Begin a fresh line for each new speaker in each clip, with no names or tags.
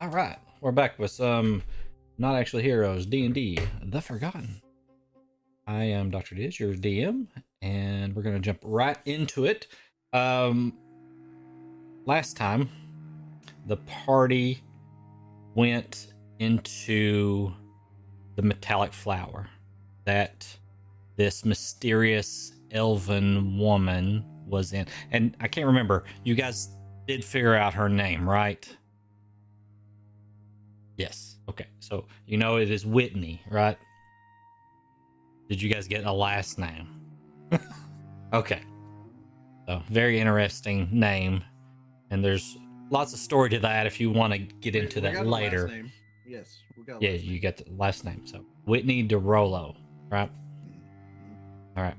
All right, we're back with some Not Actually Heroes D&D The Forgotten. I am Dr. Diz, your DM, and we're going to jump right into it. Last time, the party went into the metallic flower that this mysterious elven woman was in. And I can't remember, you guys did figure out her name, right? Yes. Okay. So you know it is Whitney, right? Did you guys get a last name? Okay. So very interesting name, and there's lots of story to that if you want to get into that later.
Yes, we got.
Yeah, you got the last name. So Whitney DeRollo, right? All right.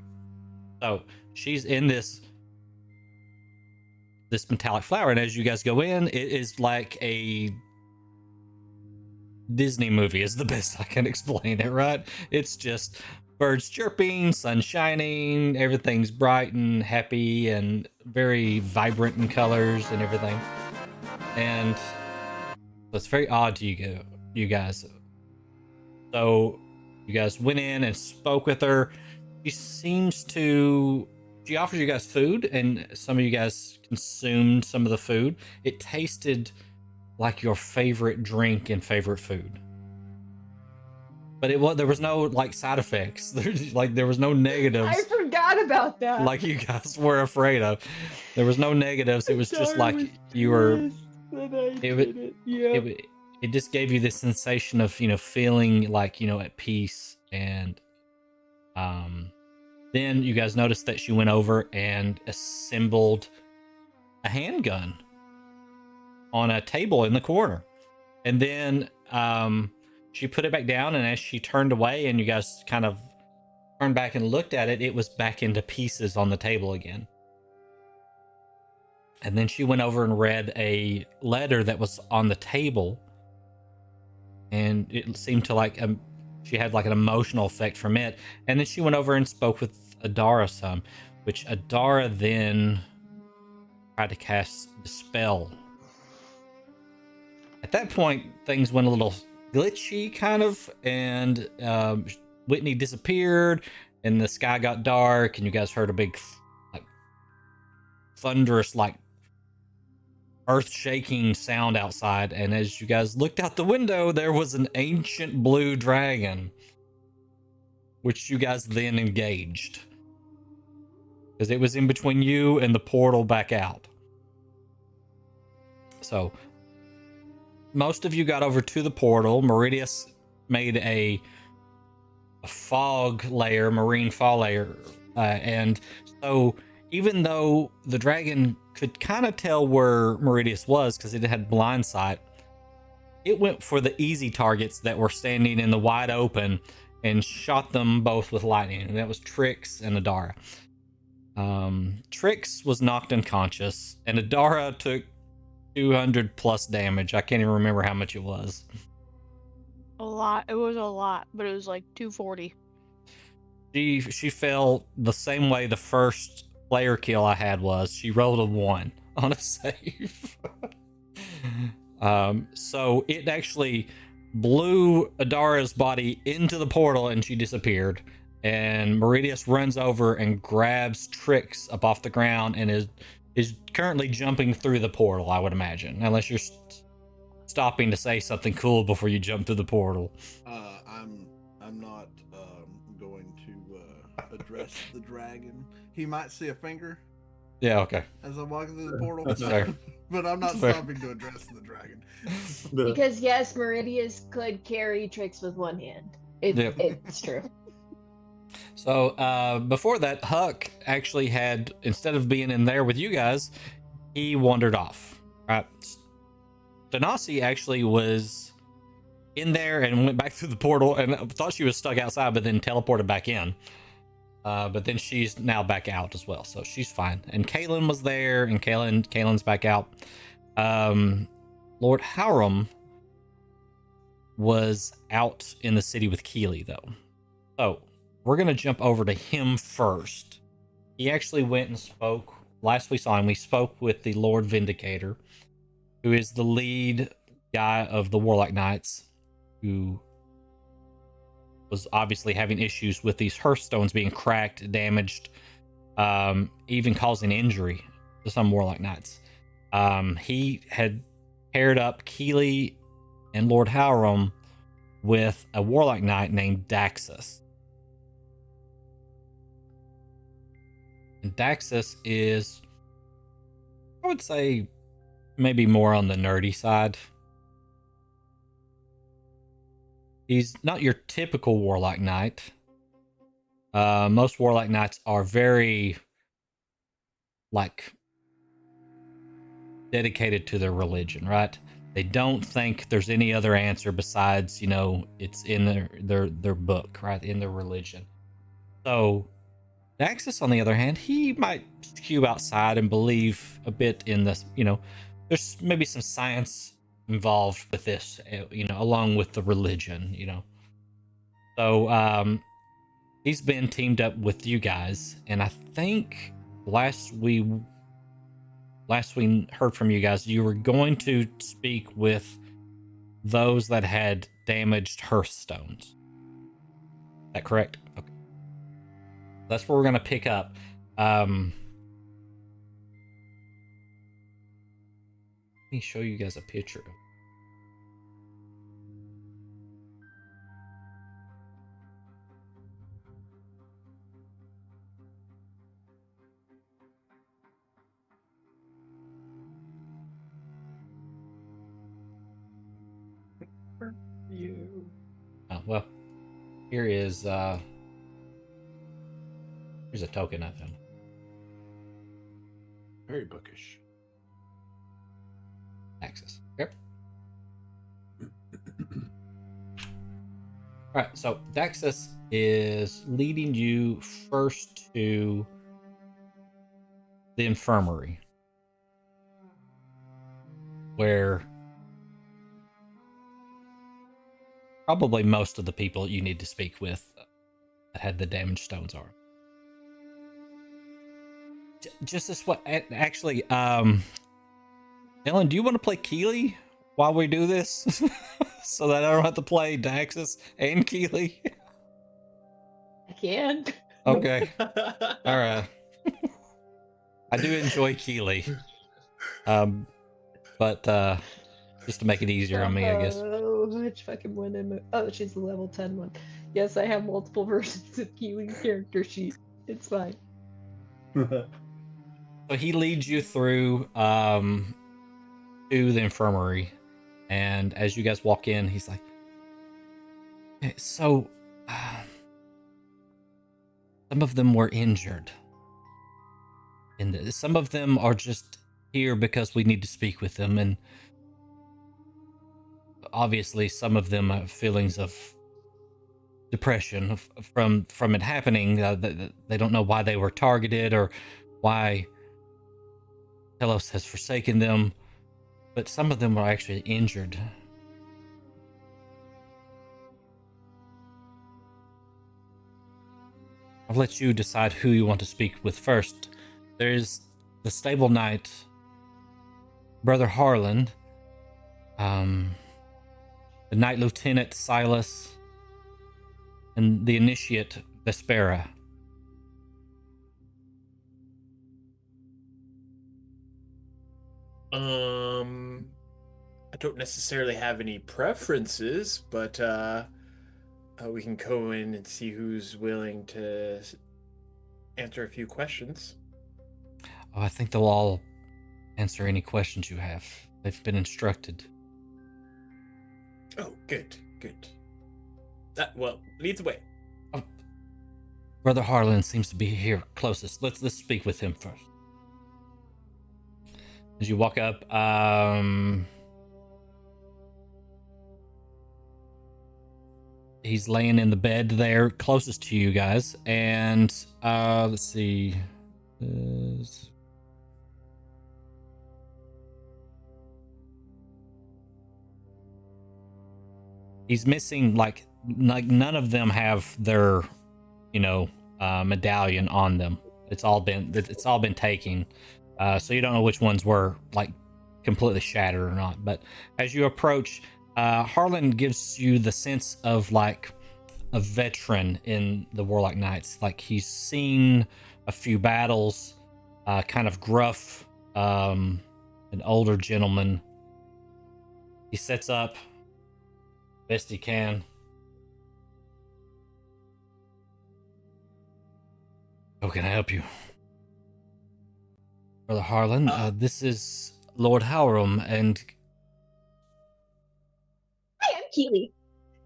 So she's in this metallic flower, and as you guys go in, it is like a Disney movie is the best I can explain it, right? It's just birds chirping, sun shining, everything's bright and happy and very vibrant in colors and everything. And it's very odd to you guys. So you guys went in and spoke with her. She offers you guys food, and some of you guys consumed some of the food. It tasted like your favorite drink and favorite food, but there was no like side effects. There was no negatives.
I forgot about that.
Like you guys were afraid of. There was no negatives. It was just like you were. It just gave you this sensation of feeling like at peace. And then you guys noticed that she went over and assembled a handgun on a table in the corner, and then she put it back down, and as she turned away and you guys kind of turned back and looked at it, it was back into pieces on the table again. And then she went over and read a letter that was on the table, and it seemed to she had like an emotional effect from it. And then she went over and spoke with Adara some, which Adara then tried to cast Dispel. At that point, things went a little glitchy, kind of, and Whitney disappeared, and the sky got dark, and you guys heard a big, thunderous, earth-shaking sound outside. And as you guys looked out the window, there was an ancient blue dragon, which you guys then engaged, because it was in between you and the portal back out. So most of you got over to the portal. Meridius made a fog layer, marine fog layer, and so even though the dragon could kind of tell where Meridius was because it had blind sight, it went for the easy targets that were standing in the wide open and shot them both with lightning, and that was Trix and Adara. Trix was knocked unconscious, and Adara took 200 plus damage. I can't even remember how much it was.
A lot. It was a lot, but it was like 240.
She fell the same way the first player kill I had was. She rolled a 1 on a save. So it actually blew Adara's body into the portal, and she disappeared. And Meridius runs over and grabs Trix up off the ground and is currently jumping through the portal, I would imagine, unless you're stopping to say something cool before you jump through the portal.
I'm not going to address the dragon. He might see a finger.
Yeah, okay.
As I'm walking through the portal.
That's fair.
But I'm not stopping to address the dragon.
Because yes, Meridius could carry Trix with one hand. It's true.
So before that, Huck actually had, instead of being in there with you guys, he wandered off. Right? Danasi actually was in there and went back through the portal and thought she was stuck outside, but then teleported back in. But then she's now back out as well, so she's fine. And Kaylin was there, and Kaylin's back out. Lord Hjalrim was out in the city with Keeli, though. So we're going to jump over to him first. He actually went and spoke. Last we saw him, we spoke with the Lord Vindicator, who is the lead guy of the Warlock Knights who was obviously having issues with these hearthstones being cracked, damaged, even causing injury to some Warlock Knights. He had paired up Keeli and Lord Hjalrim with a Warlock Knight named Daxus. And Daxus is, I would say, maybe more on the nerdy side. He's not your typical Warlock Knight. Most Warlock Knights are very, like, dedicated to their religion, right? They don't think there's any other answer besides, you know, it's in their book, right? In their religion. So Daxus, on the other hand, he might skew outside and believe a bit in this, you know, there's maybe some science involved with this, you know, along with the religion, you know. So he's been teamed up with you guys, and I think last we heard from you guys, you were going to speak with those that had damaged hearthstones. Is that correct? Okay. That's where we're going to pick up. Let me show you guys a picture.
You.
Oh, well, here is here's a token of him.
Very bookish.
Access. Yep. All right, so Daxus is leading you first to the infirmary, where probably most of the people you need to speak with that had the damaged stones are. Just as what, actually, Ellen, do you want to play Keeli while we do this? So that I don't have to play Daxus and Keeli?
I can.
Okay. All right. I do enjoy Keeli. But just to make it easier on me, I guess.
Oh, which fucking one am I? Oh, she's the level 10 one. Yes, I have multiple versions of Keely's character sheet. It's fine.
So he leads you through to the infirmary, and as you guys walk in, he's like, so some of them were injured, and some of them are just here because we need to speak with them, and obviously some of them have feelings of depression from it happening. They don't know why they were targeted or why Telos has forsaken them, but some of them are actually injured. I'll let you decide who you want to speak with first. There's the stable knight, Brother Harlan, the knight lieutenant Silas, and the initiate Vespera.
I don't necessarily have any preferences, but we can go in and see who's willing to answer a few questions.
Oh, I think they'll all answer any questions you have. They've been instructed.
Oh, good. Well, lead the way.
Oh, Brother Harlan seems to be here closest. Let's speak with him first. As you walk up, he's laying in the bed there closest to you guys, and let's see. He's missing, like none of them have their, medallion on them. It's all been taken. So you don't know which ones were like completely shattered or not. But as you approach, Harlan gives you the sense of like a veteran in the Warlock Knights. Like he's seen a few battles, kind of gruff, an older gentleman. He sets up best he can. How can I help you? Brother Harlan, this is Lord Hjalrim and
Hi, I'm Keely.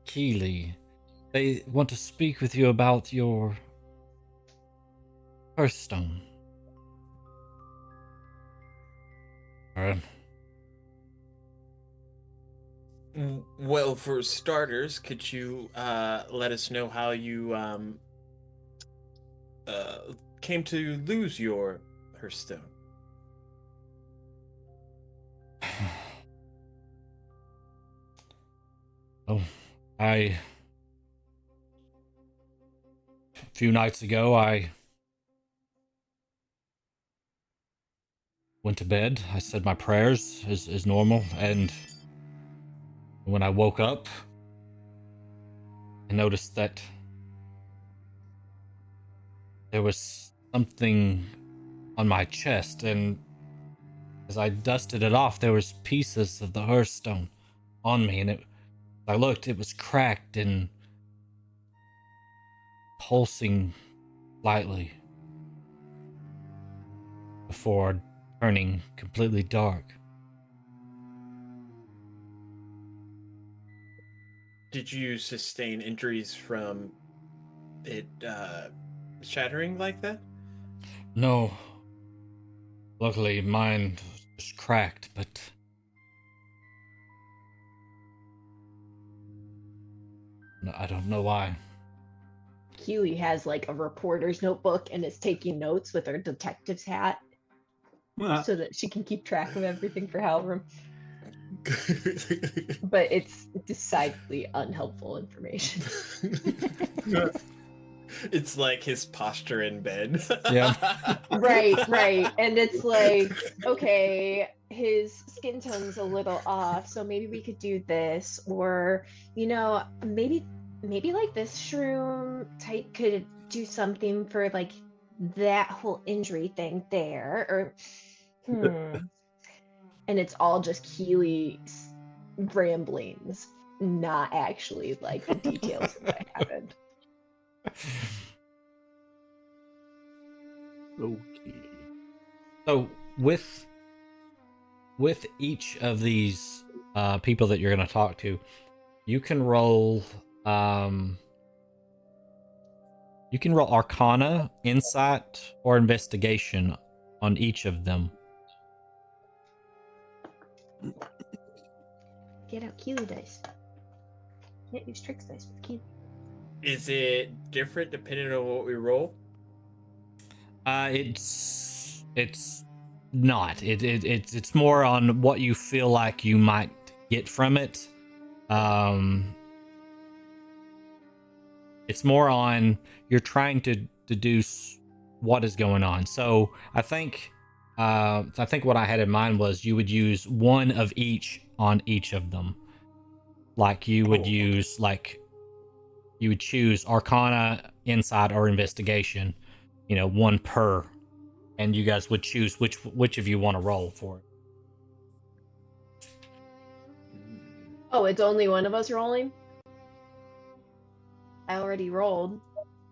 Keeli. They want to speak with you about your hearthstone. Alright.
Well, for starters, could you let us know how you came to lose your hearthstone?
Oh, a few nights ago, I went to bed. I said my prayers as normal, and when I woke up, I noticed that there was something on my chest, and as I dusted it off, there was pieces of the hearthstone on me, and I looked, it was cracked and pulsing slightly before turning completely dark.
Did you sustain injuries from it shattering like that?
No. Luckily, mine was just cracked, but I don't know why.
Keely has like a reporter's notebook and is taking notes with her detective's hat so that she can keep track of everything for Hjalrim. But it's decidedly unhelpful information.
It's like his posture in bed.
Yeah.
Right. And it's like, okay, his skin tone's a little off, so maybe we could do this, or maybe like this shroom type could do something for like that whole injury thing there, or and it's all just Keely's ramblings, not actually like the details of what happened.
Okay.
So with each of these people that you're going to talk to, you can roll Arcana, Insight, or Investigation on each of them.
Get out Keely dice. Can't use tricks dice with Keely.
Is it different depending on what we roll?
It's not. It's more on what you feel like you might get from it. It's more on you're trying to deduce what is going on. So I think what I had in mind was you would use one of each on each of them. Like you would use you would choose Arcana, Insight, or Investigation. One per, and you guys would choose which of you want to roll for it.
Oh, it's only one of us rolling? I already rolled.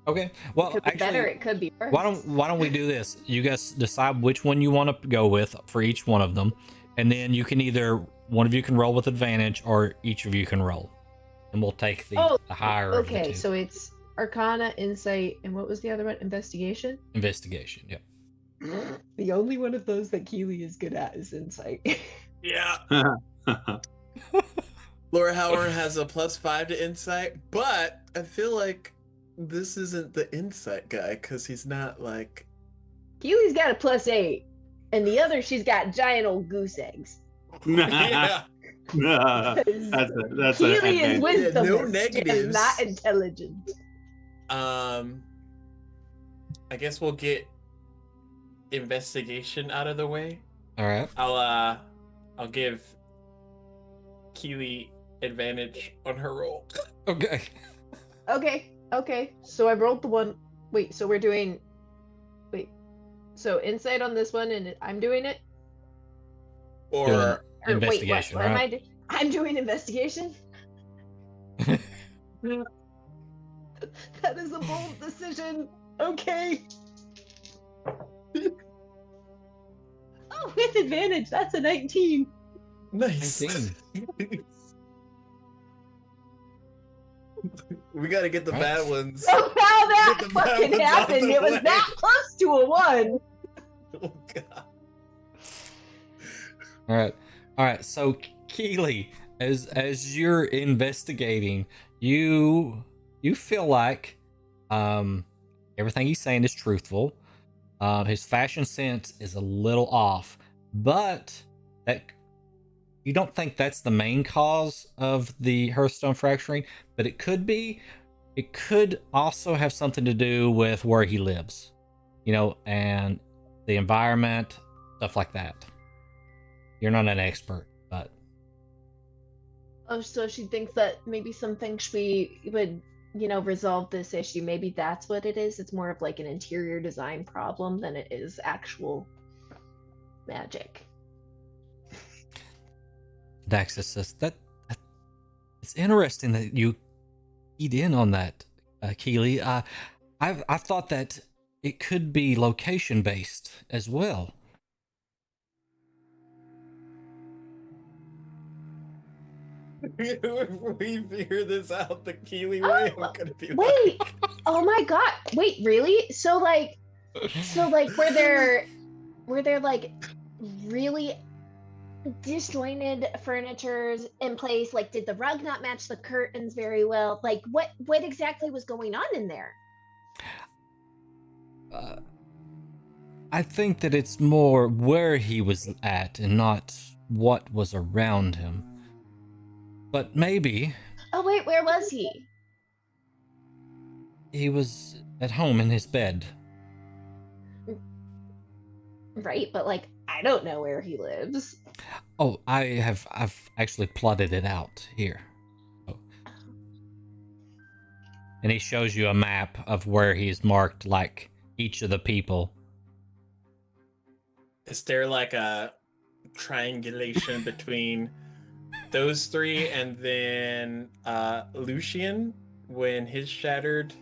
Okay. Well,
It could be
actually,
better, it could be worse.
why don't we do this? You guys decide which one you want to go with for each one of them, and then you can either one of you can roll with advantage, or each of you can roll, and we'll take the higher of the
Okay,
two.
so it's Arcana, Insight, and what was the other one? Investigation?
Investigation. Yep.
The only one of those that Keely is good at is Insight.
Yeah. Lord Hjalrim has a +5 to insight, but I feel like this isn't the insight guy because he's not like.
Keely's got a +8, and the other she's got giant old goose eggs.
Yeah.
That's
Keely is wisdom,
no
she is
negatives.
not intelligent.
I guess we'll get investigation out of the way.
All right.
I'll give Keely advantage on her roll.
Okay.
Okay. So I rolled the one. Wait, so we're doing. Wait. So insight on this one, and I'm doing it?
Doing
Or
Or
investigation,
wait, what am I
right?
doing? I'm doing investigation? That is a bold decision. Okay. Oh, with advantage. That's a 19.
nice.
19.
We gotta get the
Right.
bad ones.
So how that
Get the bad
fucking
ones out
happened.
the
It was
way.
that close to a 1.
Oh god.
All right. So Keely, as you're investigating, you feel like everything he's saying is truthful. His fashion sense is a little off, but that you don't think that's the main cause of the hearthstone fracturing, but it could be. It could also have something to do with where he lives, and the environment, stuff like that. You're not an expert, but
Oh, so she thinks that maybe something we would, resolve this issue. Maybe that's what it is. It's more of like an interior design problem than it is actual magic.
Daxus says that it's interesting that you keyed in on that, Keely. I thought that it could be location based as well.
If we figure this out the Keely way, I'm gonna be
Wait.
like...
Oh my god. Wait, really? So like were there like really disjointed furnitures in place? Like, did the rug not match the curtains very well? Like, what exactly was going on in there?
I think that it's more where he was at and not what was around him. But maybe
Oh wait, where was he?
he was at home in his bed.
Right, but like I don't know where he lives.
Oh, I've actually plotted it out here. Oh. And he shows you a map of where he's marked like each of the people.
Is there like a triangulation between those three and then Lucian when his shattered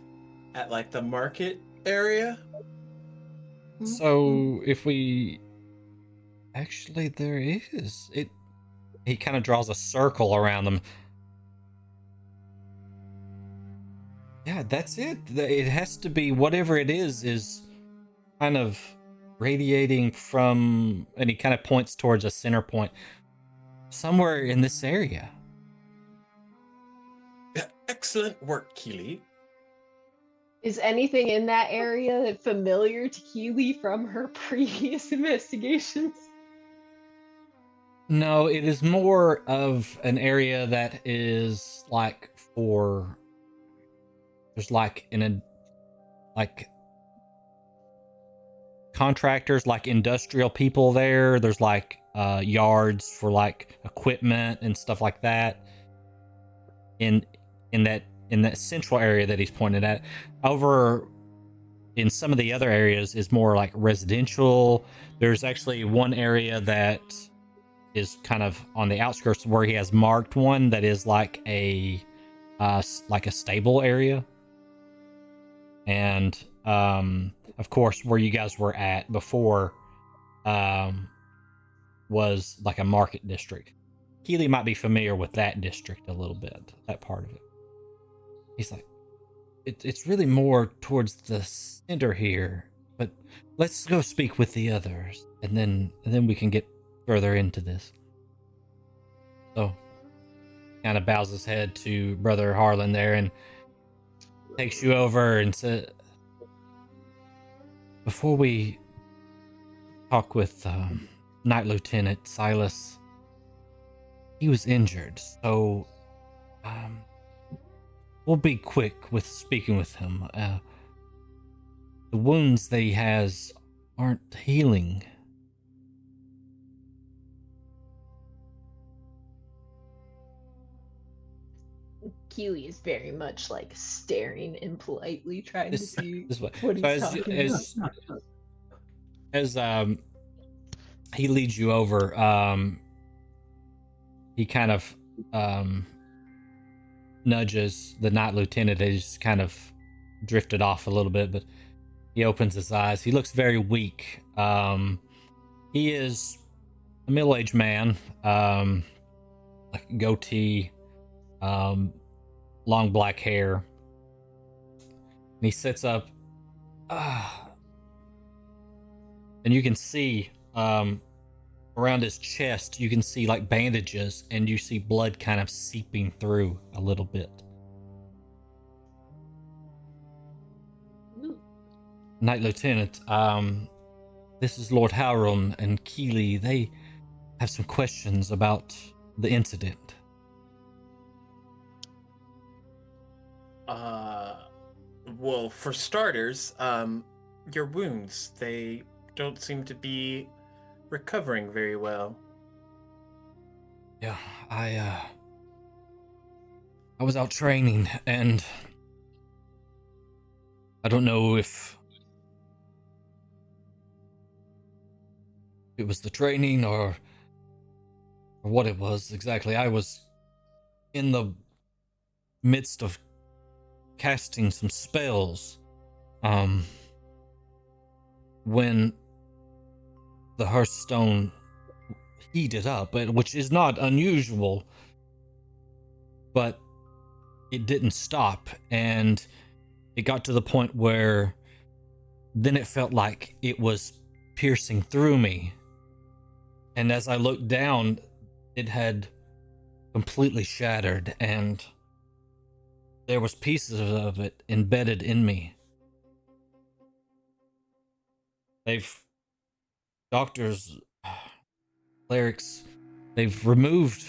at like the market area?
So if we actually there is it he kind of draws a circle around them. Yeah, that's it. It has to be whatever it is kind of radiating from, and he kind of points towards a center point somewhere in this area.
Excellent work, Keely.
Is anything in that area familiar to Keely from her previous investigations?
No, it is more of an area that is like for there's like like contractors, like industrial people there. There's like yards for like equipment and stuff like that. In that central area that he's pointed at. Over in some of the other areas is more like residential. There's actually one area that is kind of on the outskirts where he has marked one that is like a stable area. And of course where you guys were at before was like a market district. Keely might be familiar with that district a little bit, that part of it. He's like, it's really more towards the center here, but let's go speak with the others, and then we can get further into this. So, kind of bows his head to Brother Harlan there and takes you over and says, before we talk with Knight Lieutenant Silas, he was injured, so we'll be quick with speaking with him. The wounds that he has aren't healing.
Keely is very much like staring and politely trying to see
This way.
what he's
So
talking about.
as he leads you over, he kind of nudges the night lieutenant. They just kind of drifted off a little bit, but he opens his eyes. He looks very weak. He is a middle-aged man, like goatee, long black hair. And he sits up, and you can see around his chest, you can see like bandages, and you see blood kind of seeping through a little bit. Night Lieutenant, this is Lord Hjalrim and Keeli. They have some questions about the incident.
Well, for starters, your wounds, they don't seem to be recovering very well.
Yeah, I was out training, and I don't know if it was the training or what it was exactly. I was in the midst of casting some spells when the hearthstone heated up, which is not unusual, but it didn't stop, and it got to the point where then it felt like it was piercing through me, and as I looked down, it had completely shattered, and there was pieces of it embedded in me. Doctors, clerics, they've removed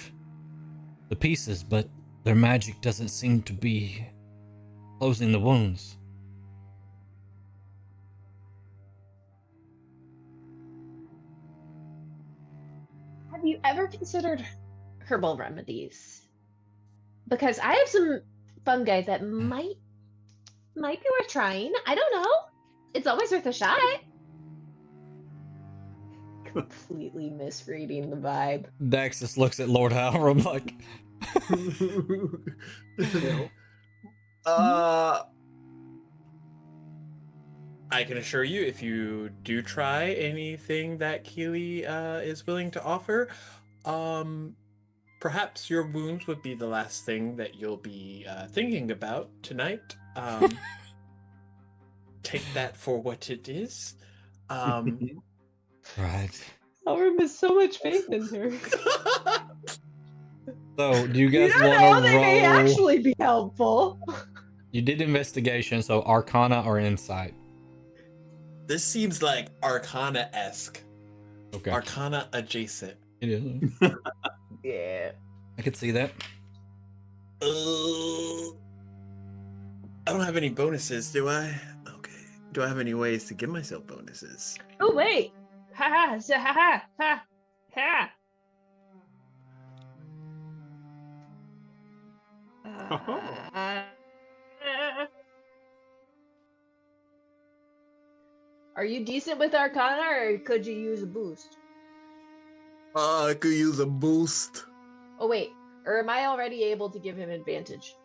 the pieces, but their magic doesn't seem to be closing the wounds.
Have you ever considered herbal remedies? Because I have some fungi that might be worth trying. I don't know. It's always worth a shot. Completely misreading the vibe.
Daxus looks at Lord Hjalrim like,
I can assure you, if you do try anything that Keely is willing to offer, perhaps your wounds would be the last thing that you'll be thinking about tonight. Take that for what it is.
right.
Hjalrim has so much faith in her.
So, do you guys
You don't
want
know,
to
they may
roll?
actually be helpful.
You did investigation, so Arcana or Insight.
This seems like Arcana-esque.
Okay.
Arcana adjacent.
It is.
Yeah.
I could see that.
I don't have any bonuses, do I? Okay. Do I have any ways to give myself bonuses?
Oh wait. Ha ha ha ha ha ha. Are you decent with Arcana, or could you use a boost?
I could use a boost.
Oh wait, or am I already able to give him advantage?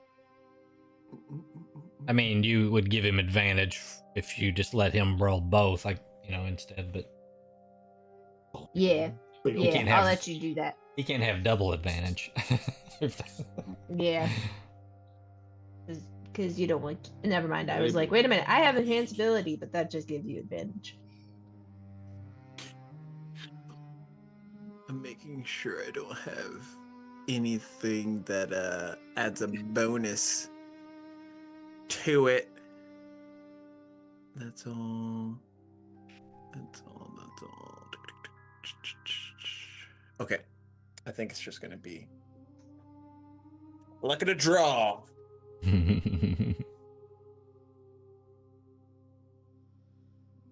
I mean, you would give him advantage if you just let him roll both, like, instead, but
Yeah, yeah,
can't
I'll
have-
let you do that.
he can't have double advantage.
Yeah. Because you don't want. Never mind. I was like, wait a minute. I have enhanced ability, but that just gives you advantage.
I'm making sure I don't have anything that adds a bonus to it. That's all. That's all. That's all. Okay. I think it's just gonna be luck of the draw.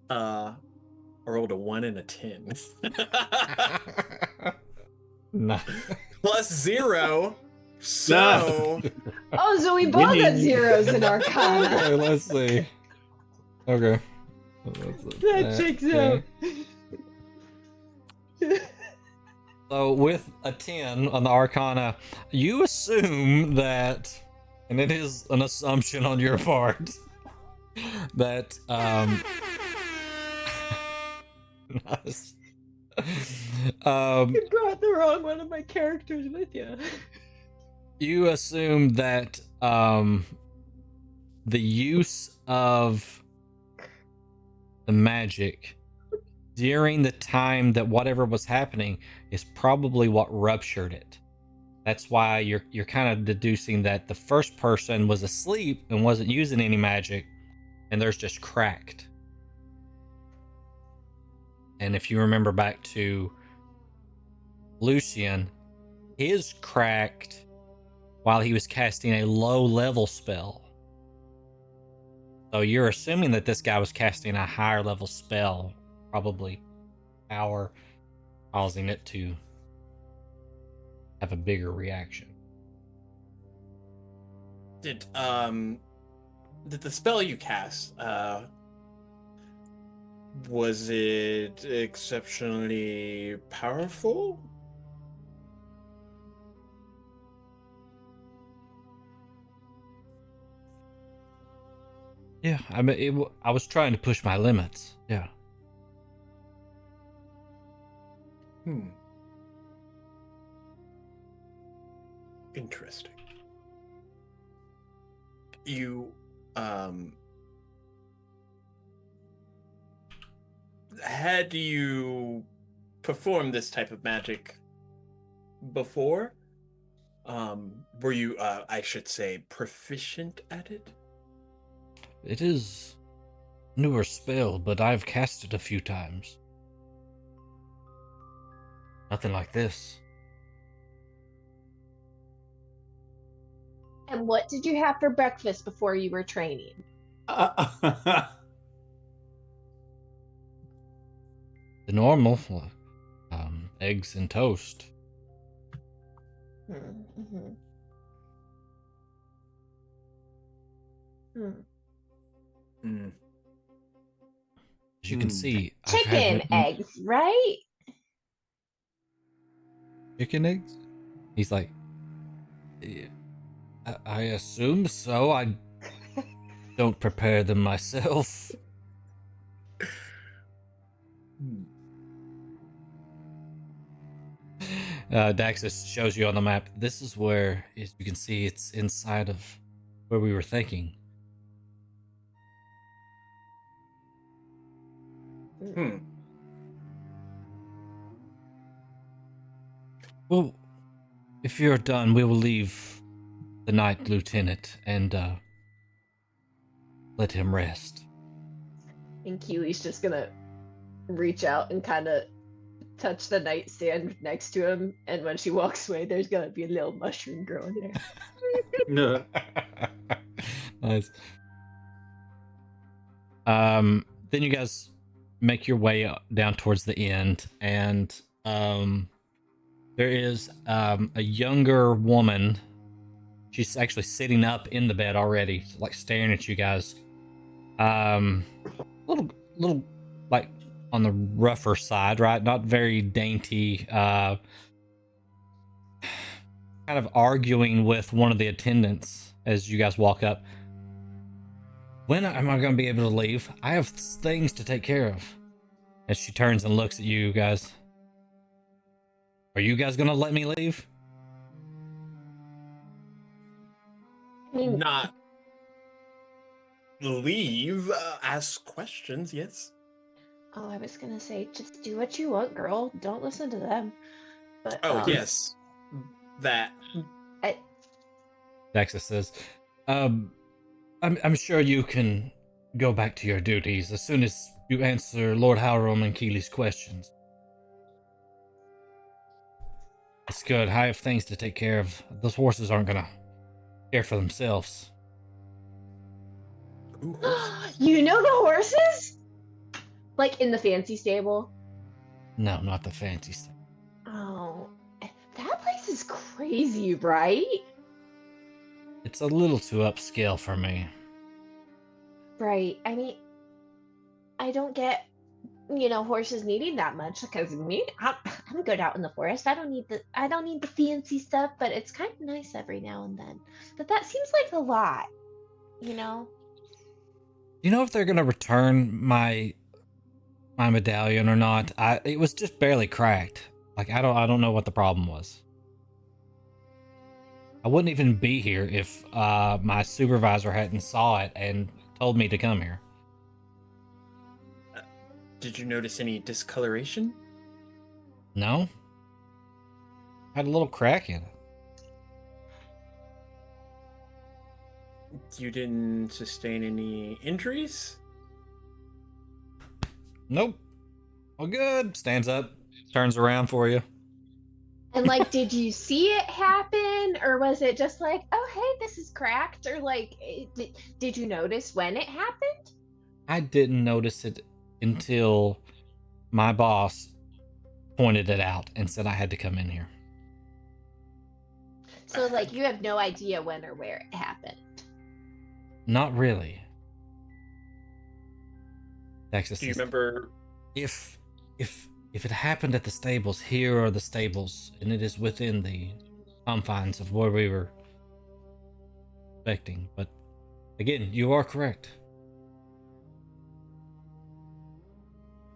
I rolled a 1 and a 10.
No.
Plus 0. So,
Oh, so we both had zeros in Arcana.
Okay, let's see. Okay.
That checks out.
So with a 10 on the Arcana, you assume that, and it is an assumption on your part, that nice.
You brought the wrong one of my characters with you.
You assume that the use of the magic during the time that whatever was happening is probably what ruptured it. That's why you're kind of deducing that the first person was asleep and wasn't using any magic, and theirs just cracked. And if you remember back to Lucian, his cracked while he was casting a low level spell. So you're assuming that this guy was casting a higher level spell, probably power, causing it to have a bigger reaction.
did the spell you cast, was it exceptionally powerful?
Yeah, I mean, I was trying to push my limits. Yeah.
Interesting. You, had you performed this type of magic before? Were you, I should say, proficient at it?
It is a newer spell, but I've cast it a few times. Nothing like this.
And what did you have for breakfast before you were training?
The normal, eggs and toast.
Mm-hmm.
As you can see, I've had
Chicken eggs, right?
chicken eggs? He's like, "Yeah, I assume so. I don't prepare them myself." Daxus shows you on the map. This is where, as you can see, it's inside of where we were thinking. Well, if you're done, we will leave the night lieutenant and let him rest.
And Keely's just gonna reach out and kind of touch the nightstand next to him, and when she walks away, there's gonna be a little mushroom growing there.
No.
Nice. Then you guys make your way down towards the end, and there is a younger woman. She's actually sitting up in the bed already, like staring at you guys. Little like on the rougher side, right? Not very dainty. Kind of arguing with one of the attendants as you guys walk up. When am I going to be able to leave? I have things to take care of. As she turns and looks at you guys. Are you guys going to let me leave?
Not leave, ask questions, yes.
Oh, I was gonna say, just do what you want, girl. Don't listen to them. But
Yes. That.
Daxa says, I'm sure you can go back to your duties as soon as you answer Lord Hjalrim and Keeli's questions. It's good. I have things to take care of. Those horses aren't gonna care for themselves.
Ooh,
you know the horses? Like in the fancy stable?
No, not the fancy stuff.
Oh, that place is crazy, right?
It's a little too upscale for me.
Right. I mean, I don't get, horses needing that much because I'm good out in the forest. I don't need the fancy stuff, but it's kind of nice every now and then. But that seems like a lot, you know?
Do you know if they're gonna return my medallion or not? It was just barely cracked. Like I don't know what the problem was. I wouldn't even be here if my supervisor hadn't saw it and told me to come here.
Did you notice any discoloration?
No? Had a little crack in it.
You didn't sustain any injuries?
Nope. All good. Stands up, turns around for you.
And like, did you see it happen, or was it just like, oh hey, this is cracked, or like, did you notice when it happened?
I didn't notice it until my boss pointed it out and said I had to come in here.
So like, you have no idea when or where it happened.
Not really. Texas.
Do you remember?
If it happened at the stables, here are the stables, and it is within the confines of where we were expecting. But again, you are correct.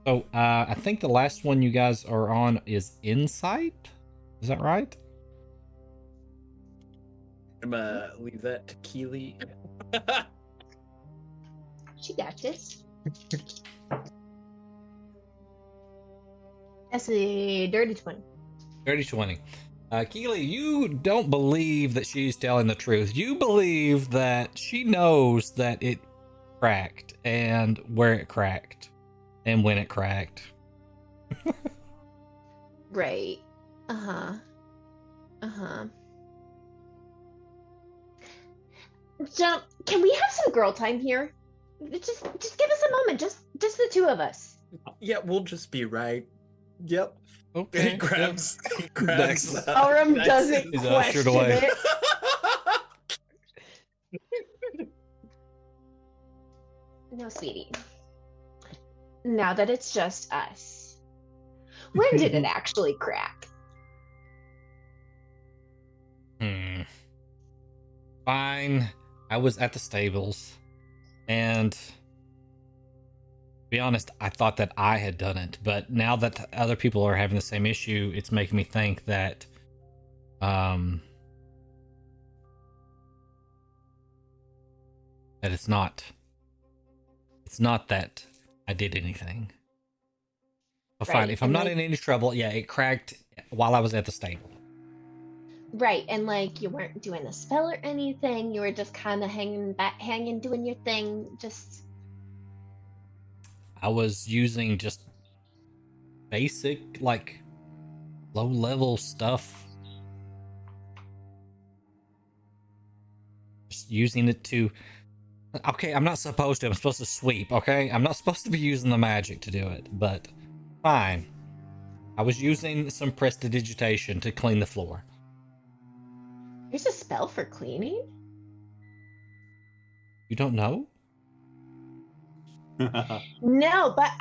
So I think the last one you guys are on is Insight. Is that right?
I'm gonna leave that to Keely.
She got this. That's a dirty 20.
Dirty 20. Keely, you don't believe that she's telling the truth. You believe that she knows that it cracked and where it cracked and when it cracked.
Right. Uh-huh. Uh-huh. Jump. Can we have some girl time here? Just give us a moment. Just the two of us.
Yeah, we'll just be right. Yep.
Okay.
He grabs.
Next.
Aurum doesn't
He's ushered
question
away.
it. No, sweetie. Now that it's just us, when did it actually crack?
Fine. I was at the stables, and to be honest, I thought that I had done it, but now that other people are having the same issue, it's making me think that that it's not that I did anything. But fine,
Right,
if I'm
and
not
like-
in any trouble, yeah, it cracked while I was at the stable.
Right, and like you weren't doing a spell or anything. You were just kind of hanging, doing your thing. Just
I was using just basic, like, low-level stuff. Just using it to... Okay, I'm not supposed to. I'm supposed to sweep, okay? I'm not supposed to be using the magic to do it, but fine. I was using some prestidigitation to clean the floor.
there's a spell for cleaning.
You don't know?
No, but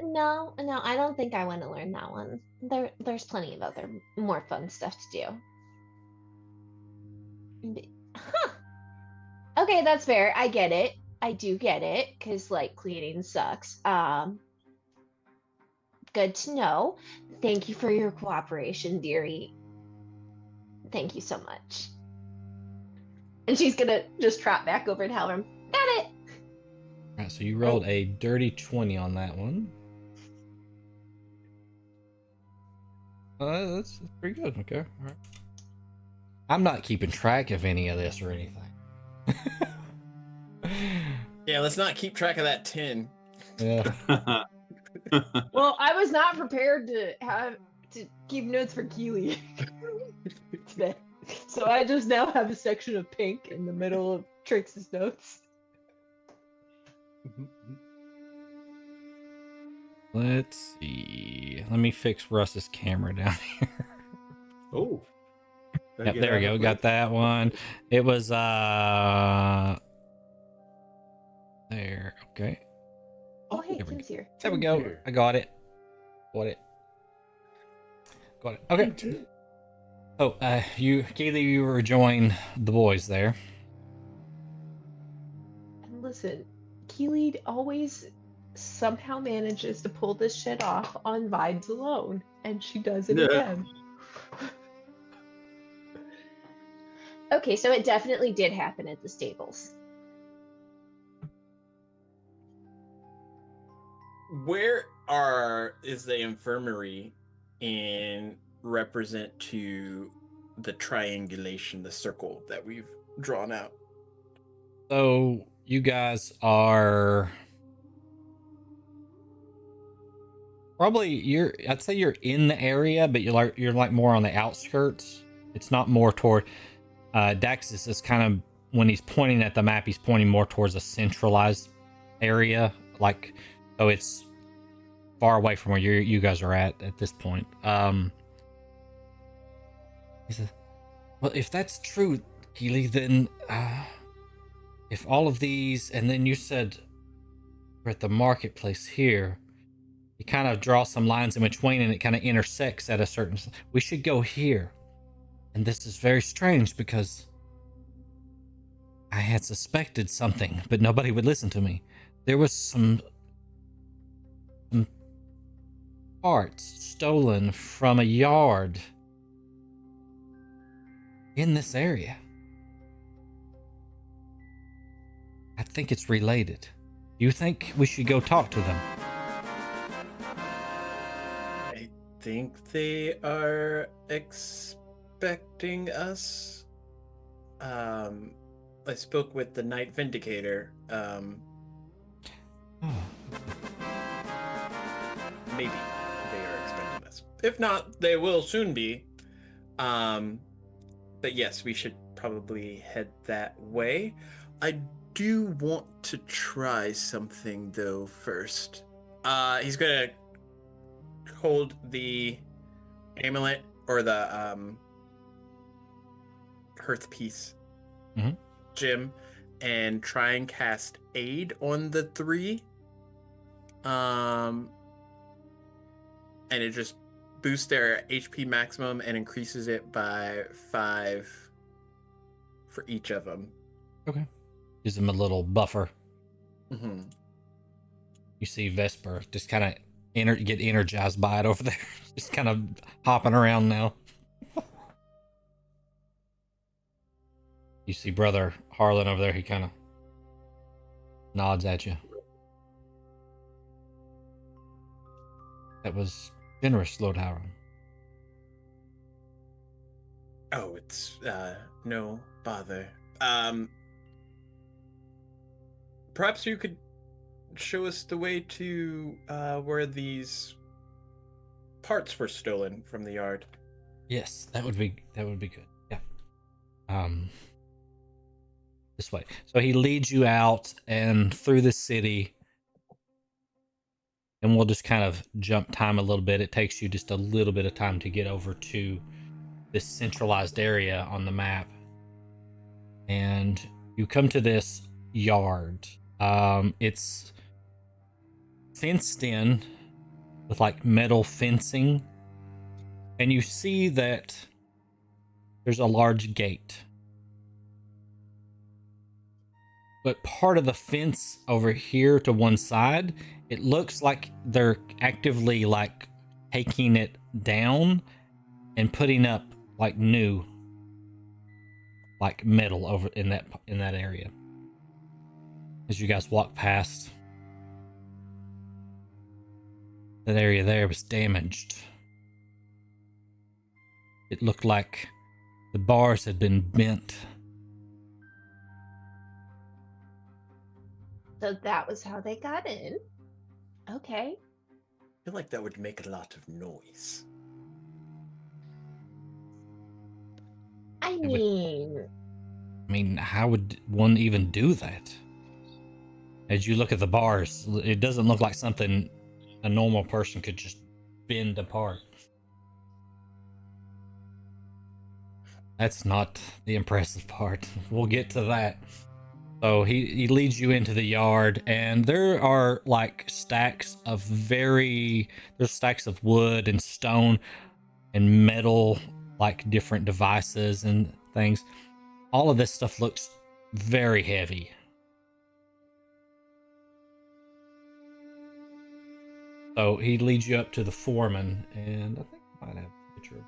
no, I don't think I want to learn that one. There's plenty of other more fun stuff to do. Huh. Okay, that's fair. I get it. I do get it, because like cleaning sucks. Good to know. Thank you for your cooperation, dearie. Thank you so much. And she's gonna just trot back over to Hjalrim. Got it.
Alright, so you rolled a dirty 20 on that one. That's pretty good. Okay. All right. I'm not keeping track of any of this or anything.
Yeah, let's not keep track of that 10.
Yeah.
Well, I was not prepared to keep notes for Keely today. So I just now have a section of pink in the middle of Trix's notes.
Let's see. Let me fix Russ's camera down here.
Oh.
Yep, there we go. Got that one. It was there. Okay.
Oh, hey,
there we
Tim's here.
There we go.
Here.
I got it. Got it. Got it. Okay. Oh, Keely, you rejoin the boys there.
And listen, Keely always somehow manages to pull this shit off on vibes alone, and she does it
Yeah.
again. Okay, so it definitely did happen at the stables.
Where is the infirmary in represent to the triangulation, the circle that we've drawn out?
So you guys are probably I'd say you're in the area, but you're like more on the outskirts. It's not more toward Daxus is kind of, when he's pointing at the map, he's pointing more towards a centralized area, like, so it's far away from where you guys are at this point. He says, well, if that's true, Keely, then if all of these, and then you said we're at the marketplace here, you kind of draw some lines in between and it kind of intersects at a certain, we should go here. And this is very strange because I had suspected something, but nobody would listen to me. There was some parts stolen from a yard in this area. I think it's related. Do you think we should go talk to them?
I think they are expecting us. I spoke with the Night Vindicator. Maybe they are expecting us. If not, they will soon be. But yes, we should probably head that way. I do want to try something though first. He's gonna hold the amulet or the hearth piece, Jim, and try and cast aid on the three. And it just boosts their HP maximum and increases it by 5 for each of them.
Okay. Gives them a little buffer.
Mm-hmm.
You see Vesper just kind of get energized by it over there. Just kind of hopping around now. You see Brother Harlan over there. He kind of nods at you. That was generous, Lord Hjalrim.
Oh, it's no bother. Perhaps you could show us the way to where these parts were stolen from the yard.
Yes, that would be good. Yeah. This way. So he leads you out and through the city. And we'll just kind of jump time a little bit. It takes you just a little bit of time to get over to this centralized area on the map. And you come to this yard. It's fenced in with like metal fencing. And you see that there's a large gate. But part of the fence over here to one side, it looks like they're actively like taking it down and putting up like new like metal over in that area. As you guys walk past, that area there was damaged. It looked like the bars had been bent.
So that was how they got in. Okay.
I feel like that would make a lot of noise.
I mean,
how would one even do that? As you look at the bars, it doesn't look like something a normal person could just bend apart. That's not the impressive part. We'll get to that. So he leads you into the yard, and there are like stacks of there's stacks of wood and stone and metal, like different devices and things. All of this stuff looks very heavy. So he leads you up to the foreman, and I think I might have a picture.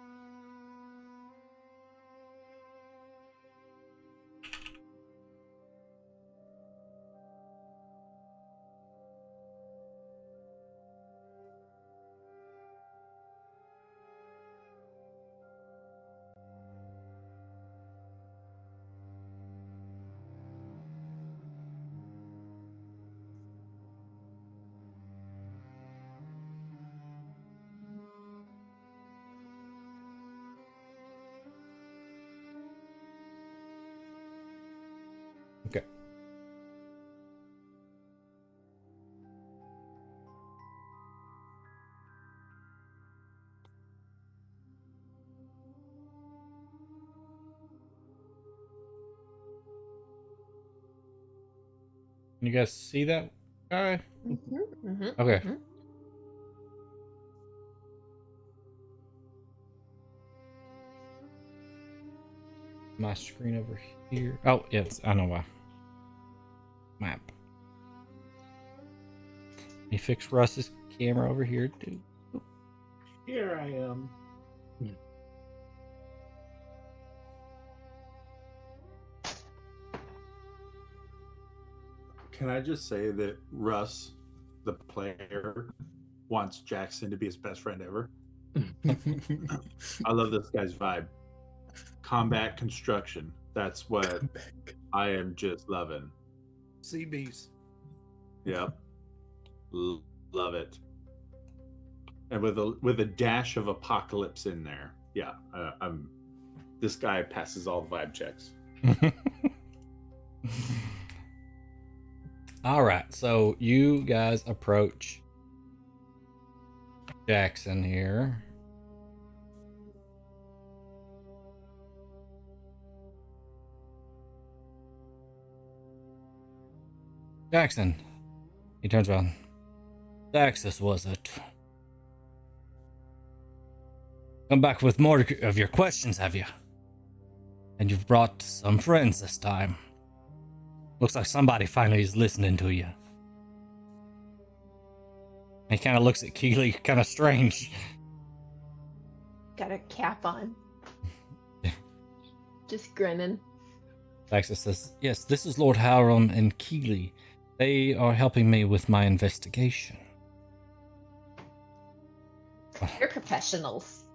Okay. Can you guys see that guy? Okay. My screen over here. Oh, yes, I know why. Map. Let me fix Russ's camera over here, too.
Here I am. Can I just say that Russ, the player, wants Jackson to be his best friend ever? I love this guy's vibe. Combat construction. That's what I am just loving.
CBs.
Yep. Love it. And with a dash of apocalypse in there. Yeah, this guy passes all the vibe checks.
All right, so you guys approach Jackson here. Jackson. He turns around. Daxus, was it? Come back with more of your questions, have you? And you've brought some friends this time. Looks like somebody finally is listening to you. He kind of looks at Keely, kind of strange.
Got a cap on. Just grinning.
Daxus says, yes, this is Lord Hjalrim and Keeli. They are helping me with my investigation.
You're professionals.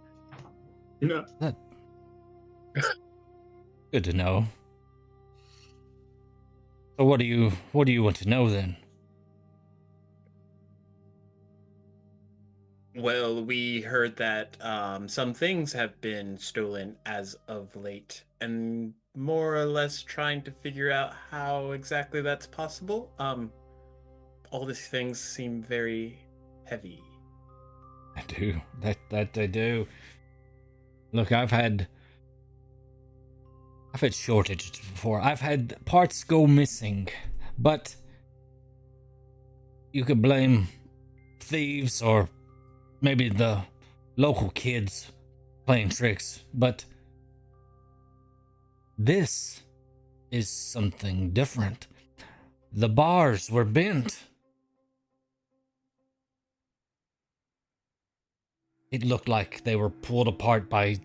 Yeah.
Good to know. So what do you want to know then?
Well, we heard that some things have been stolen as of late, and more or less trying to figure out how exactly that's possible. All these things seem very heavy.
I do. That I do. Look, I've had shortages before. I've had parts go missing, but you could blame thieves or maybe the local kids playing tricks, but this is something different. The bars were bent. It looked like they were pulled apart by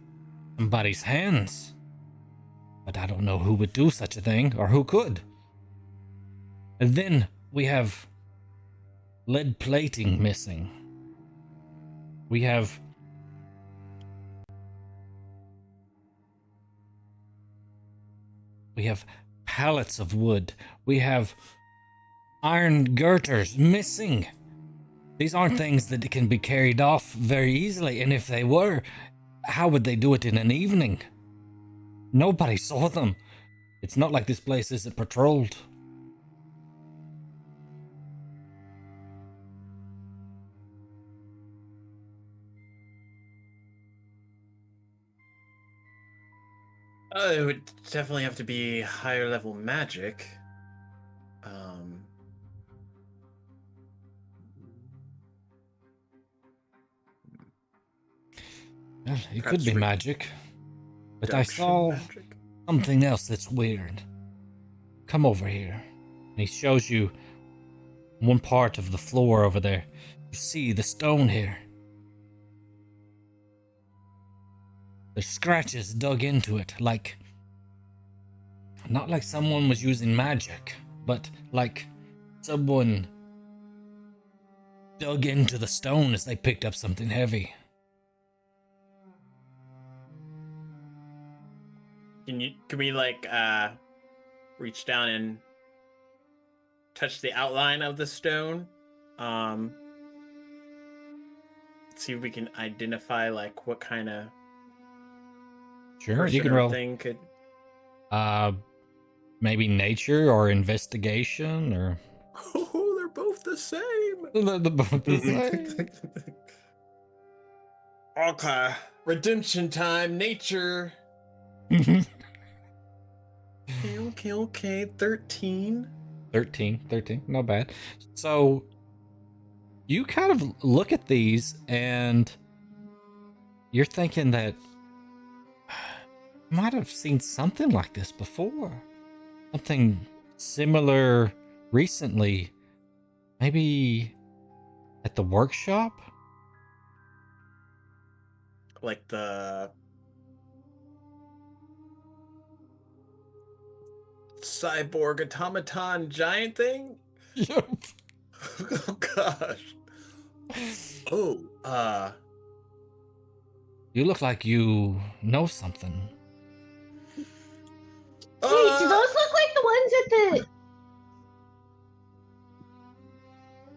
somebody's hands. But I don't know who would do such a thing, or who could. And then we have lead plating missing. We have pallets of wood. We have iron girders missing. These aren't things that can be carried off very easily, and if they were, how would they do it in an evening? Nobody saw them. It's not like this place isn't patrolled.
Oh, it would definitely have to be higher level magic. Um,
Well, it could
perhaps
be magic. But I
reduction
saw
magic.
something else that's weird. Come over here. And he shows you one part of the floor over there. You see the stone here. There's scratches dug into it, like... Not like someone was using magic, but like someone dug into the stone as they picked up something heavy.
Can we like reach down and touch the outline of the stone? See if we can identify like what kind of
Sure,
person
you can
or
roll.
thing could.
Maybe nature or investigation or.
Oh, they're both the same.
They're both the same.
Okay. Redemption time, nature. Okay. 13.
13, not bad. So you kind of look at these and you're thinking that I might have seen something like this before. Something similar recently. Maybe at the workshop?
Like the cyborg automaton giant thing?
Yep.
Oh gosh. Oh,
You look like you know something.
Wait, do those look like the ones at the...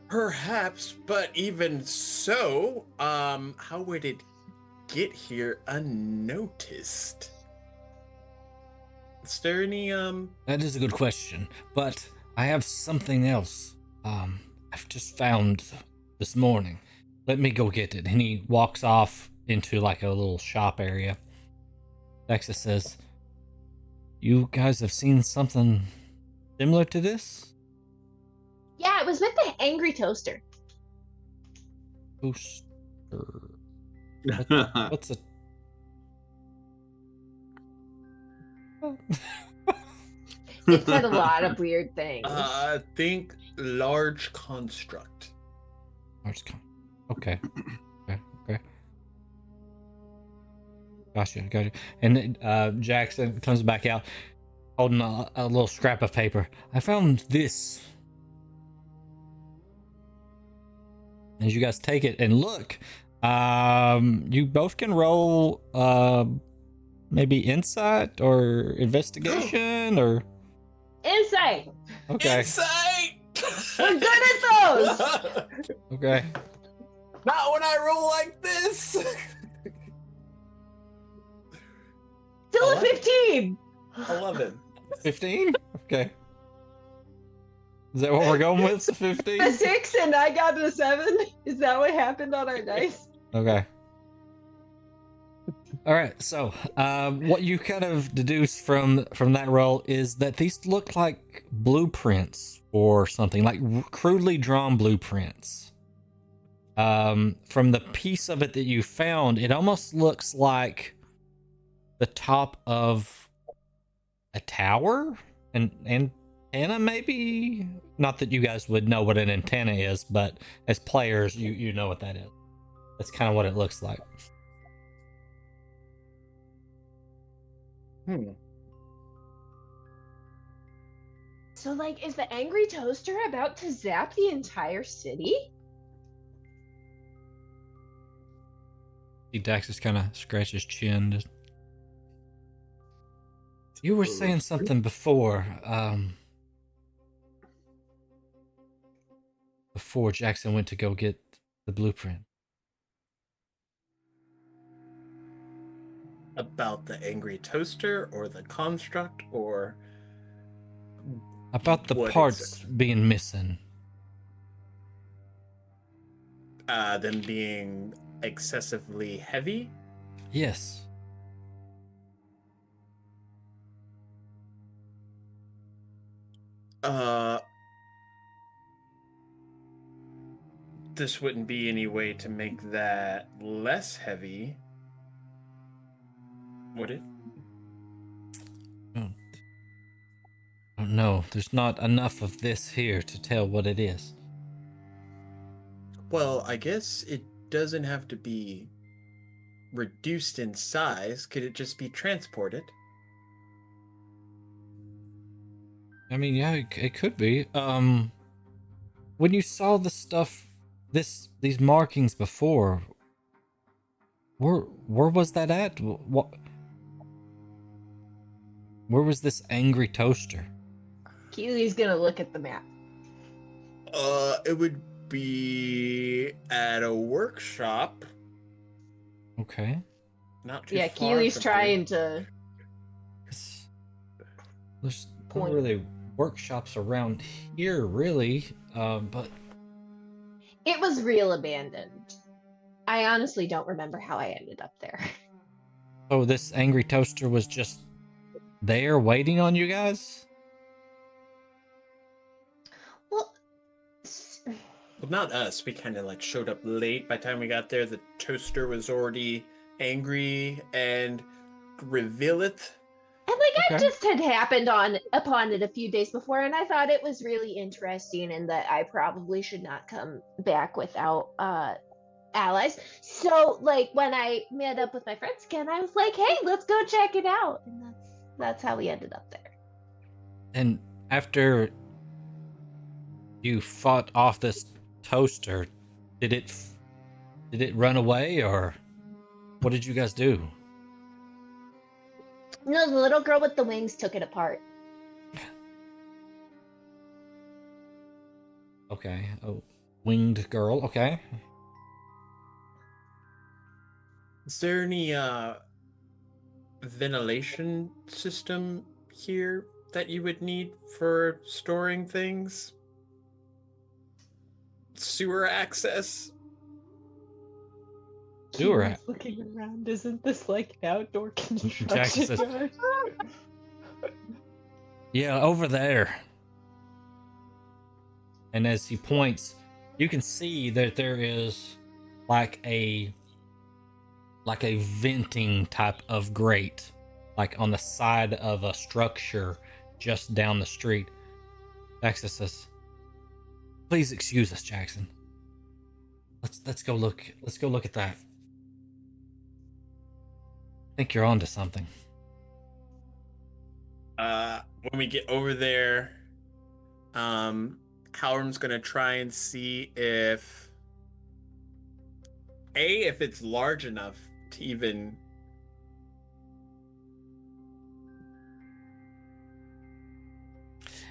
perhaps, but even so, how would it get here unnoticed? Is there any
That is a good question, but I have something else. I've just found this morning. Let me go get it. And he walks off into like a little shop area. Texas says, "You guys have seen something similar to this?"
Yeah, it was with the angry toaster.
Toaster. What's a?
It said a lot of weird things.
think large construct.
Okay. Okay. Gotcha. And Jackson comes back out holding a little scrap of paper. I found this. As you guys take it and look, you both can roll maybe insight or investigation or
Insight!
okay.
Insight!
We're good at those!
Okay.
Not when I roll like this.
Still a
11.
15!
11.
15? Okay. Is that what we're going with? 15?
A 6 and I got a 7? Is that what happened on our dice?
Okay. All right. So, what you kind of deduce from that roll is that these look like blueprints or something, like crudely drawn blueprints. From the piece of it that you found, it almost looks like the top of a tower, an antenna, maybe. Not that you guys would know what an antenna is, but as players, you know what that is. That's kind of what it looks like.
So, like, is the angry toaster about to zap the entire city?
See, Dax just kind of scratches his chin. You were saying something before. Before Jackson went to go get the blueprint.
About the angry toaster or the construct or
About the
what
parts
exactly?
being missing.
Them being excessively heavy.
Yes.
This wouldn't be any way to make that less heavy, would it?
Oh no, there's not enough of this here to tell what it is.
Well, I guess it doesn't have to be reduced in size. Could it just be transported?
I mean, yeah, it could be. When you saw the stuff, these markings before, where was that at? What? Where was this angry toaster?
Keely's gonna look at the map.
It would be at a workshop.
Okay.
Not too
Yeah,
far
Keely's
from
trying to
There's not
point.
really workshops around here, really. But
It was real abandoned. I honestly don't remember how I ended up there.
oh, this angry toaster was just there waiting on you guys.
Well,
Well, not us. We kind of like showed up late. By the time we got there, the toaster was already angry and revealeth.
and like I
Okay.
just had happened upon it a few days before, and I thought it was really interesting, and that I probably should not come back without allies. So like when I met up with my friends again, I was like, "Hey, let's go check it out," and that's how we ended up there.
And after you fought off this toaster, did it run away, or what did you guys do?
No, the little girl with the wings took it apart.
Okay. Oh, winged girl. Okay.
Is there any ventilation system here that you would need for storing things? Sewer access?
Sewer
Keely's looking around. Isn't this like an outdoor
Jackson
construction
says-
yard?
Yeah, over there. And as he points, you can see that there is like a venting type of grate, like on the side of a structure just down the street. Jackson says, "Please excuse us, Jackson. Let's go look. Let's go look at that. I think you're onto something."
When we get over there, Hjalrim's gonna try and see if it's large enough to even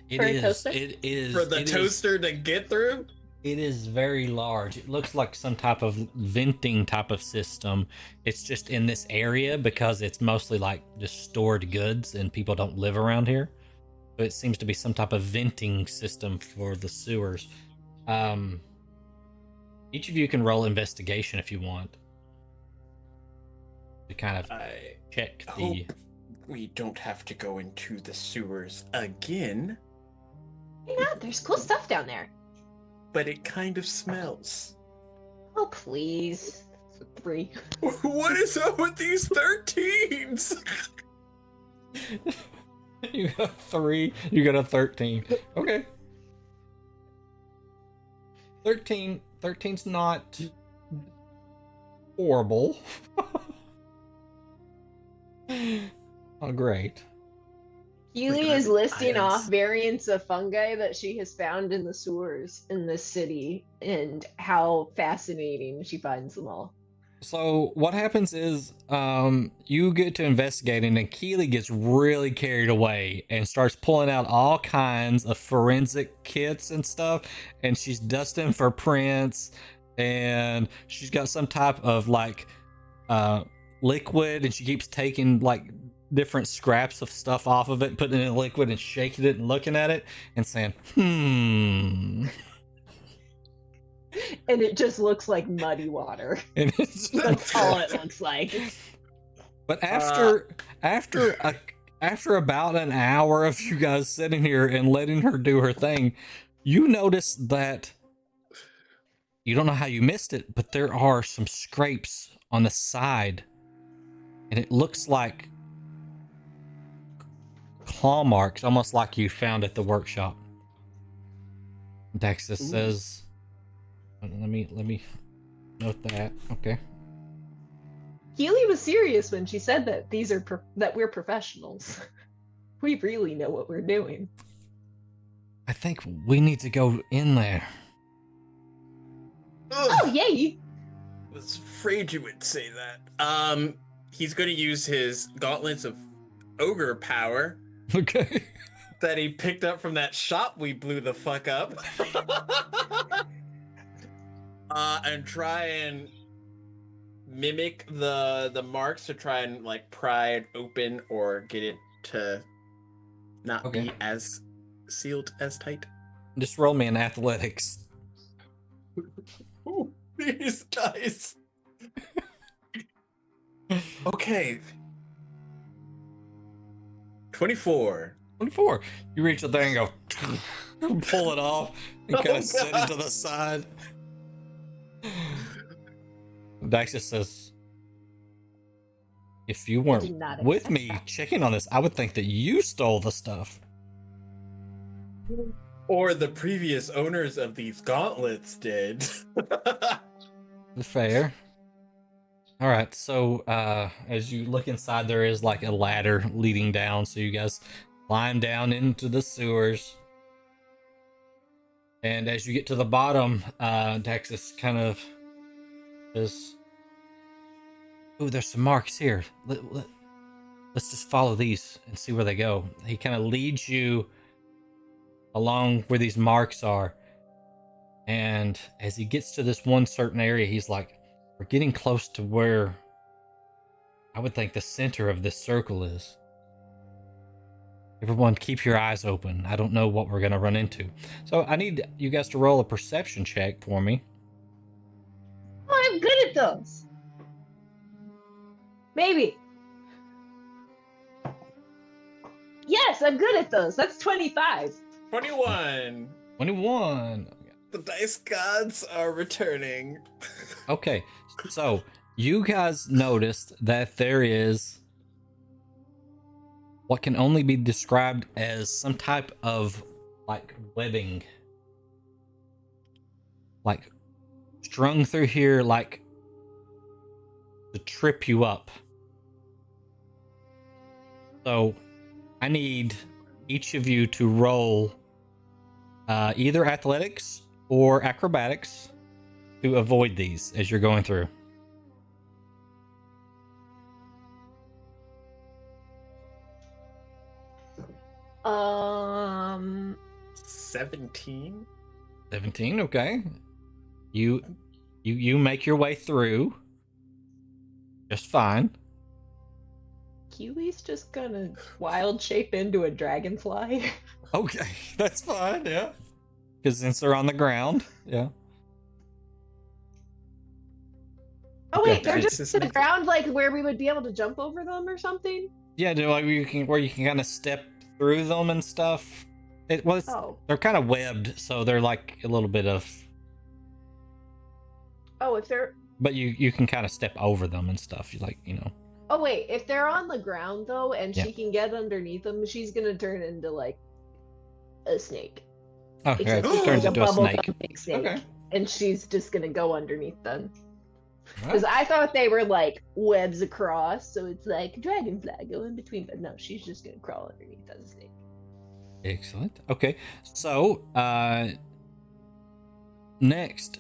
It
For a
is.
toaster?
It is
for the
it is-
toaster to get through.
It is very large. It looks like some type of venting type of system. It's just in this area because it's mostly like just stored goods and people don't live around here. So it seems to be some type of venting system for the sewers. Each of you can roll investigation if you want to kind of
I
check the.
hope we don't have to go into the sewers again,
Why not? There's cool stuff down there.
but it kind of smells.
Oh please. 3.
What is up with these 13s?
You got 3. You got a 13. Okay. 13's not horrible. Oh, great.
Keely
Like
is listing
items.
off variants of fungi that she has found in the sewers in this city and how fascinating she finds them all.
So what happens is you get to investigating and Keely gets really carried away and starts pulling out all kinds of forensic kits and stuff, and she's dusting for prints, and she's got some type of like liquid, and she keeps taking like different scraps of stuff off of it, putting it in liquid and shaking it and looking at it and saying,
And it just looks like muddy water.
and it's
That's all it looks like.
But after after about an hour of you guys sitting here and letting her do her thing, you notice that you don't know how you missed it, but there are some scrapes on the side, and it looks like claw marks, almost like you found at the workshop. Dexus says, let me note that. Okay.
Keely was serious when she said that that we're professionals. We really know what we're doing.
I think we need to go in there.
Oh, yay!
I was afraid you would say that. He's going to use his gauntlets of ogre power
Okay.
that he picked up from that shop we blew the fuck up. And try and mimic the marks to try and like pry it open or get it to not be as sealed as tight.
Just roll me an athletics.
Ooh, these guys. Okay. 24.
24. You reach the thing and go, pull it off, and kind of set it to the side. Daxus says, if you weren't
did not
with
expect
me
that.
checking on this, I would think that you stole the stuff.
Or the previous owners of these gauntlets did.
Fair. All right, so as you look inside, there is like a ladder leading down, so you guys climb down into the sewers. And as you get to the bottom, Daxus kind of says, "Oh, there's some marks here. Let's just follow these and see where they go." He kind of leads you along where these marks are. And as he gets to this one certain area, he's like, we're getting close to where I would think the center of this circle is. Everyone, keep your eyes open. I don't know what we're going to run into. So I need you guys to roll a perception check for me.
Oh, I'm good at those. Maybe. Yes, I'm good at those. That's 25.
21.
21.
The dice gods are returning.
Okay, so you guys noticed that there is what can only be described as some type of like webbing, like strung through here, like to trip you up. So I need each of you to roll either athletics or acrobatics to avoid these as you're going through.
Um,
17.
17, okay. You make your way through just fine.
Keely's just gonna wild shape into a dragonfly.
Okay, that's fine, yeah. Because since they're on the ground, yeah.
Oh
Okay.
wait, they're
Nice,
just to the
isn't it?
ground, like where we would be able to jump over them or something.
Yeah, like where you can kind of step through them and stuff.
Oh,
They're kind of webbed, so they're like a little bit of.
oh, if they're.
But you can kind of step over them and stuff.
Oh wait, if they're on the ground though, and
Yeah.
she can get underneath them, she's gonna turn into like a snake.
Okay,
Except
it
it's
turns
like
into a
bubble
snake.
gum big snake.
Okay.
And she's just gonna go underneath them.
Well,
Because I thought they were like webs across, so it's like dragonfly go in between, but no, she's just gonna crawl underneath as a snake.
excellent. Okay, so next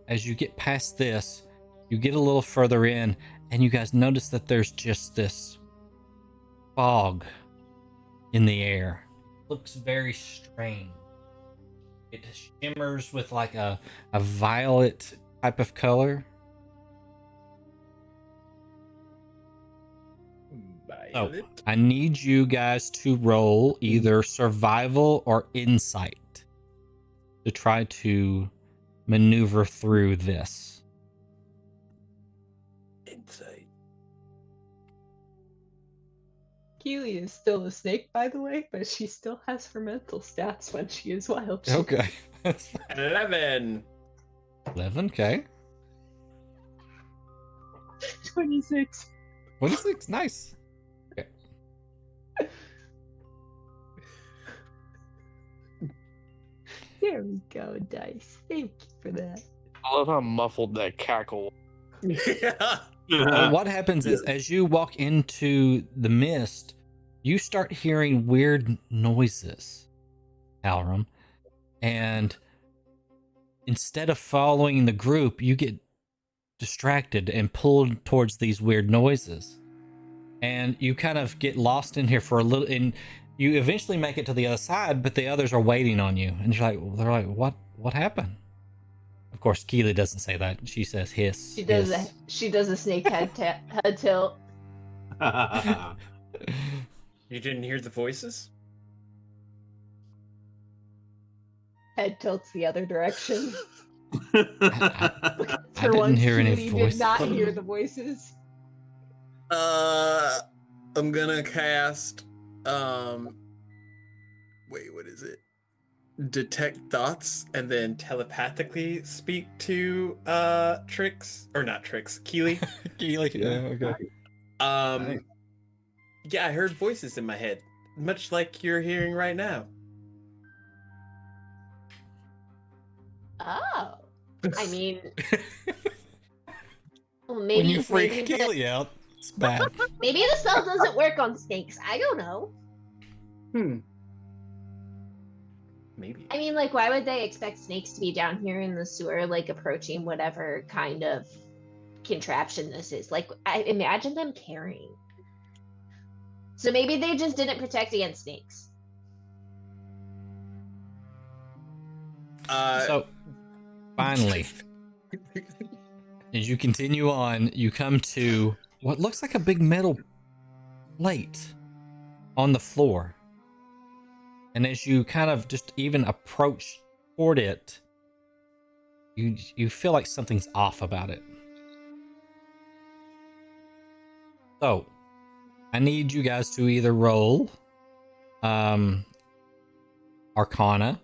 as you get past this, you get a little further in, and you guys notice that there's just this fog in the air. Looks very strange. It shimmers with like a violet type of color.
Violet.
I need you guys to roll either survival or insight to try to maneuver through this.
Insight.
Keely is still a snake, by the way, but she still has her mental stats when she is wild.
Okay.
11.
11, okay.
26.
26, nice. Okay.
There we go, dice. Thank you for that.
I love how muffled that cackle.
Yeah.
What happens is, as you walk into the mist, you start hearing weird noises, Hjalrim, and instead of following the group, you get distracted and pulled towards these weird noises, and you kind of get lost in here for a little, and you eventually make it to the other side, but the others are waiting on you, and they're like, what happened? Of course, Keely doesn't say that. She says hiss.
She does
hiss.
she does a snake head tilt.
You didn't hear the voices?
Head tilts the other direction.
I
For
didn't
once,
hear any
Keely
voice.
did not hear the voices.
I'm gonna cast wait, what is it? Detect thoughts and then telepathically speak to Trix, or not Trix, Keely.
Keely, yeah, okay.
Nice.
Yeah, I heard voices in my head, much like you're hearing right now.
Oh. I mean, well,
When
maybe
you freak
maybe
Keely out, it's bad.
maybe the spell doesn't work on snakes. I don't know.
Maybe.
I mean, like, why would they expect snakes to be down here in the sewer, like, approaching whatever kind of contraption this is? Like, I imagine them carrying. So maybe they just didn't protect against snakes.
So, finally, as you continue on, you come to what looks like a big metal plate on the floor. And as you kind of just even approach toward it, you feel like something's off about it. So, I need you guys to either roll Arcana,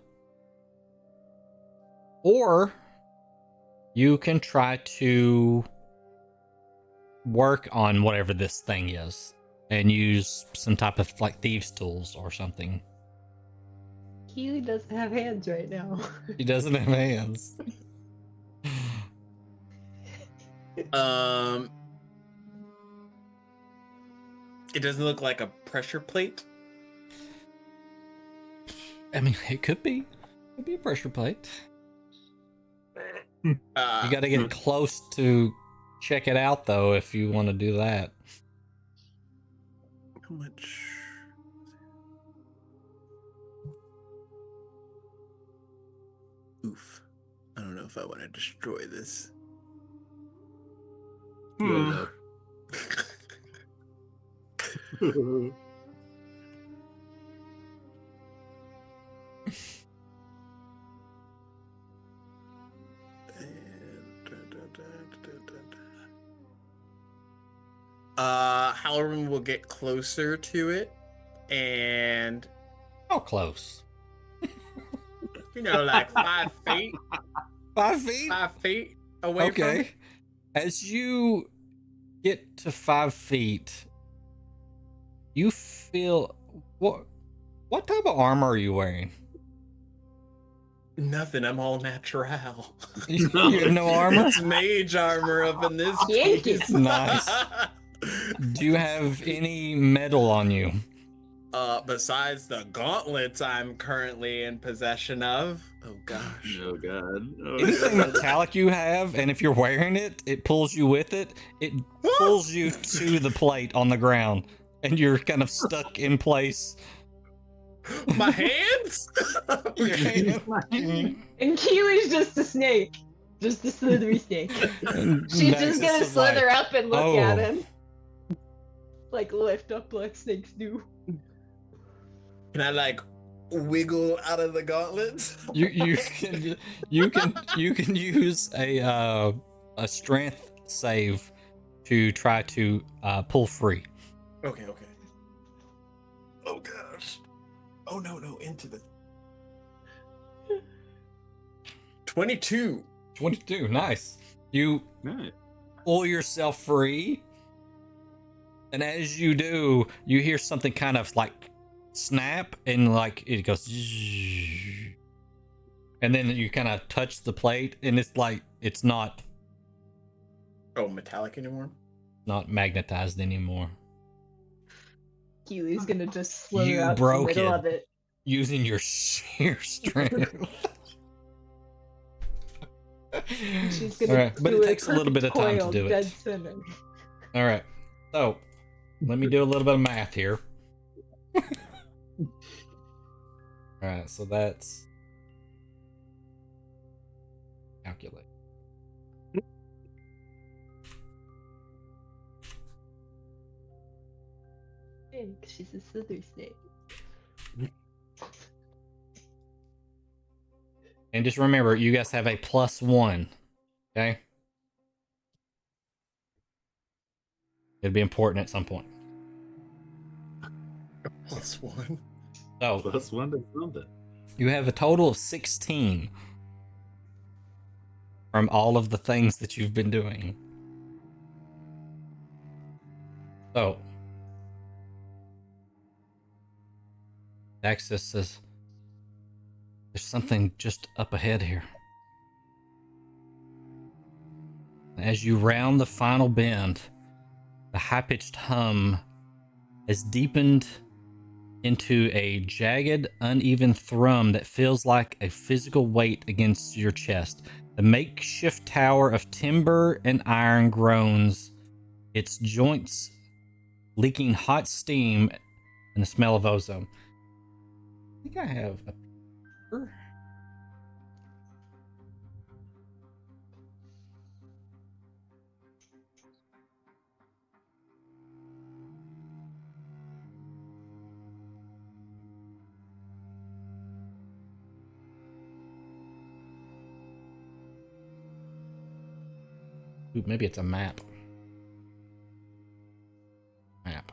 or you can try to work on whatever this thing is and use some type of like thieves' tools or something.
Keely doesn't have hands right now.
He doesn't have hands.
It doesn't look like a pressure plate.
I mean, it could be. Could be a pressure plate. You got to get close to check it out, though, if you want to do that.
How much? Oof. I don't know if I want to destroy this. Halloran will get closer to it, and
How close?
like 5 feet,
5 feet?
5 feet away from it.
Okay. As you get to 5 feet, you feel what type of armor are you wearing?
Nothing. I'm all natural.
You have no armor?
It's mage armor up in this
Yankee.
piece.
Nice. Do you have any metal on you?
Besides the gauntlets I'm currently in possession of. Oh gosh.
Oh god. Oh,
Anything
god.
metallic you have, and if you're wearing it, it pulls you with it. It pulls you to the plate on the ground, and you're kind of stuck in place.
My hands?
Your hand-
And Keely's just a snake. Just a slithery snake.
and
She's
Max
just
is
gonna
just like,
slither up and look
"Oh."
at him. Like, lift up like snakes do.
Can I like wiggle out of the gauntlets?
You can use a strength save to try to pull free.
Okay. Oh gosh. Oh no, into the 22.
22, nice. You
Nice.
pull yourself free, and as you do, you hear something kind of like snap, and like it goes zzzz. And then you kind of touch the plate, and it's like it's not
Metallic anymore?
magnetized anymore.
Keely's gonna just slither
You
out to the
broke
middle
it.
of it.
Using your sheer strength.
She's gonna
All right, but
do
it takes a little bit of time to
coil
do
dead
it.
center.
All right, so let me do a little bit of math here. All right, so that's calculate.
She's a slither snake.
And just remember, you guys have a +1. Okay? It'll be important at some point.
+1.
So
Plus one to something.
you have a total of 16 from all of the things that you've been doing. So Daxus says, there's something just up ahead here. As you round the final bend, the high-pitched hum has deepened into a jagged, uneven thrum that feels like a physical weight against your chest. The makeshift tower of timber and iron groans, its joints leaking hot steam and the smell of ozone. I think I have a picture. Ooh, maybe it's a map. Map.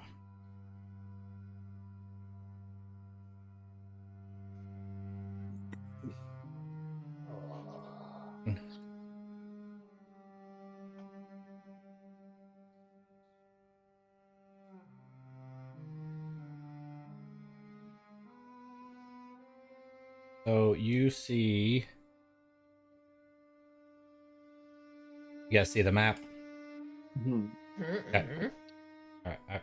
So you see, you guys see the map? Okay. All right.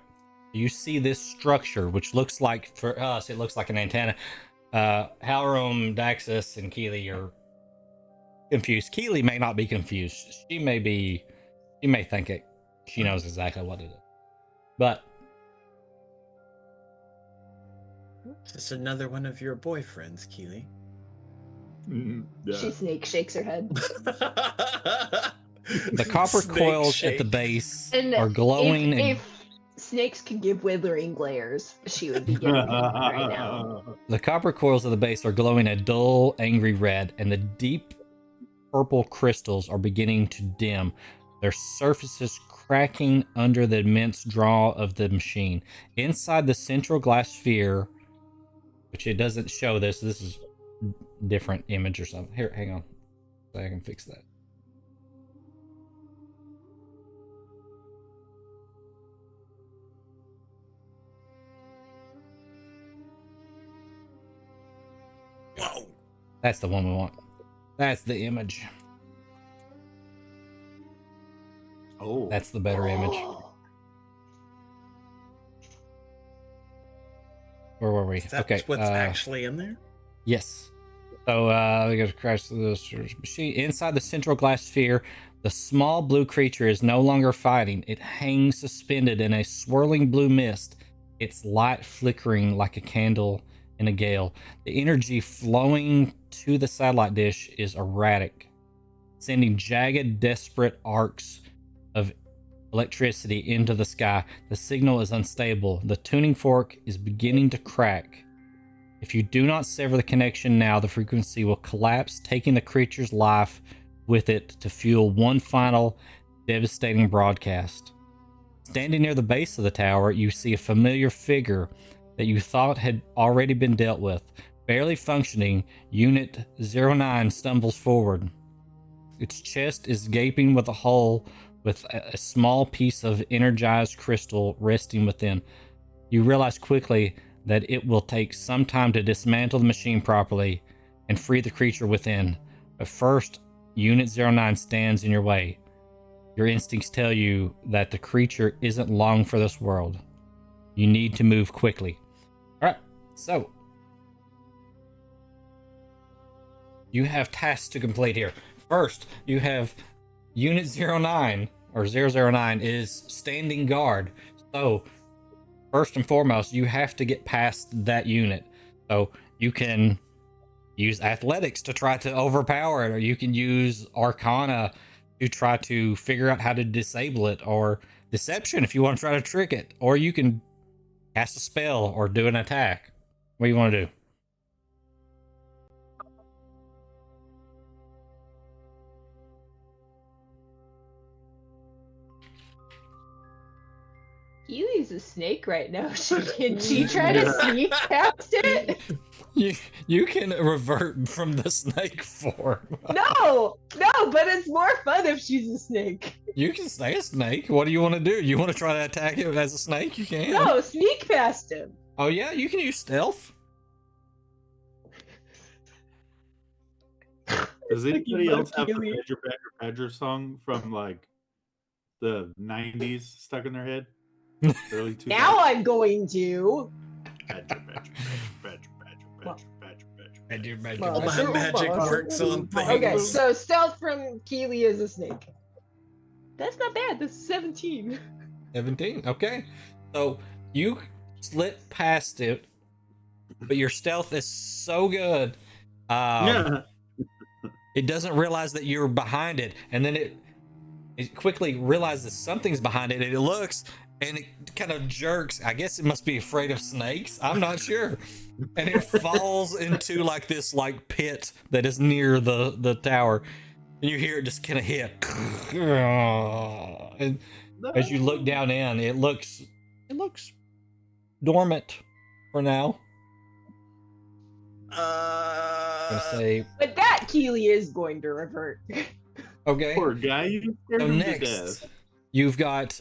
You see this structure, which looks like, for us, it looks like an antenna. Hjalrim, Daxus, and Keeli are confused. Keeli may not be confused. She may think it. She knows exactly what it is. But
Is this another one of your boyfriends, Keely?
Yeah.
She shakes her head.
the copper
Snake
coils at the
shake.
base
And
are glowing.
if snakes could give withering glares, she would be getting them right now.
The copper coils of the base are glowing a dull, angry red, and the deep purple crystals are beginning to dim, their surfaces cracking under the immense draw of the machine. Inside the central glass sphere, which it doesn't show this is different image or something. Here, hang on. So I can fix that.
Whoa.
That's the one we want. That's the image.
Oh.
That's the better image. Where were we?
Is that
Okay.
what's actually in there?
Yes. So we got to crash through this machine. Inside the central glass sphere, the small blue creature is no longer fighting. It hangs suspended in a swirling blue mist, its light flickering like a candle in a gale. The energy flowing to the satellite dish is erratic, sending jagged, desperate arcs of electricity into the sky. The signal is unstable. The tuning fork is beginning to crack. If you do not sever the connection now, the frequency will collapse, taking the creature's life with it to fuel one final devastating broadcast. Standing near the base of the tower, you see a familiar figure. that you thought had already been dealt with. Barely functioning, Unit 09 stumbles forward. Its chest is gaping with a hole with a small piece of energized crystal resting within. You realize quickly that it will take some time to dismantle the machine properly and free the creature within. But first, Unit 09 stands in your way. Your instincts tell you that the creature isn't long for this world. You need to move quickly. Alright, so you have tasks to complete here. First, you have Unit 09 or 009 is standing guard. So, first and foremost, you have to get past that unit. So, you can use athletics to try to overpower it, or you can use arcana to try to figure out how to disable it, or deception if you want to try to trick it, or you can cast a spell or do an attack. What do you want to do?
Keely's a snake right now. Can she try to sneak past it?
You can revert from the snake form.
No, but it's more fun if she's a snake.
You can stay a snake. What do you want to do? You want to try to attack it as a snake? You can.
No, sneak past him.
Oh yeah, you can use stealth.
Does anybody
Fuck
else have the
Keely.
Badger Badger Badger song from like the 90s stuck in their head? Early 2000s?
Now I'm going to.
Badger, Badger, Badger, Badger, Badger, Badger, Badger.
All that magic works on things.
Okay, so stealth from Keely is a snake. That's not bad. This is 17.
17. Okay. So you slip past it, but your stealth is so good.
Yeah.
It doesn't realize that you're behind it, and then it quickly realizes something's behind it, and it looks and it kind of jerks. I guess it must be afraid of snakes. I'm not sure. And it falls into like this like pit that is near the tower, and you hear it just kind of hit. And as you look down in, it looks dormant for now. I'm gonna say
But that Keely is going to revert.
okay.
Poor guy, you scared
So
him to
next,
death.
you've got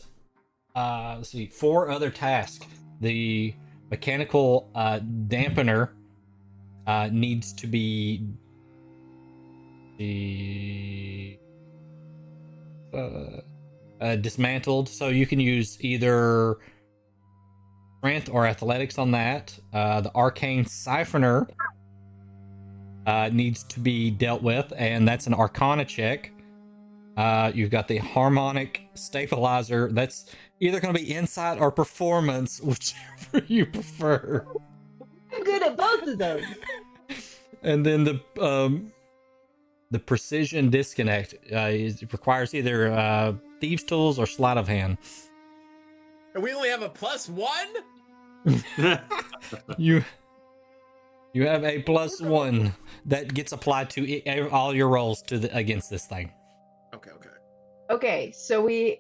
let's see, 4 other tasks. The mechanical dampener needs to be dismantled, so you can use either strength or athletics on that. The arcane siphoner needs to be dealt with, and that's an arcana check. You've got the harmonic stabilizer. That's either going to be insight or performance, whichever you prefer.
I'm good at both of those.
And then the precision disconnect requires either thieves tools or sleight of hand.
And we only have a +1?
You have a +1 that gets applied to all your rolls against this thing.
Okay.
Okay, so we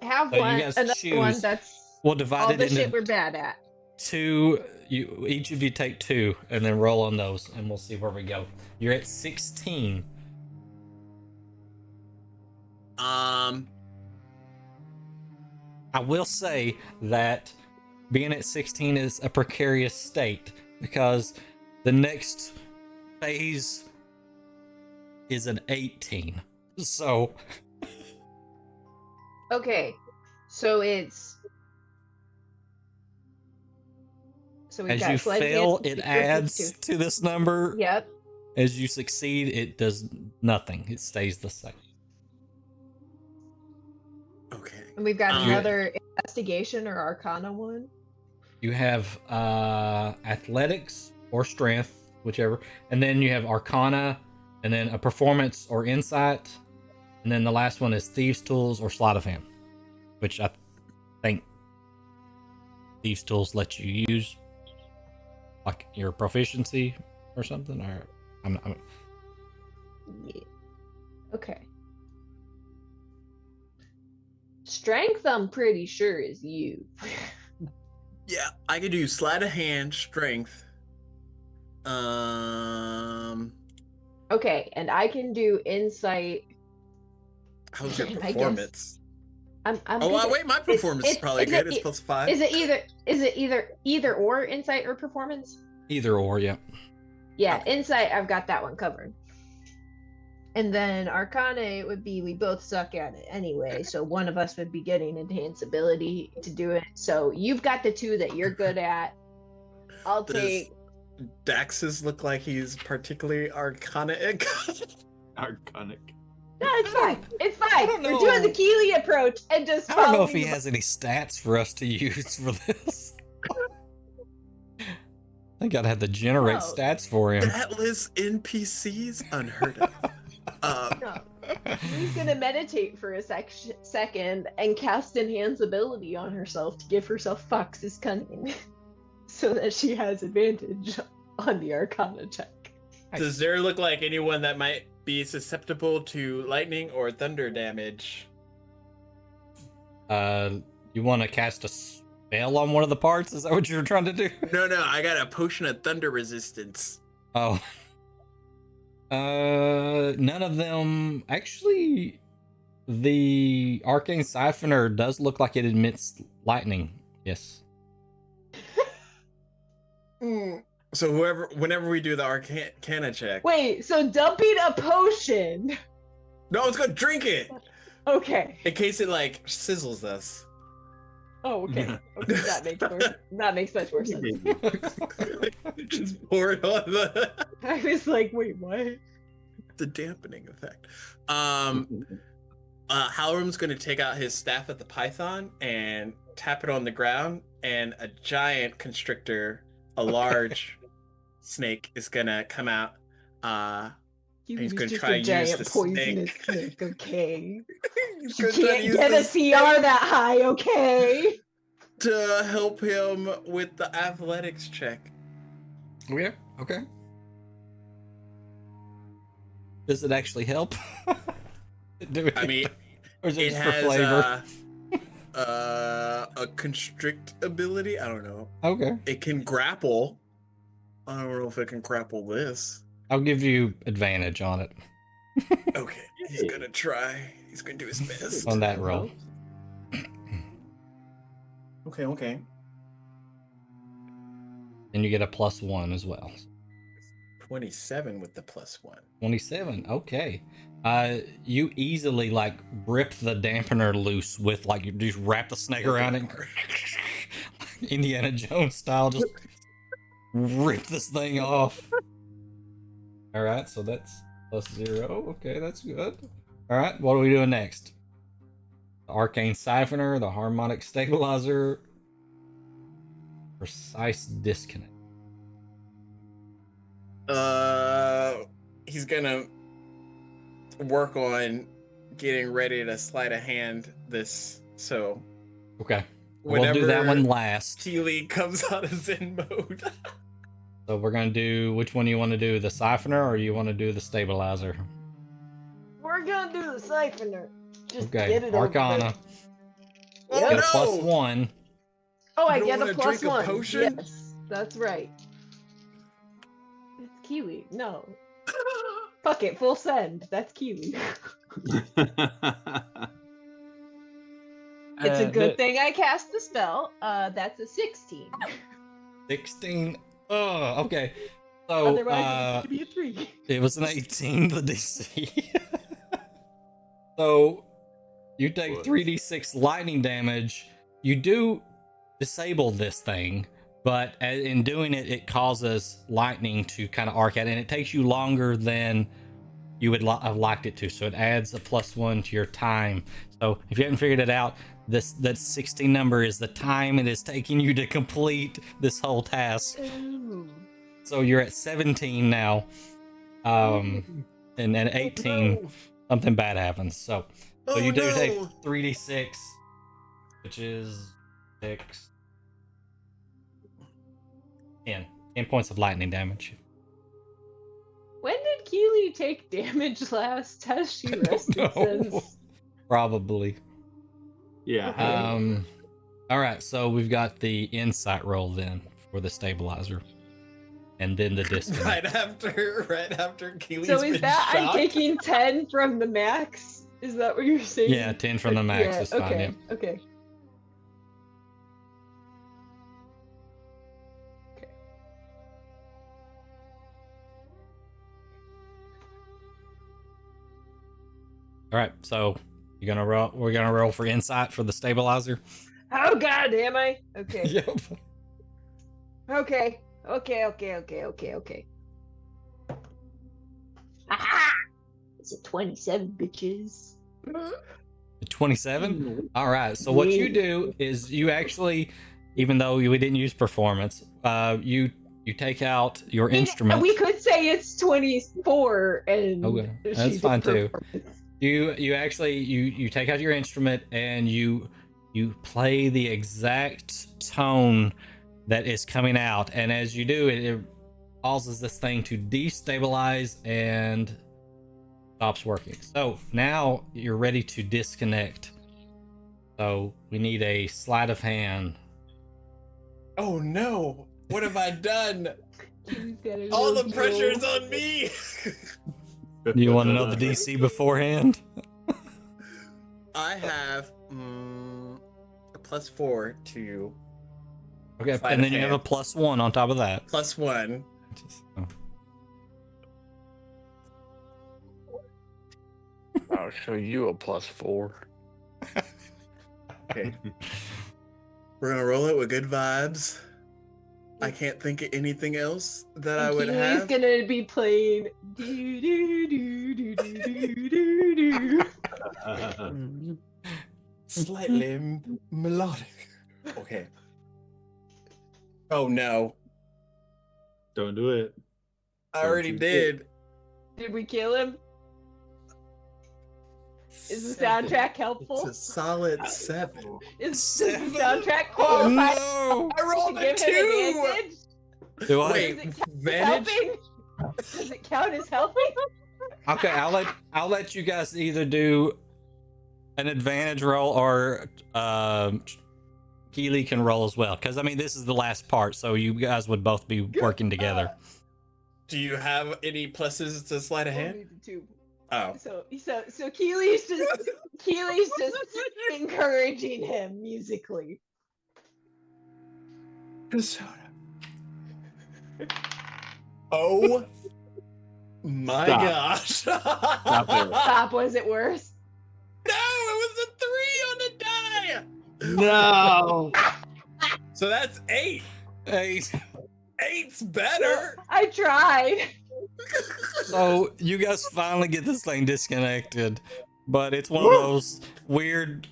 have
So you
one,
guys
another
choose.
one that's
We'll divide
all
it
the
into
shit we're bad at.
2. Each of you take 2 and then roll on those, and we'll see where we go. You're at 16. I will say that being at 16 is a precarious state because the next phase is an 18. So
Okay, so it's we've
as
got
you
sleight of
fail,
hand,
it
secret
adds
too.
to this number.
Yep.
As you succeed, it does nothing. It stays the same.
Okay.
And we've got
Um,
another investigation or arcana one.
You have athletics or strength, whichever, and then you have arcana, and then a performance or insight, and then the last one is thieves tools or sleight of hand, which I think thieves tools let you use like your proficiency or something. Or I'm
Yeah. Okay. Strength, I'm pretty sure is you.
Yeah, I could do sleight of hand, strength.
Okay, and I can do insight.
How's your
I guess
performance?
I'm
Oh,
gonna,
wait, my performance is probably good. It's plus 5.
Is it either or insight or performance?
Either or, yeah.
Yeah,
Okay.
insight, I've got that one covered. And then Arcana, it would be we both suck at it anyway, so one of us would be getting enhanced ability to do it. So you've got the 2 that you're good at. I'll
Does
take.
Dax's look like he's particularly arcanic?
Arcanic.
No, it's fine. It's fine.
don't
We're
know.
doing the Keely approach and just.
I don't know if
following
he has any stats for us to use for this. I gotta have to generate
No.
stats for him.
That lists NPCs? Unheard of.
No. He's gonna meditate for a second and cast enhance ability on herself to give herself Fox's cunning, so that she has advantage on the Arcana check.
Does there look like anyone that might be susceptible to lightning or thunder damage?
You want to cast a spell on one of the parts? Is that what you're trying to do?
No, I got a potion of thunder resistance.
Oh. None of them. Actually, the arcane siphoner does look like it emits lightning. Yes.
So whenever we do the arcana check.
Wait, so dumping a potion?
No, it's gonna drink it
Okay.
in case it like sizzles us.
Oh, okay. Okay, that makes much more sense.
Just pour it on
I was like, wait, what?
the dampening effect. Halram's gonna take out his staff at the python and tap it on the ground, and a giant constrictor, a large snake, is gonna come out. He's gonna
just
try
a
and use
giant
the
poisonous
snake.
snake, okay?
He's
You
gonna try to
can't
use
get
the
a CR that high, okay?
to help him with the athletics check.
Yeah. Okay. Does it actually help?
I mean,
or is it
it
just for
has
flavor?
a constrict ability. I don't know.
Okay.
It can grapple. I don't know if it can grapple this.
I'll give you advantage on it
Okay, he's gonna try. He's gonna do his best.
on that roll.
Okay.
And you get a +1 as well.
27 with the +1.
27. Okay. You easily like rip the dampener loose with like you just wrap the snake around it, Indiana Jones style. Just rip this thing off. All right, so that's +0. Okay, that's good. All right, what are we doing next? The arcane siphoner, the harmonic stabilizer, precise disconnect.
He's gonna work on getting ready to sleight of hand this. So
Okay, we'll do that one last.
Keely comes out of Zen mode.
So we're gonna do, which one you want to do, the siphoner or you want to do the stabilizer?
We're gonna do the siphoner. Just
Okay,
get it over
Arcana.
with.
Oh,
Get a
no!
+1.
Oh, I
You don't
get a
wanna drink a
+1.
potion?
Yes, that's right. It's Keely. No. Fuck it, full send. That's Keely. It's a good thing I cast the spell. That's a 16.
16. Oh, okay. So
Otherwise, it could be a 3.
it was an 18, the DC. So you take 3d6 lightning damage. You do disable this thing, but in doing it, it causes lightning to kind of arc out, and it takes you longer than you would have liked it to. So it adds a +1 to your time. So if you haven't figured it out, that 16 number is the time it is taking you to complete this whole task.
Ooh.
So you're at 17 now, and at 18, something bad happens. So you do take 3d6, which is 6, 10 points of lightning damage.
When did Keely take damage last? Has she rested
know.
since?
Probably.
Yeah.
Okay.
All right, so we've got the insight roll then for the stabilizer, and then the disconnect.
Right after Keely's
So is
been
that I'm
shocked.
taking 10 from the max? Is that what you're saying?
Yeah, 10 from the max
Yeah,
is fine.
okay,
Yeah.
okay.
All right, so you're gonna roll. We're gonna roll for insight for the stabilizer.
Oh god, am I? Okay.
Yep.
Okay. Aha! It's a 27, bitches.
27. All right. So what you do is you actually, even though we didn't use performance, you take out your instrument.
We could say it's 24 and
Okay,
she
that's
did
fine too.
performance.
You actually you take out your instrument and you play the exact tone that is coming out, and as you do it causes this thing to destabilize and stops working. So now you're ready to disconnect. So we need a sleight of hand.
Oh no! What have I done?
She's got a
All the
little
pressure's
jewel.
on me.
Do you want to know the DC beforehand?
I have a +4 to
Okay,
Sleight
and
of
then you have a
hand.
+1 on top of that.
+1.
Oh.
I'll show you a +4.
Okay. We're gonna roll it with good vibes. I can't think of anything else that I would
Keely's
have.
gonna be playing do do do do do do do.
Slightly melodic. Okay. Oh no.
Don't do it.
I already did.
Did we kill him? Is the
7.
soundtrack helpful?
It's a solid 7.
Is the
7?
soundtrack
Oh
qualified
no!
I rolled
to
a
give him
2.
advantage?
Do I?
Wait,
Does it count as
advantage?
helping? Does it count as helping?
Okay, I'll let you guys either do an advantage roll or Keely can roll as well. Because I mean, this is the last part, so you guys would both be working together.
Do you have any pluses to sleight of hand?
Only the two.
Oh.
So Keely's just encouraging him musically.
Oh my
Stop.
gosh.
Stop it.
Stop, was it worse?
No, it was a 3 on the die.
No.
So that's 8.
Hey,
8's better.
I tried.
so you guys finally get this thing disconnected, but it's one of those weird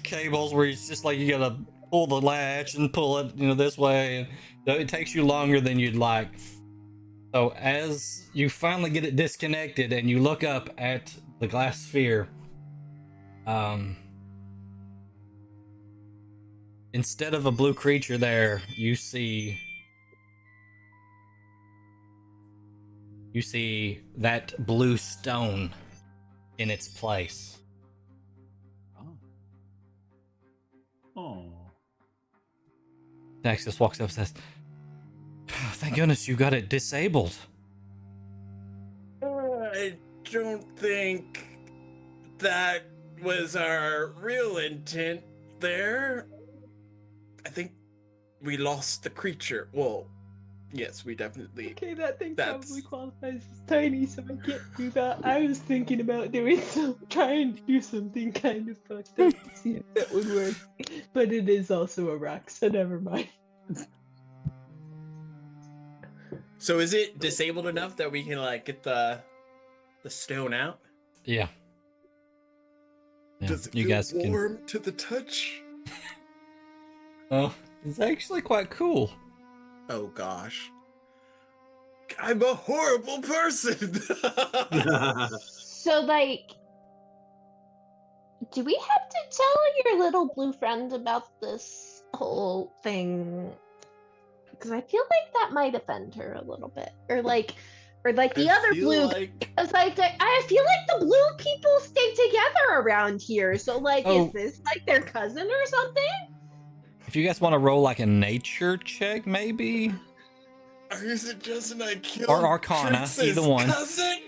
cables where it's just like you gotta pull the latch and pull it, this way, and it takes you longer than you'd like. So as you finally get it disconnected and you look up at the glass sphere, instead of a blue creature there, you see that blue stone in its place.
Oh.
Nexus walks up and says, "Thank goodness you got it disabled."
I don't think that was our real intent there. I think we lost the creature. Well, yes, we definitely.
Okay, that thing
That's-
probably qualifies as tiny, so I can't do that. I was thinking about trying to do something kind of fucked up to see if that would work. But it is also a rock, so never mind.
So is it disabled enough that we can get the stone out?
Yeah. Yeah,
Does it
you
feel
guys can.
warm to the touch?
Oh, it's actually quite cool.
Oh gosh. I'm a horrible person.
So, do we have to tell your little blue friend about this whole thing? Because I feel like that might offend her a little bit, or the other blue. It's I feel like the blue people stay together around here. So,
Oh.
is this their cousin or something?
If you guys want to roll like a nature check, maybe,
Are you suggesting I kill
or Arcana,
Trix's
either one.
cousin?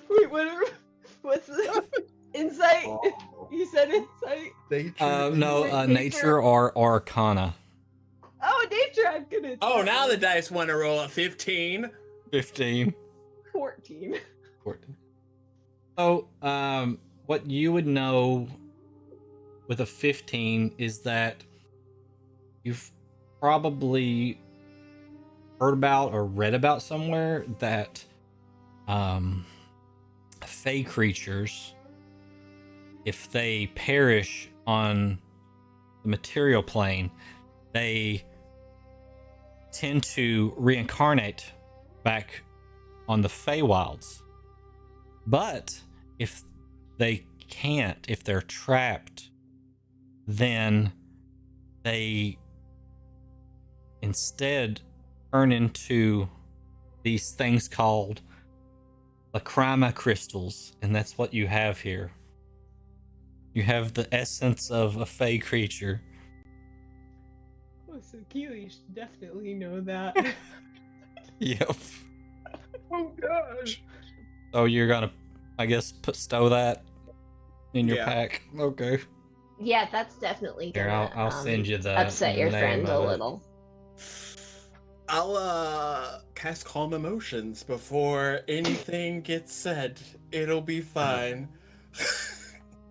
Wait, what's the insight?
Oh.
You said insight.
No,
Nature.
nature or Arcana.
Oh, nature, I'm gonna.
Oh, now the dice want to roll a 15.
15.
14.
14. So, what you would know with a 15 is that you've probably heard about or read about somewhere that fey creatures, if they perish on the material plane, they tend to reincarnate back on the Feywilds. But if they can't, if they're trapped, then they instead turn into these things called lacrima crystals, and that's what you have here. You have the essence of a fey creature.
Oh, so Keely should definitely know that.
Yep.
Oh gosh.
So you're gonna, I guess, stow that in your
Yeah.
pack. Okay.
Yeah, that's definitely
Here,
gonna
I'll send you the
upset your
name
friend a
of it.
little.
I'll cast calm emotions before anything gets said. It'll be fine.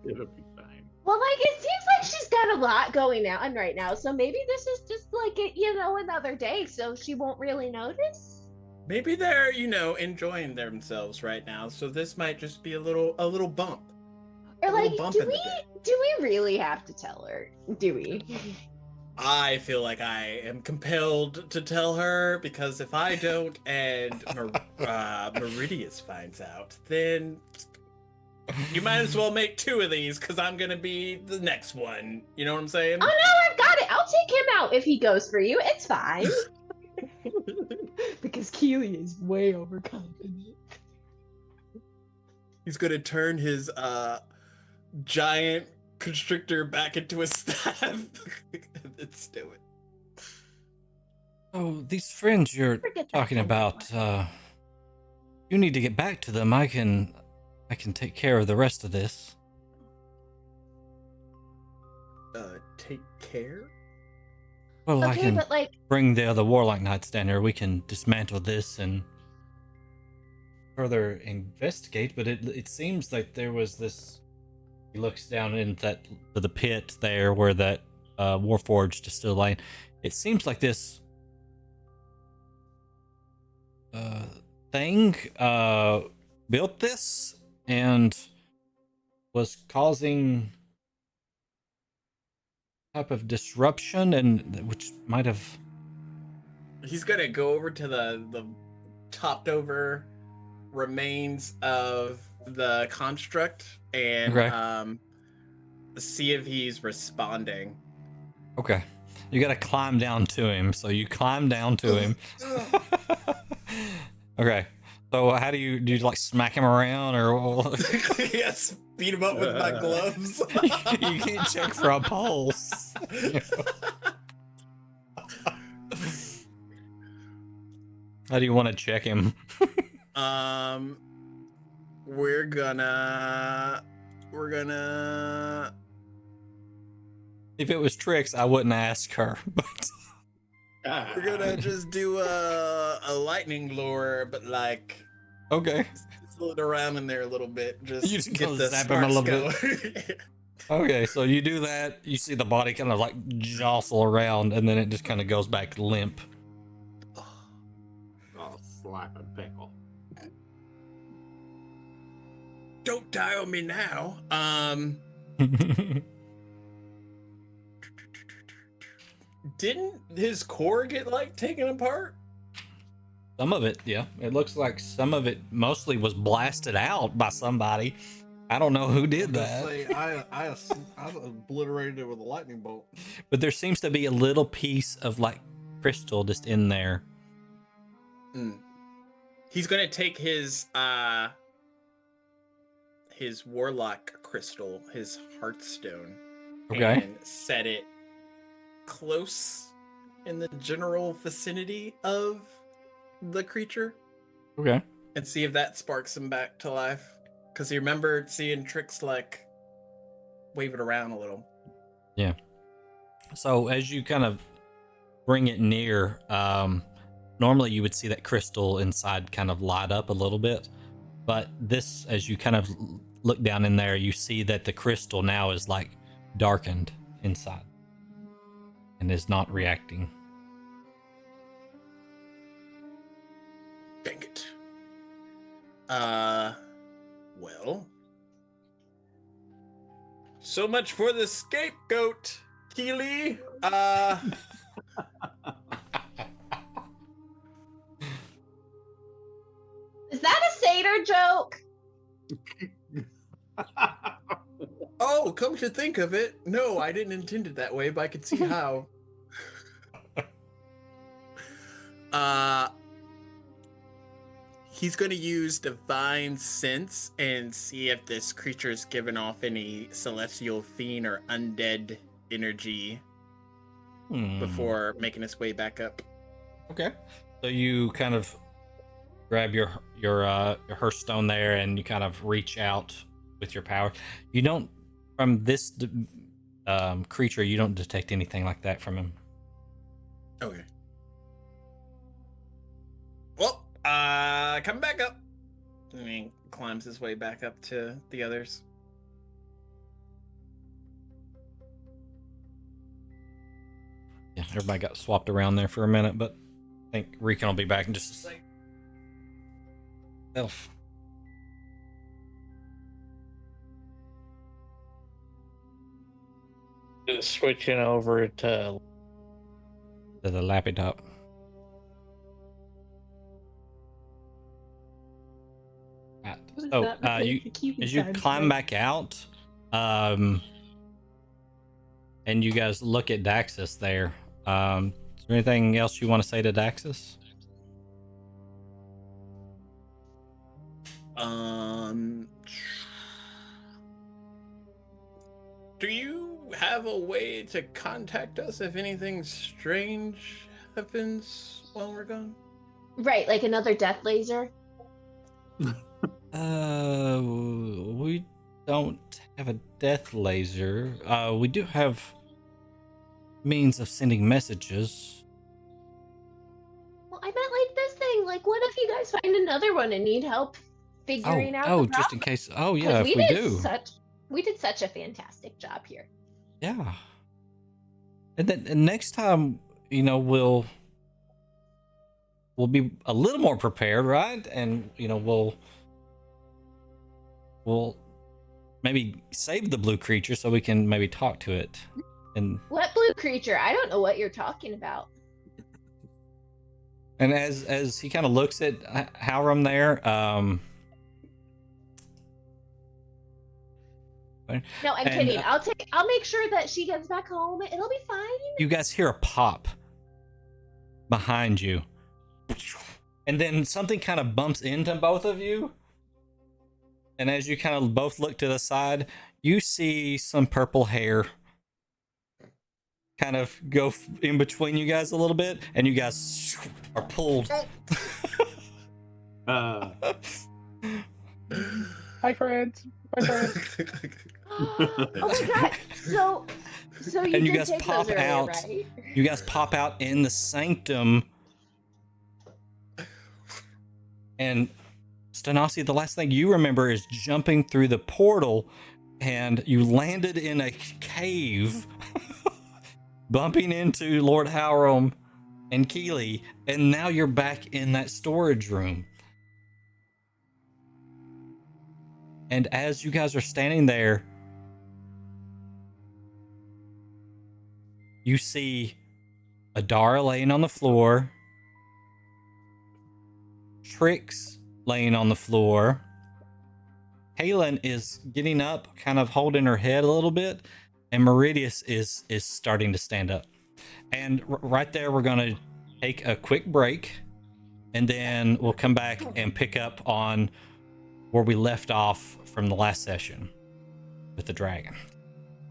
It'll be fine.
Well, like, it seems like she's got a lot going on right now, so maybe this is just like another day, so she won't really notice.
Maybe they're, enjoying themselves right now, so this might just be a little bump.
Or
A little
like,
bump
do
in the day.
we really have to tell her? Do we?
I feel like I am compelled to tell her, because if I don't and Meridius finds out, then you might as well make 2 of these, because I'm going to be the next one. You know what I'm saying?
Oh no, I've got it. I'll take him out if he goes for you. It's fine. Because Keely is way overconfident.
He's going to turn his giant constrictor back into a staff. Let's do it.
Oh, these friends you're
Forget that
talking
kind of
about, you need to get back to them. I can take care of the rest of this.
Take care?
Well, I
Okay,
can
but like,
bring the other Warlock Knights down here. We can dismantle this and further investigate, but it seems like there was this. He looks down into the pit there where that Warforged is still lying. It seems like this thing built this and was causing type of disruption, and which might have.
He's gonna go over to the topped over remains of the construct and
Okay.
See if he's responding.
Okay. You gotta climb down to him. So you climb down to him. Okay. So how do you like smack him around or
Yes, beat him up with my gloves.
you can't check for a pulse. How do you want to check him?
We're gonna
If it was tricks, I wouldn't ask her. But
we're gonna just do a lightning lure, but like
okay.
slow it around in there a little bit. Just
You just
get
gonna
the
zap him a little
sparks
bit.
going.
Okay, so you do that. You see the body kind of like jostle around, and then it just kind of goes back limp.
I'll slap a pickle.
Don't die on me now. Didn't his core get like taken apart?
Some of it, yeah. It looks like some of it mostly was blasted out by somebody. I don't know who did that.
Say, I obliterated it with a lightning bolt.
But there seems to be a little piece of like crystal just in there.
He's gonna take his warlock crystal, his hearthstone,
Okay.
and set it close in the general vicinity of the creature
Okay.
and see if that sparks him back to life. Because he remembered seeing tricks like wave it around a little.
Yeah. So as you kind of bring it near, normally you would see that crystal inside kind of light up a little bit, but this, as you kind of look down in there, you see that the crystal now is like darkened inside and is not reacting.
Dang it. Well. So much for the scapegoat, Keely.
Is that a satyr joke?
Oh, come to think of it, no, I didn't intend it that way, but I could see how. He's going to use Divine Sense and see if this creature is giving off any celestial fiend or undead energy before making its way back up.
Okay. So you kind of grab your hearthstone there, and you kind of reach out with your power. You don't, from this creature, you don't detect anything like that from him.
Okay. Well, come back up. And he climbs his way back up to the others.
Yeah, everybody got swapped around there for a minute, but I think Rican will be back in just a second. Elf.
Just switching over to
To the laptop. Right.
What is
So
that? That
you
makes the cute
as you
sound,
climb
right?
back out, and you guys look at Daxus there. Is there anything else you want to say to Daxus?
Do you have a way to contact us if anything strange happens while we're gone?
Right, like another death laser.
We don't have a death laser. We do have means of sending messages.
Well, I meant like this thing. Like, what if you guys find another one and need help figuring out?
Oh,
the
just in
problem?
case. Oh,
'Cause
yeah, if we do.
We did such a fantastic job here.
Yeah. And then and next time, we'll be a little more prepared, right? And we'll maybe save the blue creature so we can maybe talk to it. And
What blue creature? I don't know what you're talking about.
as he kind of looks at Hjalrim there,
No, I'm
And,
kidding. I'll make sure that she gets back home. It'll be fine.
you guys hear a pop behind you. And then something kind of bumps into both of you. And as you kind of both look to the side, you see some purple hair kind of go in between you guys a little bit, and you guys are pulled.
Uh,
Hi, friends. Hi, friends.
Oh my god! So you
And you
did
guys
take
pop
those earlier,
out.
right?
You guys pop out in the sanctum. And Stanasi, the last thing you remember is jumping through the portal, and you landed in a cave, bumping into Lord Hjalrim and Keeli, and now you're back in that storage room. And as you guys are standing there, you see Adara laying on the floor, Trix laying on the floor. Halen is getting up, kind of holding her head a little bit, and Meridius is starting to stand up. And right there, we're going to take a quick break, and then we'll come back and pick up on where we left off from the last session with the dragon.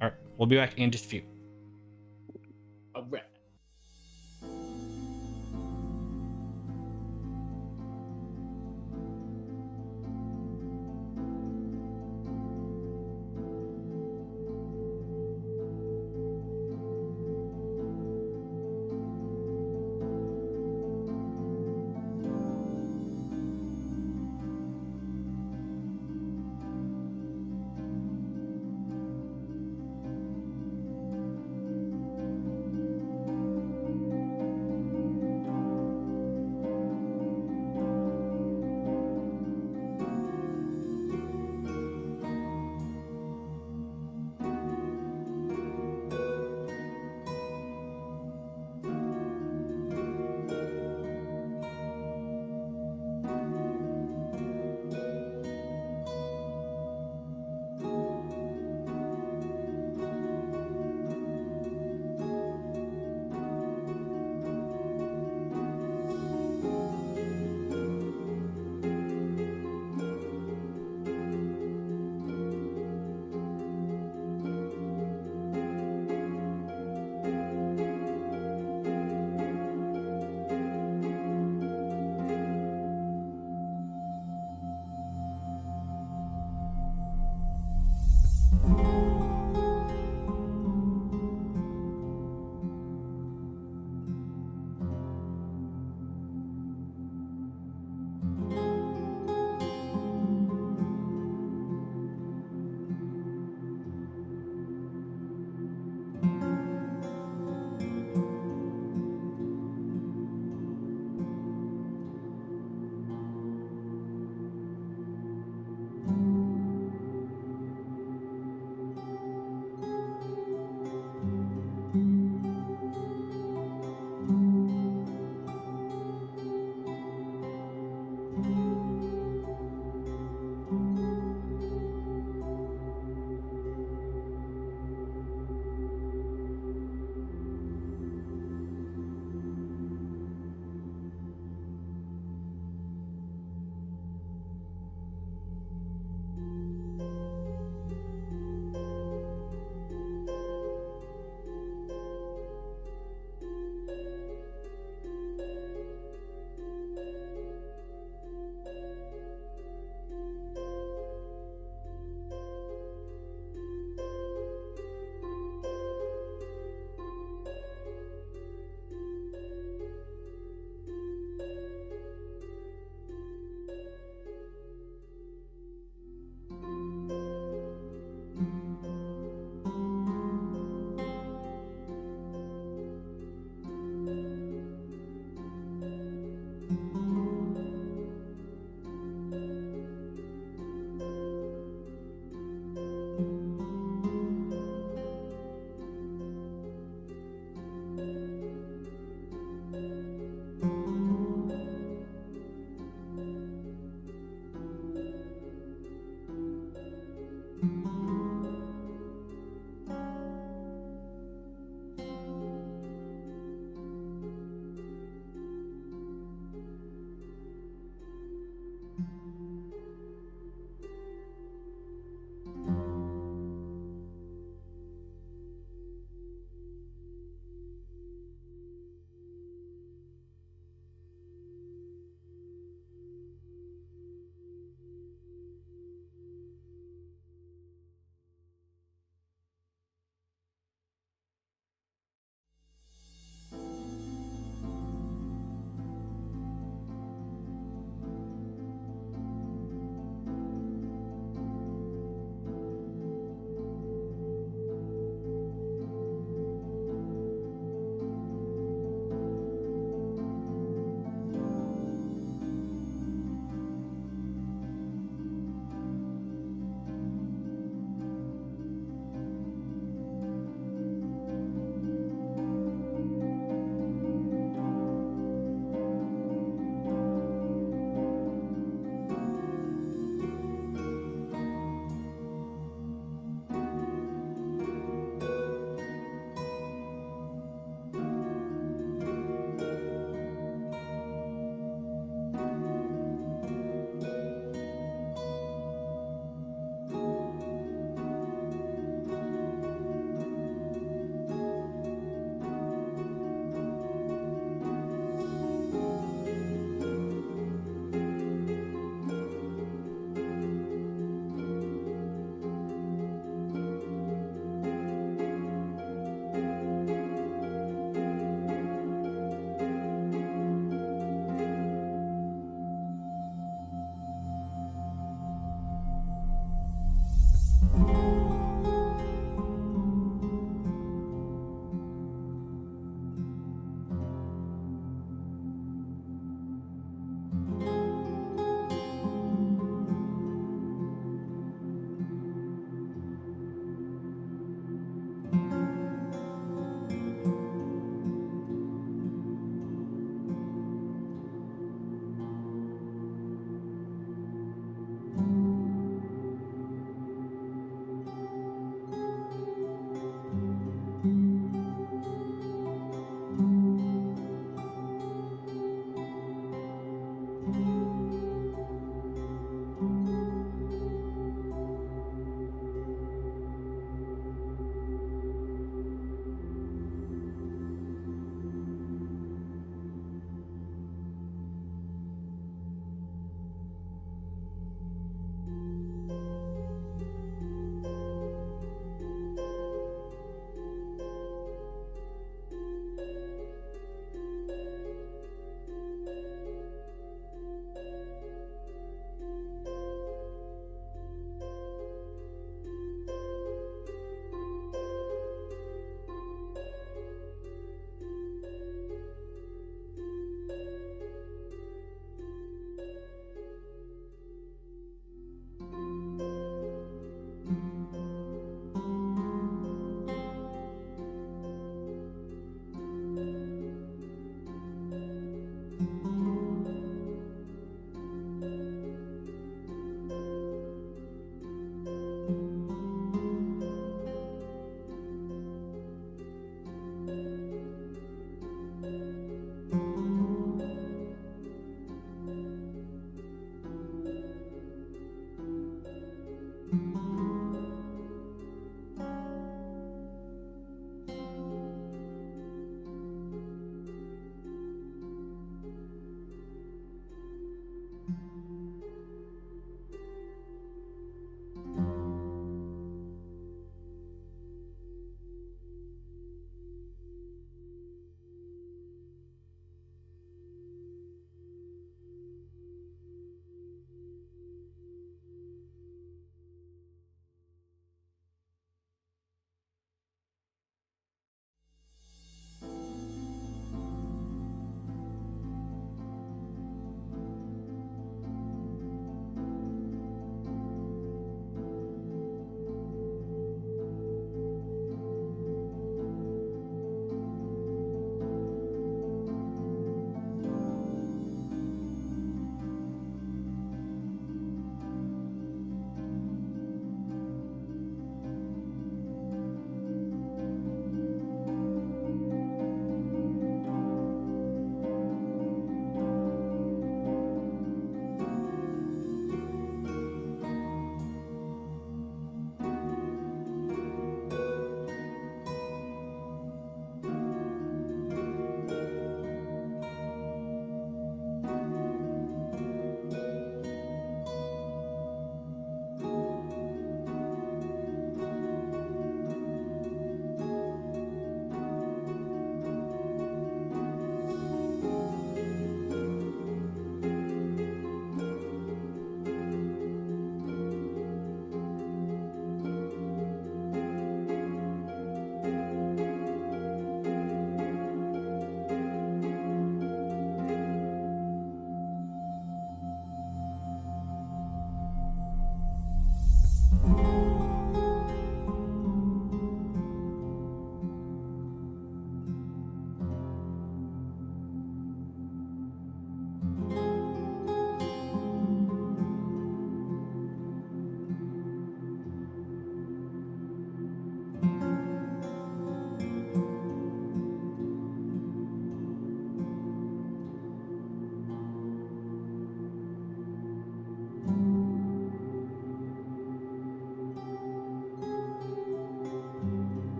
All right, We'll be back in just a few.
All right.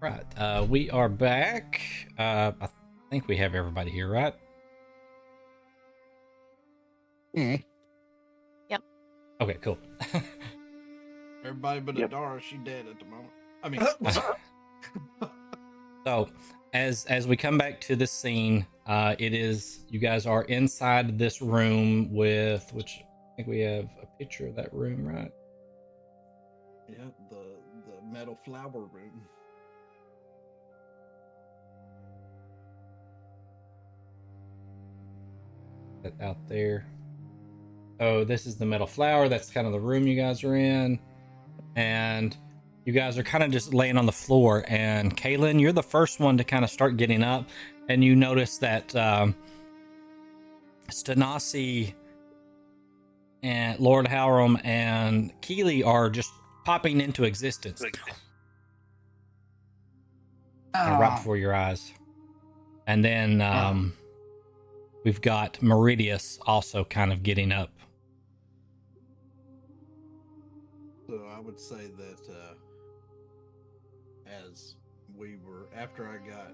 Right. We are back. I think we have everybody here, right?
Yep.
Okay, cool.
Everybody but
Yep.
Adara, she dead at the moment. I mean,
So, as we come back to this scene, it is you guys are inside this room with which I think we have a picture of that room, right?
yeah, the metal flower room.
That out there. Oh, this is the metal flower. That's kind of the room you guys are in, and you guys are kind of just laying on the floor. And Kaylin, you're the first one to kind of start getting up, and you notice that Stanasi and Lord Hjalrim and Keeli are just popping into existence, right before your eyes. And then we've got Meridius also kind of getting up.
So I would say that as we were, after I got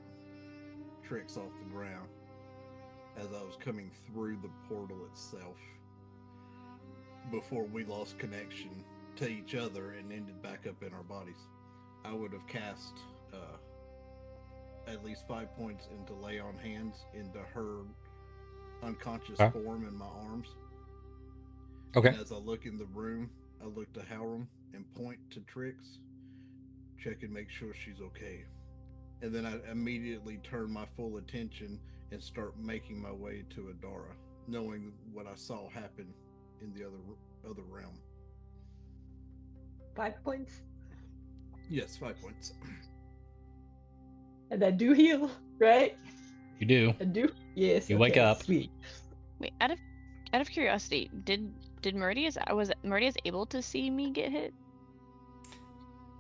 Tricks off the ground, as I was coming through the portal itself, before we lost connection to each other and ended back up in our bodies, I would have cast at least 5 points into lay on hands into her unconscious
Okay.
form in my arms.
Okay.
And as I look in the room, I look to Hjalrim and point to Trix, check and make sure she's okay. And then I immediately turn my full attention and start making my way to Adara, knowing what I saw happen in the other realm.
5 points.
Yes, 5 points.
And I do heal, right?
You do.
I do. Yes.
You wake
okay,
up.
Sweet.
Wait, out of curiosity, did was Meridius able to see me get hit?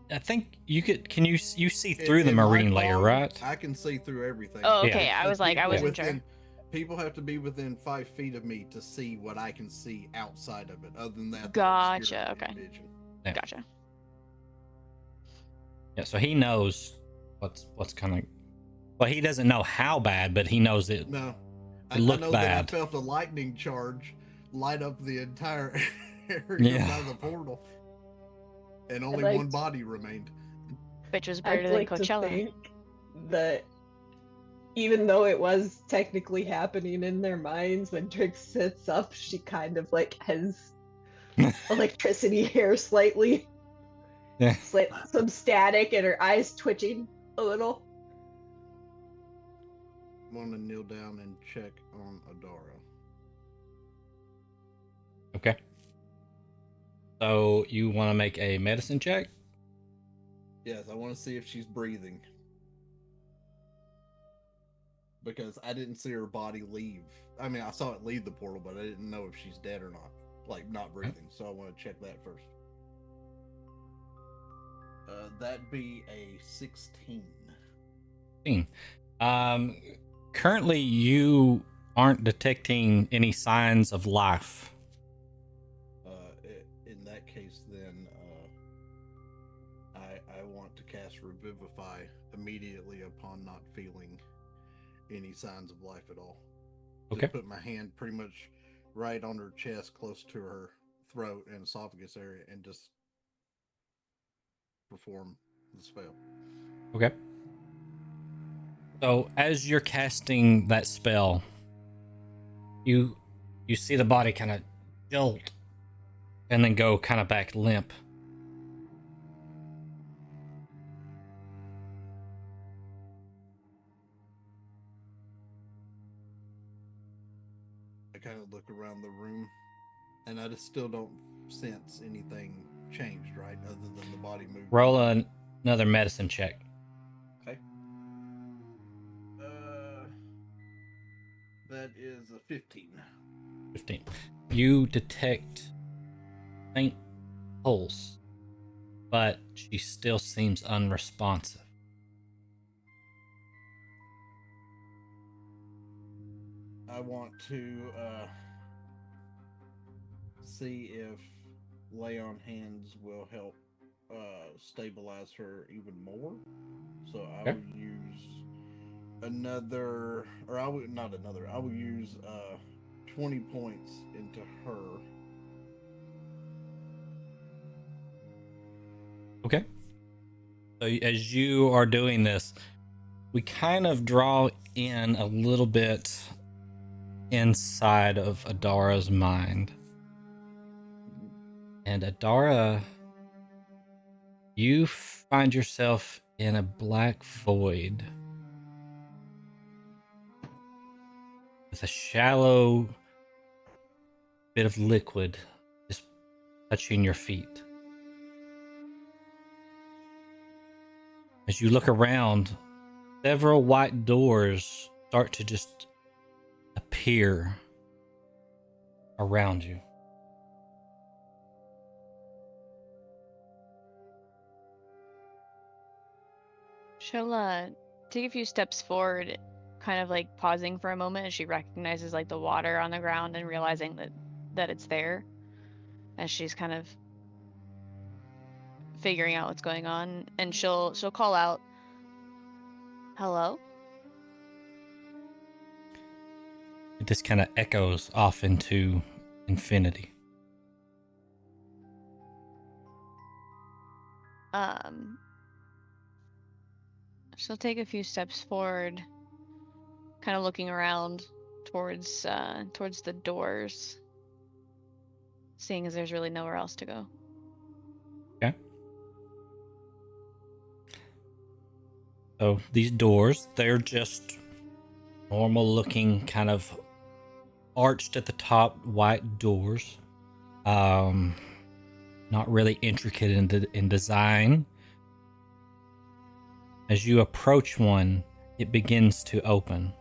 I think you could. Can you see through the
In my
marine layer,
palm,
right?
I can see through everything.
Oh,
Yeah.
okay. I was like, I
People
wasn't sure.
People have to be within 5 feet of me to see what I can see outside of it. Other than that, they're
Gotcha,
obscured
okay.
vision.
Yeah.
Gotcha.
Yeah. So he knows what's kind of. Well, he doesn't know how bad, but he knows it.
No, I
looked
know
bad.
that I felt a lightning charge light up the entire area
Yeah.
by the portal, and only
liked-
one body remained.
Which was
I'd
better than
like to
Coachella.
think that even though it was technically happening in their minds, when Trix sits up, she kind of like has electricity here slightly.
Yeah.
Some static and her eyes twitching a little.
Want to kneel down and check on Adara.
Okay. So you want to make a medicine check?
Yes, I want to see if she's breathing. Because I didn't see her body leave. I mean, I saw it leave the portal, but I didn't know if she's dead or not. Like, not breathing. So I want to check that first. That'd be a 16.
Currently you aren't detecting any signs of life.
In that case, then I want to cast Revivify immediately upon not feeling any signs of life at all.
Okay.
Just put my hand pretty much right on her chest, close to her throat and esophagus area, and just perform the spell.
Okay. So as you're casting that spell, you see the body kind of jolt and then go kind of back limp.
I kind of look around the room, and I just still don't sense anything changed, right? Other than the body moving.
Roll another medicine check.
Okay. That is a 15.
15. You detect faint pulse, but she still seems unresponsive.
I want to see if lay on hands will help stabilize her even more. So I
Okay.
will use another, or I would not another. I will use 20 points into her.
Okay. So as you are doing this, we kind of draw in a little bit inside of Adara's mind. And Adara, you find yourself in a black void with a shallow bit of liquid just touching your feet. As you look around, several white doors start to just appear around you.
She'll take a few steps forward, kind of like pausing for a moment as she recognizes like the water on the ground and realizing that it's there, as she's kind of figuring out what's going on, and she'll call out, "Hello?"
It just kind of echoes off into infinity.
She'll take a few steps forward, kind of looking around, towards the doors, seeing as there's really nowhere else to go.
Okay. So these doors, they're just normal looking, kind of arched at the top white doors. Not really intricate in design. As you approach one, it begins to open.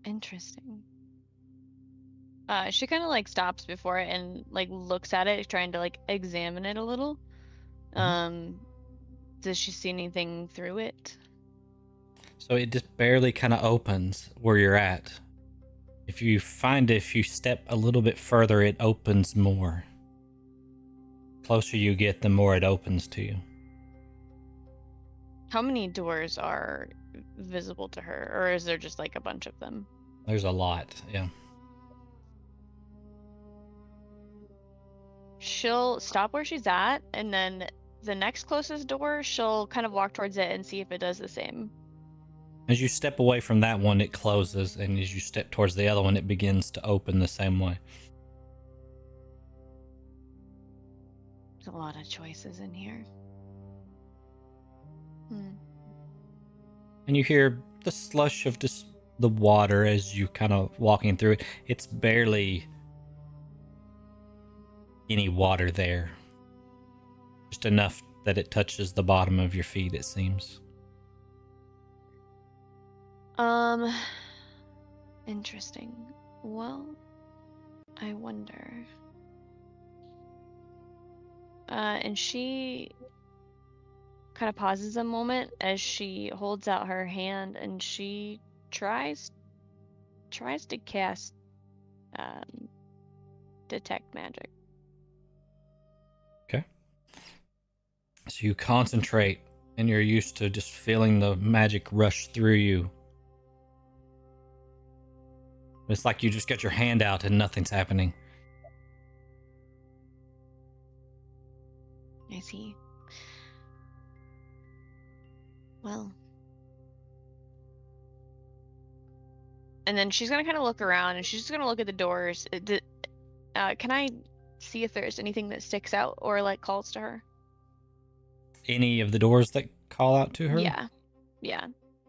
Interesting. She kind of like stops before it and like looks at it, trying to like examine it a little. Does she see anything through it?
So it just barely kind of opens where you're at. If you step a little bit further, it opens more. Closer you get, the more it opens to you.
How many doors are visible to her, or is there just like a bunch of them?
There's a lot, yeah.
She'll stop where she's at, and then the next closest door, she'll kind of walk towards it and see if it does the same.
As you step away from that one, it closes, and as you step towards the other one, it begins to open the same way.
There's a lot of choices in here.
And you hear the slush of just the water as you kind of walking through it. It's barely any water there. Just enough that it touches the bottom of your feet, it seems.
Interesting. Well, I wonder. And she kind of pauses a moment as she holds out her hand, and she tries to cast detect magic.
Okay. So you concentrate, and you're used to just feeling the magic rush through you. It's like you just got your hand out and nothing's happening.
I see. Well. And then she's gonna kind of look around, and she's just gonna look at the doors. Can I see if there's anything that sticks out or like calls to her?
Any of the doors that call out to her?
Yeah.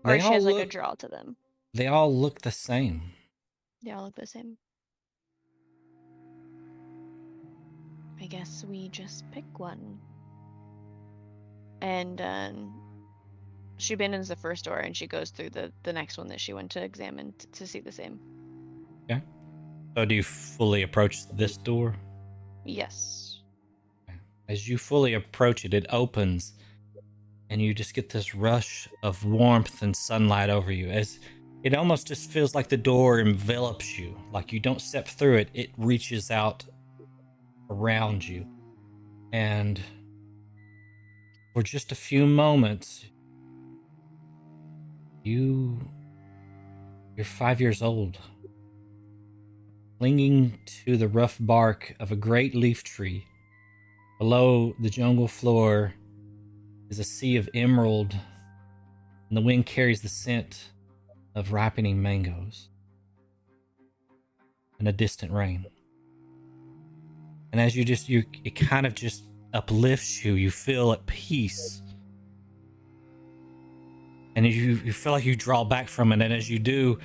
Or she has like a draw to them.
They all look the same.
They all look the same. I guess we just pick one. And she abandons the first door, and she goes through the next one that she went to examine to see the same.
Okay. So do you fully approach this door?
Yes.
As you fully approach it, it opens, and you just get this rush of warmth and sunlight over you. As it almost just feels like the door envelops you. Like you don't step through it, it reaches out around you. And for just a few moments, you're 5 years old, clinging to the rough bark of a great leaf tree. Below the jungle floor is a sea of emerald, and the wind carries the scent of ripening mangoes and a distant rain. And as it kind of just uplifts you. You feel at peace. And you feel like you draw back from it, and as you do,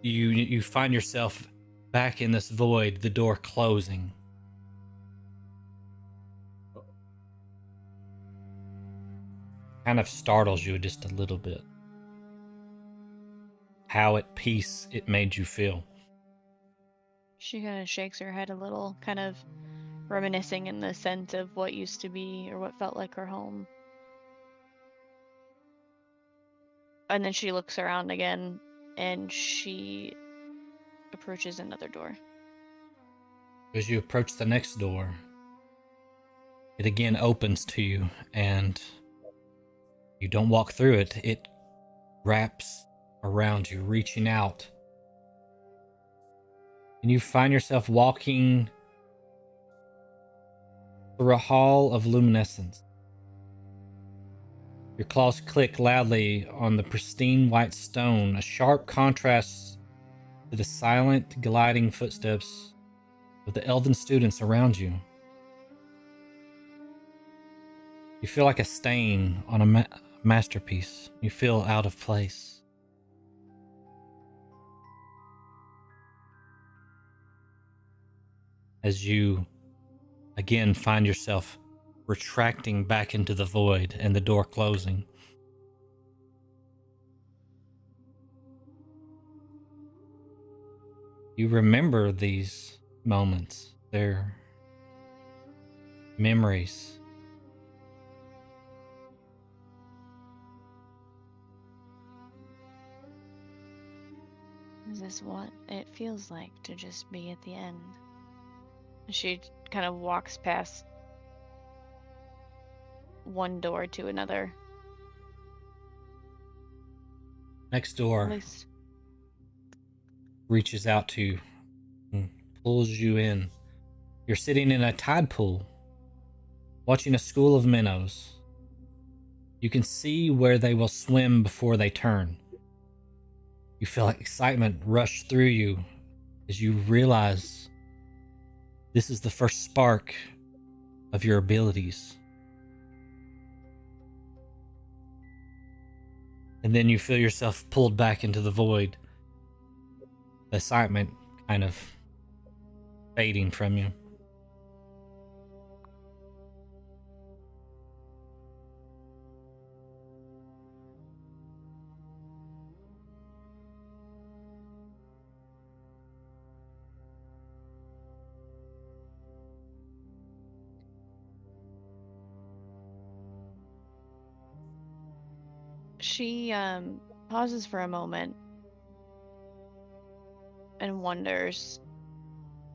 you find yourself back in this void, the door closing. Kind of startles you just a little bit. How at peace it made you feel.
She kind of shakes her head a little, kind of reminiscing in the scent of what used to be or what felt like her home. And then she looks around again, and she approaches another door.
As you approach the next door, it again opens to you, and you don't walk through it. It wraps around you, reaching out. And you find yourself walking through a hall of luminescence. Your claws click loudly on the pristine white stone, a sharp contrast to the silent, gliding footsteps of the elven students around you. You feel like a stain on a masterpiece. You feel out of place. As you again find yourself retracting back into the void and the door closing. You remember these moments. They're memories.
Is this what it feels like to just be at the end? She kind of walks past one door to another.
Next
At
door
least
reaches out to you and pulls you in. You're sitting in a tide pool, watching a school of minnows. You can see where they will swim before they turn. You feel like excitement rush through you as you realize this is the first spark of your abilities. And then you feel yourself pulled back into the void. The excitement kind of fading from you.
she pauses for a moment and wonders,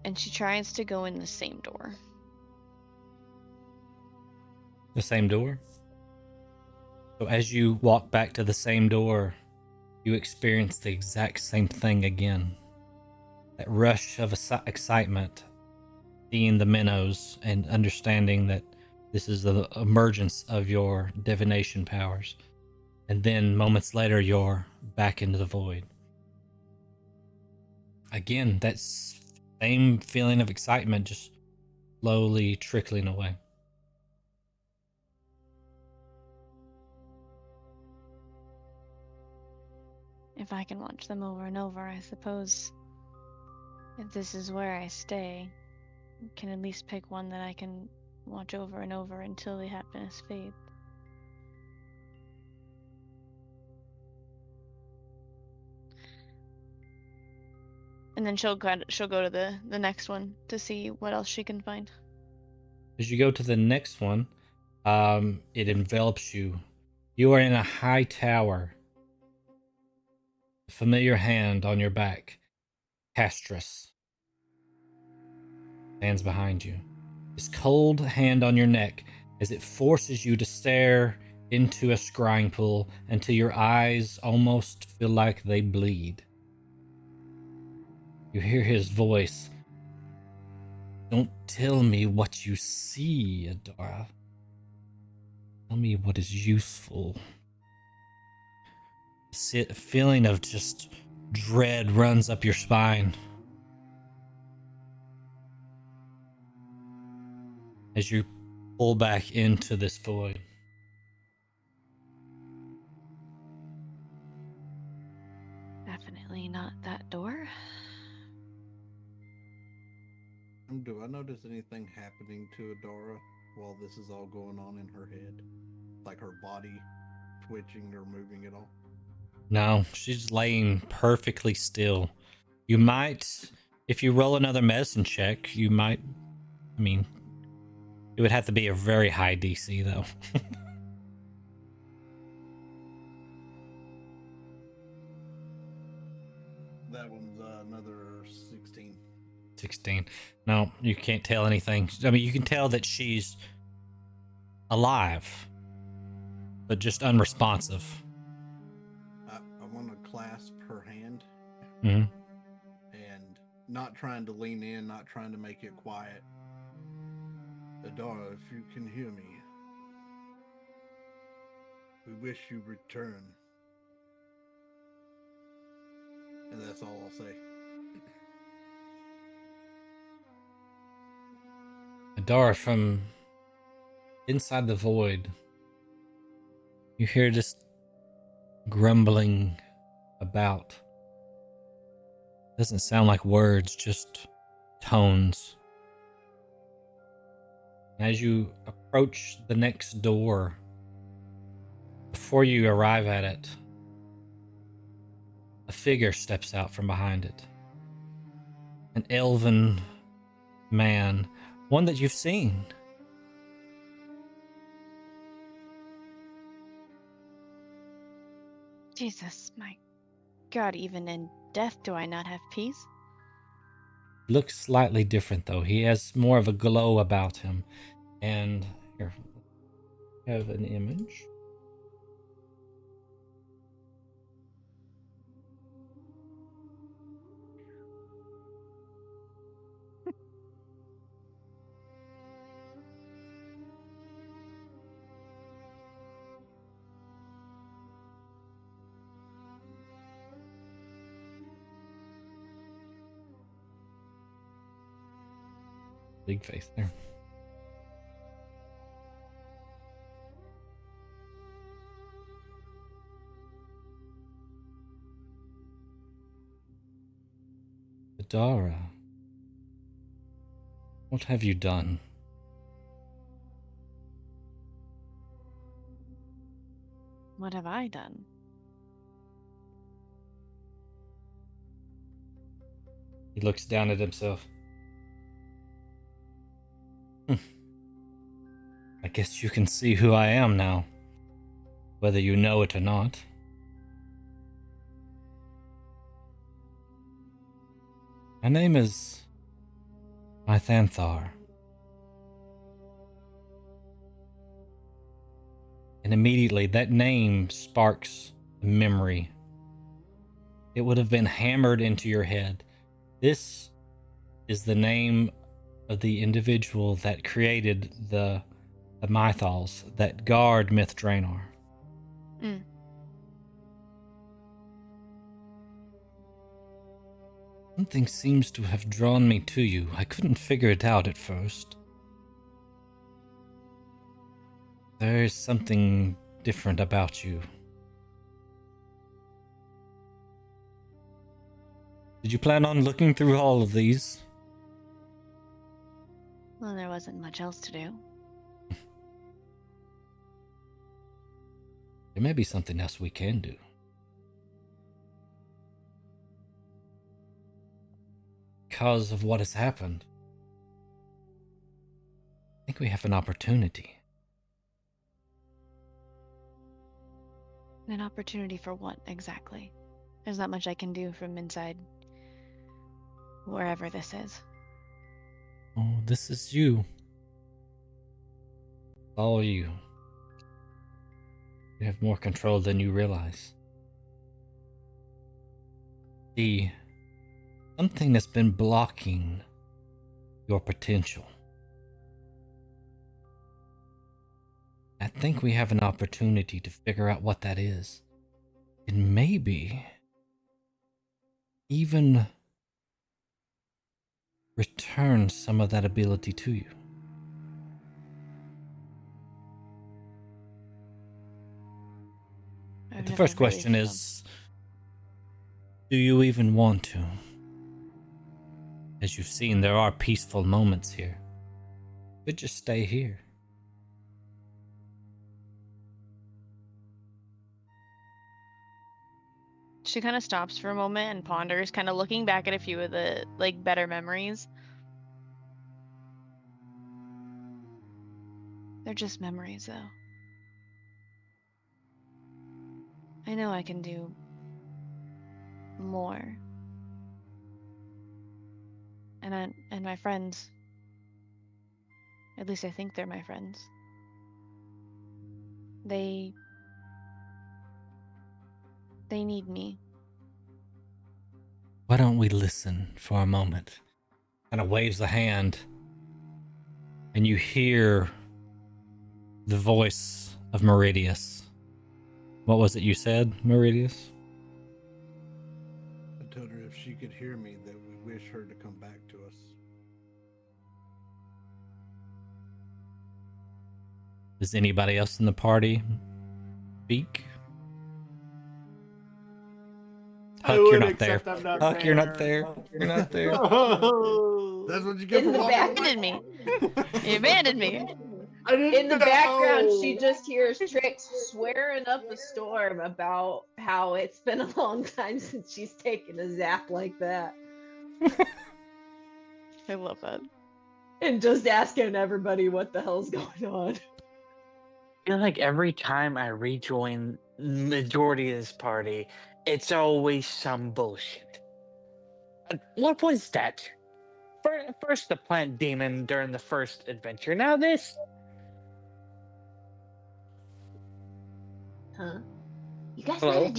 and she tries to go in the same door.
The same door? So as you walk back to the same door, you experience the exact same thing again. That rush of excitement, seeing the minnows and understanding that this is the emergence of your divination powers. And then moments later, you're back into the void. Again, that same feeling of excitement just slowly trickling away.
If I can watch them over and over, I suppose if this is where I stay, I can at least pick one that I can watch over and over until the happiness fades. And then she'll go to the next one to see what else she can find.
As you go to the next one, it envelops you. You are in a high tower. A familiar hand on your back, Castrus, stands behind you. His cold hand on your neck as it forces you to stare into a scrying pool until your eyes almost feel like they bleed. You hear his voice. Don't tell me what you see, Adara. Tell me what is useful. A feeling of just dread runs up your spine as you pull back into this void.
Definitely not that door.
Do I notice anything happening to Adara while this is all going on in her head? Like her body twitching or moving at all?
No, she's laying perfectly still. You might, if you roll another medicine check, you might, I mean, it would have to be a very high DC though.
That one's another 16.
16. No, you can't tell anything. I mean, you can tell that she's alive, but just unresponsive.
I want to clasp her hand
Mm-hmm.
and not trying to lean in, not trying to make it quiet. Adara, if you can hear me, We wish you return. And that's all I'll say.
Adara, from inside the void, you hear just grumbling about. Doesn't sound like words, just tones. As you approach the next door, before you arrive at it, a figure steps out from behind it. An elven man, one that you've seen.
Jesus, my God, even in death do I not have peace?
Looks slightly different though. He has more of a glow about him. And here, I have an image. Big face there. Adara, what have you done?
What have I done?
He looks down at himself. I guess you can see who I am now, whether you know it or not. My name is Mythanthar. And immediately that name sparks a memory. It would have been hammered into your head. This is the name of the individual that created the Mythals that guard Myth Draenor.
Mm.
Something seems to have drawn me to you. I couldn't figure it out at first. There is something different about you. Did you plan on looking through all of these?
Well, there wasn't much else to do.
There may be something else we can do. Because of what has happened, I think we have an opportunity.
An opportunity for what exactly? There's not much I can do from inside wherever this is.
Oh, this is you. All you. You have more control than you realize. See, something that's been blocking your potential. I think we have an opportunity to figure out what that is. And maybe even return some of that ability to you. But the first question is, do you even want to? As you've seen, there are peaceful moments here. But just stay here.
She kind of stops for a moment and ponders, kind of looking back at a few of the better memories. They're just memories, though. I know I can do more. And my friends, at least I think they're my friends. They need me.
Why don't we listen for a moment? Kind of waves the hand, and you hear the voice of Meridius. What was it you said, Meridius?
I told her if she could hear me that we wish her to come back to us.
Does anybody else in the party speak?
I
Huck, you're
would,
not there.
except I'm not
Huck, you're not
there.
there. You're not there.
That's what you get
In
for
the
walking
back-
away.
Abandoned me. You abandoned me.
I didn't
In the background,
know.
she just hears Trix swearing up a storm about how it's been a long time since she's taken a zap like that.
I love that.
And just asking everybody what the hell's going on.
I feel like every time I rejoin majority of this party, it's always some bullshit. What was that? First the plant demon during the first adventure. Now this.
Huh? You guys
Hello?
met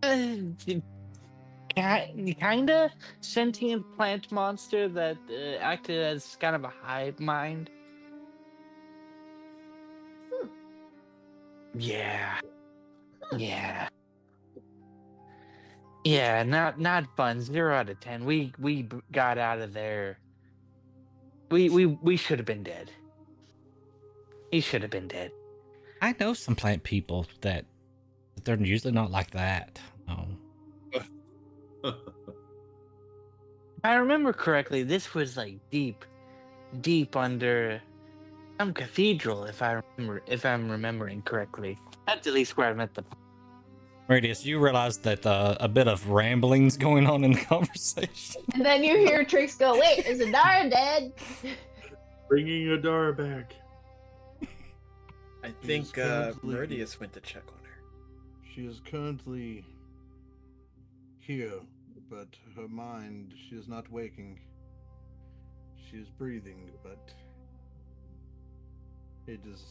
a demon?
Kinda sentient plant monster that acted as kind of a hive mind.
Hmm.
Yeah. Yeah, not fun. 0 out of 10. We got out of there. We should have been dead. He should have been dead.
I know some plant people that they're usually not like that. No.
If I remember correctly, this was like deep under some cathedral. If I'm remembering correctly, that's at least where I met the.
Meridius, you realize that a bit of rambling's going on in the conversation.
And then you hear Trix go, wait, is Adara dead?
Bringing Adara back.
I think
currently-
Meridius went to check on her.
She is currently here, but her mind, she is not waking. She is breathing, but it is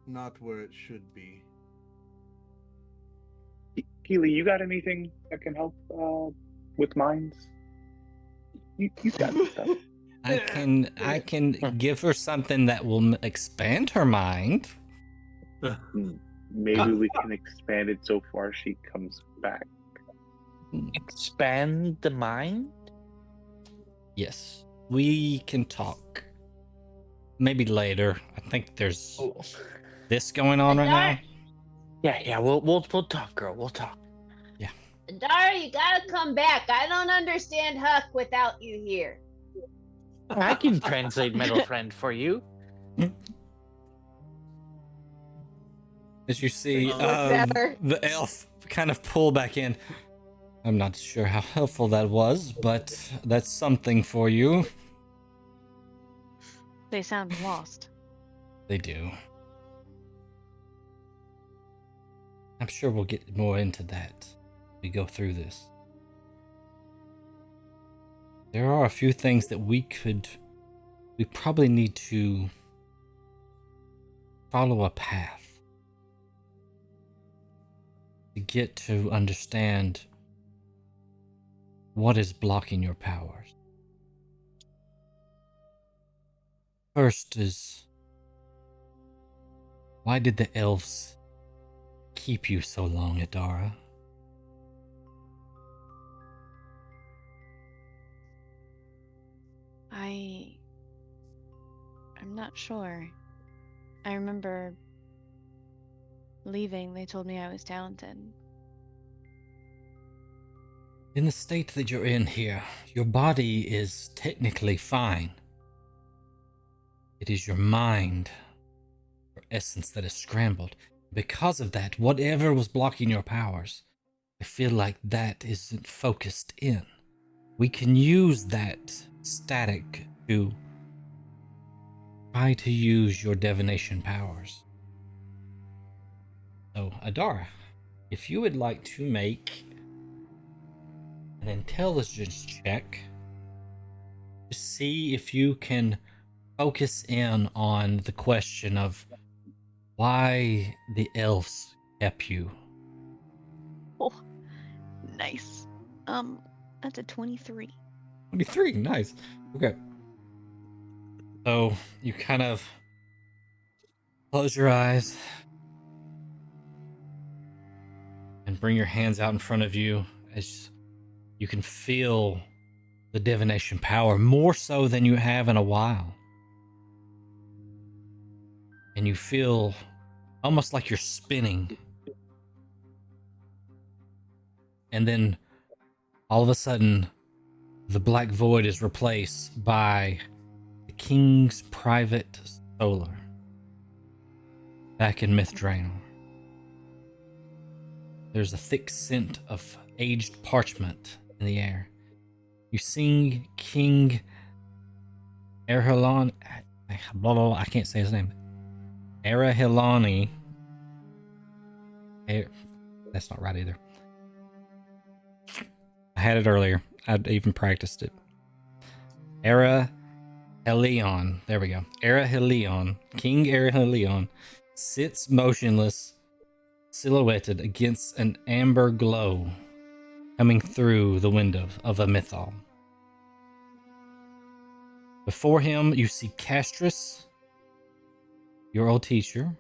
not where it should be.
Keely, you got anything that can help with minds? You got stuff.
I can give her something that will expand her mind.
Maybe we can expand it so far she comes back.
Expand the mind?
Yes, we can talk. Maybe later. I think there's this going on right now.
Yeah. We'll talk, girl. We'll talk.
Adara, you gotta come back. I don't understand Huck without you here.
I can translate metal friend for you.
As you see,
better.
the elf kind of pull back in. I'm not sure how helpful that was, but that's something for you.
They sound lost.
They do. I'm sure we'll get more into that as we go through this. There are a few things that we probably need to follow a path to get to understand what is blocking your powers. First is, why did the elves keep you so long, Adara?
I'm not sure. I remember leaving, they told me I was talented.
In the state that you're in here, your body is technically fine. It is your mind, your essence that is scrambled. Because of that, whatever was blocking your powers, I feel like that isn't focused in. We can use that static to try to use your divination powers. So, Adara, if you would like to make an intelligence check to see if you can focus in on the question of why the elves kept you.
Oh, nice. That's a 23.
23, nice. Okay. So you kind of Close your eyes and bring your hands out in front of you as you can feel the divination power more so than you have in a while. And you feel almost like you're spinning. And then all of a sudden, the black void is replaced by the king's private solar back in Mithranor. There's a thick scent of aged parchment in the air. You see King Erhelon, blah, blah, blah, I can't say his name. Erhelani. That's not right either. I had it earlier. I'd even practiced it. Erhelon. There we go. Erhelon. King Erhelon sits motionless, silhouetted against an amber glow coming through the window of a mythal. Before him, you see Castris, your old teacher,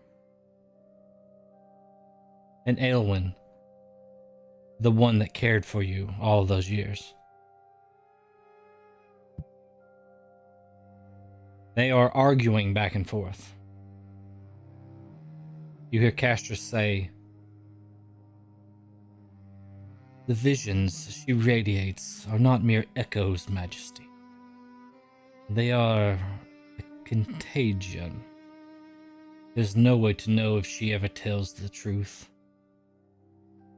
and Aelwyn, the one that cared for you all those years. They are arguing back and forth. You hear Castris say, "The visions she radiates are not mere echoes, Majesty. They are a contagion. There's no way to know if she ever tells the truth.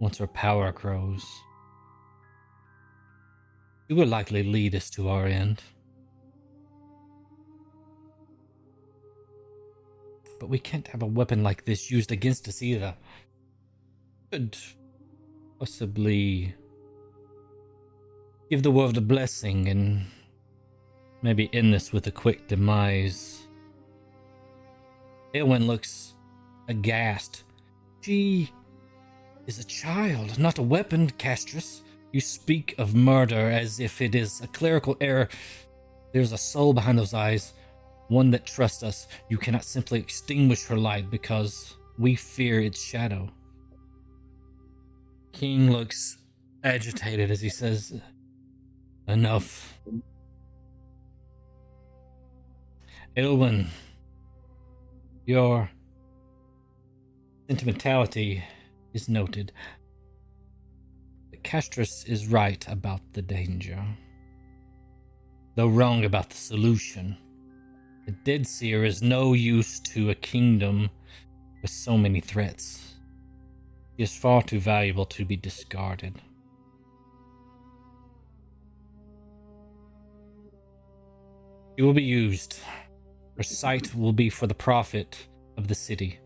Once her power grows, she will likely lead us to our end. But we can't have a weapon like this used against us either. Could possibly give the world a blessing and maybe end this with a quick demise." Aelwyn looks aghast. "She is a child, not a weapon, Castris. You speak of murder as if it is a clerical error. There's a soul behind those eyes, one that trusts us. You cannot simply extinguish her light because we fear its shadow." King looks agitated as he says, "Enough. Aelwyn, your sentimentality is noted. But Castris is right about the danger, though wrong about the solution. The Dead Seer is no use to a kingdom with so many threats. She is far too valuable to be discarded." She will be used. Her sight will be for the profit of the city.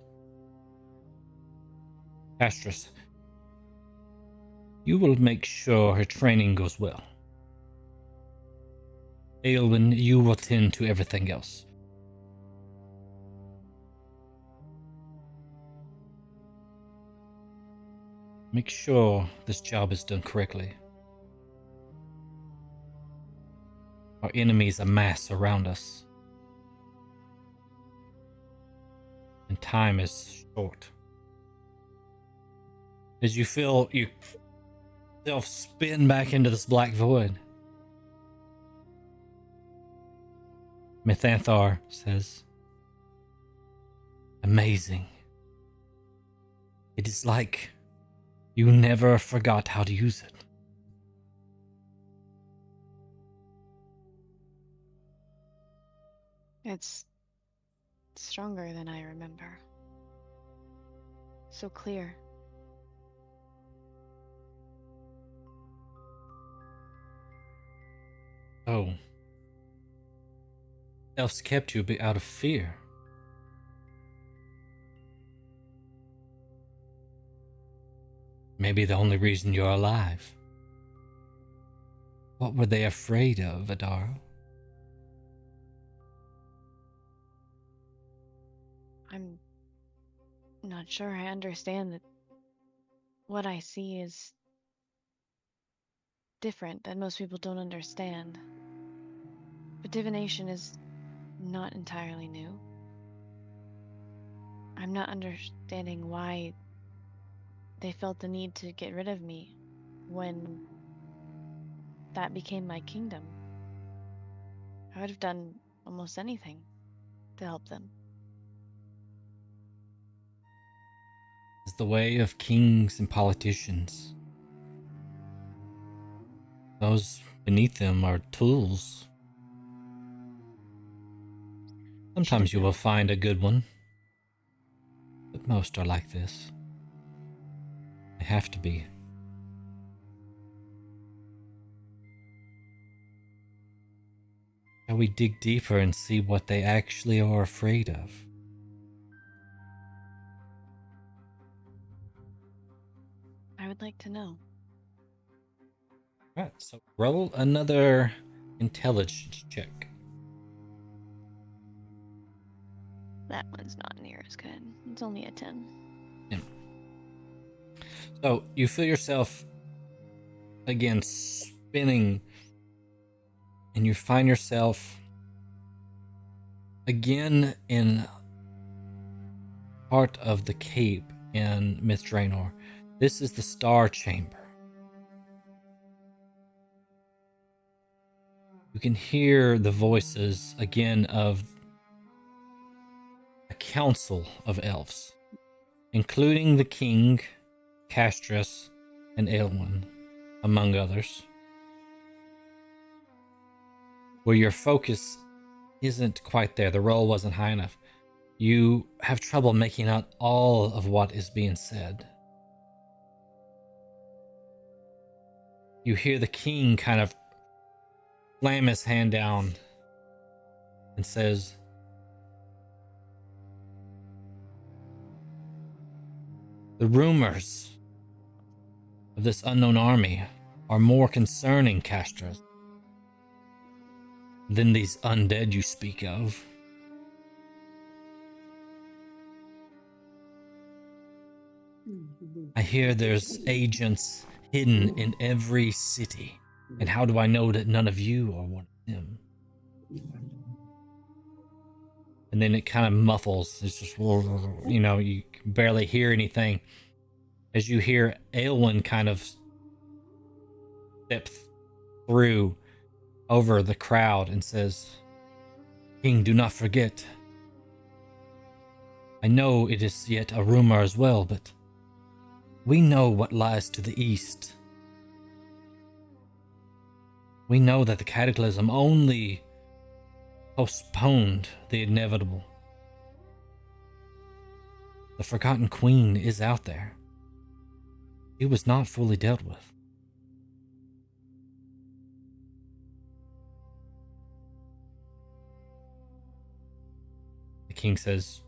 Castris, you will make sure her training goes well. Aelwyn, you will tend to everything else. Make sure this job is done correctly. Our enemies amass around us, and time is short. As you feel yourself spin back into this black void, Mithanthar says, "Amazing. It is like you never forgot how to use it."
It's stronger than I remember. So clear.
Oh. Elves kept you out of fear. Maybe the only reason you're alive. What were they afraid of, Adara?
I'm not sure I understand that what I see is different, that most people don't understand. But divination is not entirely new. I'm not understanding why they felt the need to get rid of me when that became my kingdom. I would have done almost anything to help them.
It's the way of kings and politicians. Those beneath them are tools. Sometimes you will find a good one, but most are like this. They have to be. Shall we dig deeper and see what they actually are afraid of?
I would like to know.
Right, so roll another intelligence check.
That one's not near as good. It's only a 10.
Yeah. So you feel yourself again spinning, and you find yourself again in part of the cape in Myth Draenor. This is the Star Chamber. You can hear the voices again of a council of elves, including the king, Castras, and Aelwyn, among others. Where your focus isn't quite there, the roll wasn't high enough. You have trouble making out all of what is being said. You hear the king kind of slam his hand down and says, "The rumors of this unknown army are more concerning, Castras, than these undead you speak of. I hear there's agents hidden in every city, and how do I know that none of you are one of them?" And then it kind of muffles. It's just, you know, you can barely hear anything as you hear Aelwyn kind of step through over the crowd and says, "King, do not forget. I know it is yet a rumor as well, but we know what lies to the east. We know that the cataclysm only postponed the inevitable. The Forgotten Queen is out there. It was not fully dealt with. The king says,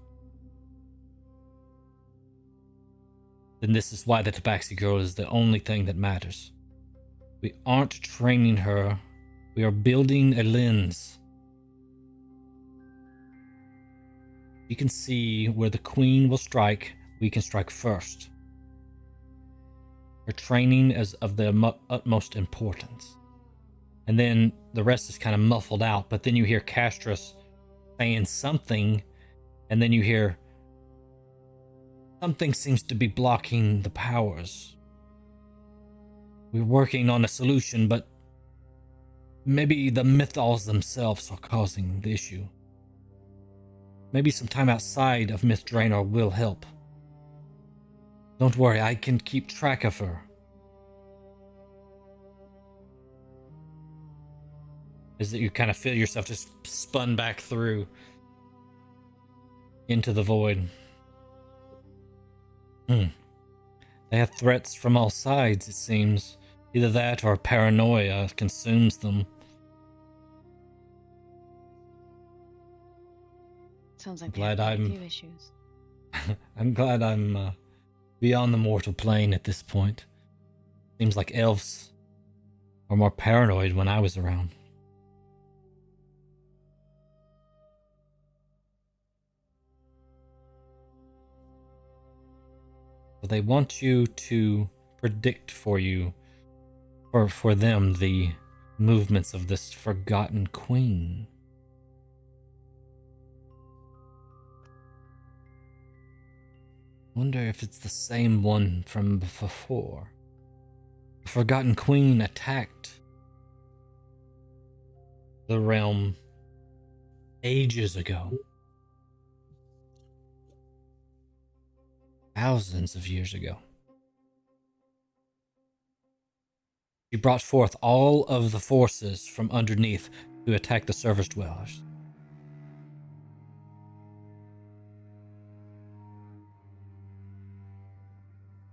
"Then this is why the Tabaxi girl is the only thing that matters. We aren't training her. We are building a lens. You can see where the queen will strike. We can strike first. Her training is of the utmost importance." And then the rest is kind of muffled out, but then you hear Castras saying something, and then you hear, "Something seems to be blocking the powers. We're working on a solution, but maybe the Mythals themselves are causing the issue. Maybe some time outside of Myth Draenor will help. Don't worry, I can keep track of her." Is that you kind of feel yourself just spun back through into the void. They have threats from all sides, it seems. Either that or paranoia consumes them.
Sounds like
Glad
they have
I'm-
a few issues.
I'm glad I'm beyond the mortal plane at this point. Seems like elves were more paranoid when I was around. So they want you to predict for you, or for them, the movements of this forgotten queen. Wonder if it's the same one from before. The Forgotten Queen attacked the realm ages ago. Thousands of years ago. She brought forth all of the forces from underneath to attack the surface dwellers.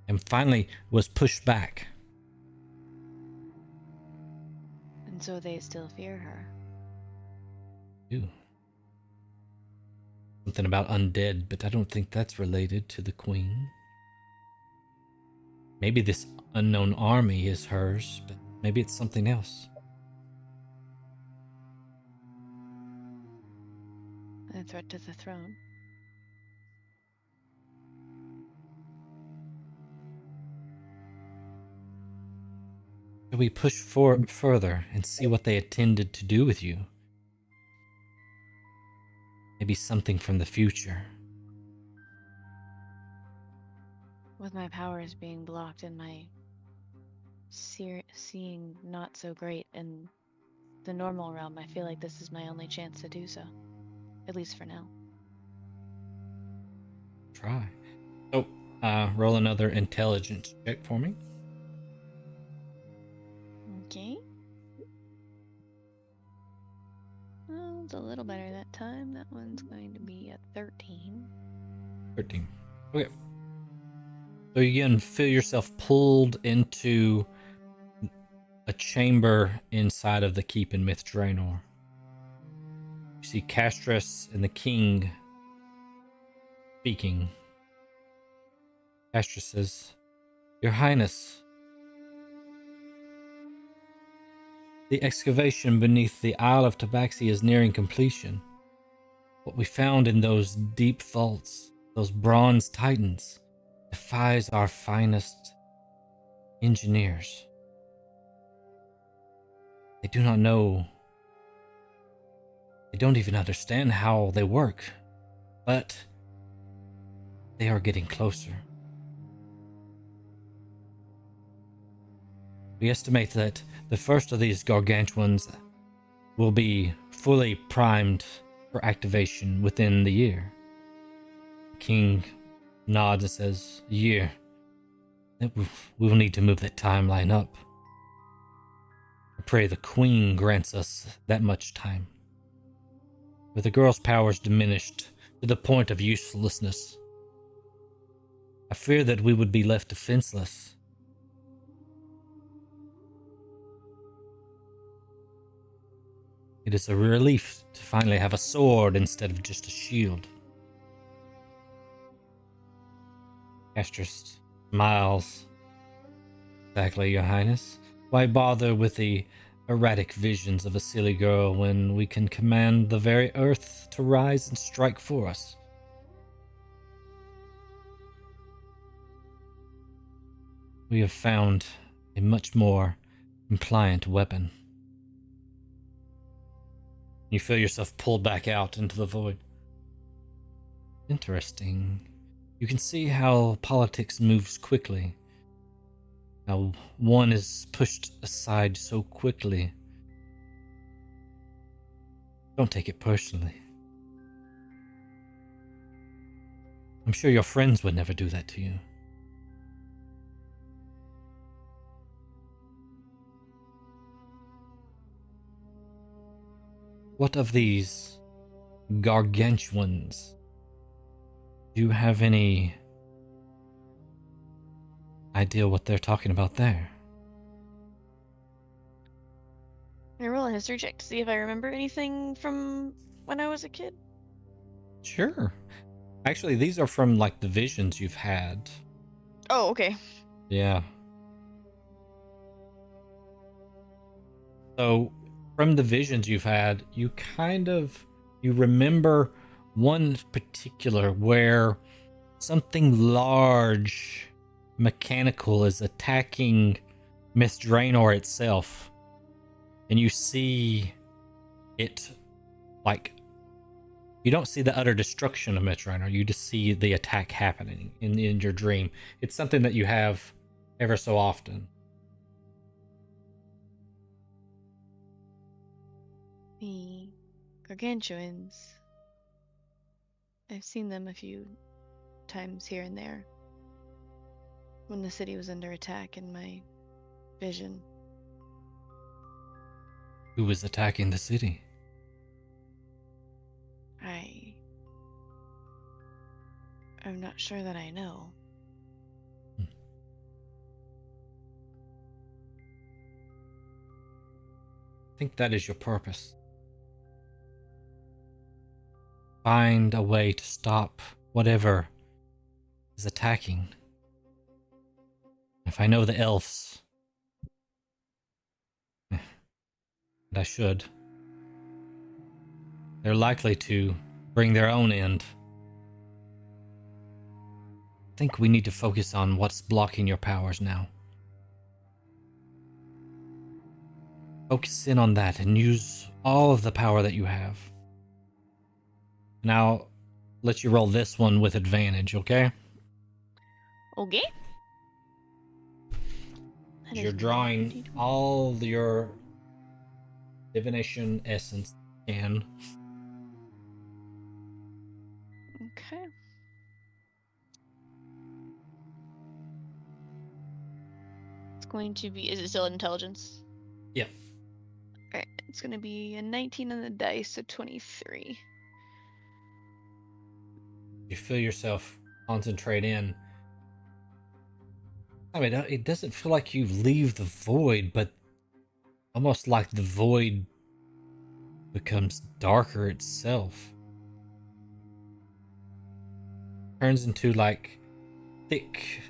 And finally was pushed back.
And so they still fear her.
Ooh. Something about undead, but I don't think that's related to the queen. Maybe this unknown army is hers, but maybe it's something else.
A threat to the throne.
Shall we push further and see what they intended to do with you? Maybe something from the future.
With my powers being blocked and my seeing not so great in the normal realm, I feel like this is my only chance to do so. At least for now.
Try. So, roll another intelligence check for me.
Okay. Well, it's a little better that time. That one's going to be a 13.
13. Okay. So you again feel yourself pulled into a chamber inside of the keep in Myth Draenor. You see Castras and the king speaking. Castras says, "Your Highness, the excavation beneath the Isle of Tabaxi is nearing completion. What we found in those deep vaults, those bronze titans, defies our finest engineers. They do not know, they don't even understand how they work, but they are getting closer. We estimate that the first of these gargantuans will be fully primed for activation within the year." The king nods and says, "A year. We will need to move that timeline up. I pray the queen grants us that much time. With the girl's powers diminished to the point of uselessness, I fear that we would be left defenseless. It is a relief to finally have a sword instead of just a shield." Castras smiles. "Exactly, Your Highness. Why bother with the erratic visions of a silly girl when we can command the very earth to rise and strike for us? We have found a much more compliant weapon." You feel yourself pulled back out into the void. Interesting. You can see how politics moves quickly. How one is pushed aside so quickly. Don't take it personally. I'm sure your friends would never do that to you. What of these gargantuans? Do you have any idea what they're talking about there?
Can I roll a history check to see if I remember anything from when I was a kid?
Sure. Actually, these are from like the visions you've had.
Oh, okay.
Yeah. So, from the visions you've had, you remember one particular where something large, mechanical is attacking Myth Draenor itself. And you see it like You don't see the utter destruction of Metrunner. You just see the attack happening in your dream. It's something that you have ever so often.
The gargantuans. I've seen them a few times here and there. When the city was under attack in my vision.
Who was attacking the city?
I'm not sure that I know.
I think that is your purpose. Find a way to stop whatever is attacking. If I know the elves, and I should, they're likely to bring their own end. I think we need to focus on what's blocking your powers now. Focus in on that and use all of the power that you have. Now, let you roll this one with advantage, okay?
Okay. That
You're
is
drawing
1d20.
all your divination essence in.
Okay. It's going to be. Is it still intelligence?
Yep.
Alright, it's going to be a 19 on the dice, so 23.
You feel yourself concentrate in. I mean, it doesn't feel like you leave the void, but almost like the void becomes darker itself. Turns into like thick,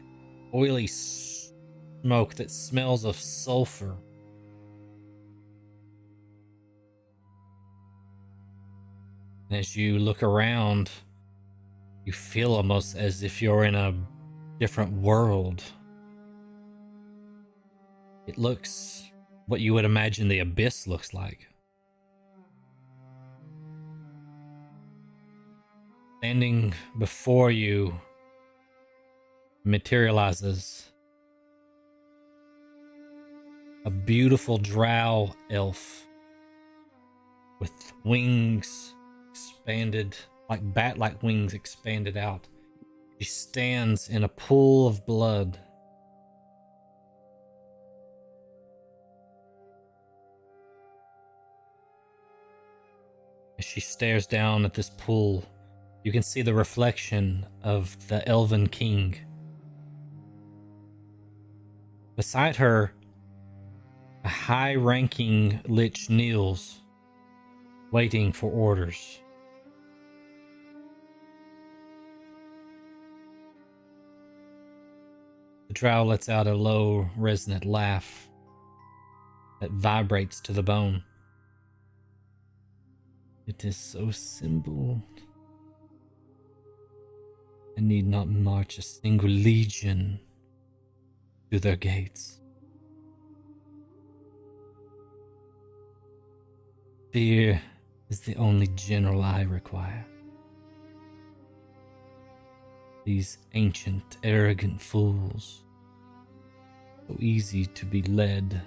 oily smoke that smells of sulfur. And as you look around, you feel almost as if you're in a different world. It looks what you would imagine the abyss looks like. Standing before you materializes a beautiful drow elf with wings expanded, like bat-like wings expanded out. She stands in a pool of blood. As she stares down at this pool, you can see the reflection of the Elven King. Beside her, a high-ranking lich kneels, waiting for orders. The drow lets out a low, resonant laugh that vibrates to the bone. It is so simple. I need not march a single legion to their gates. Fear is the only general I require. These ancient, arrogant fools, so easy to be led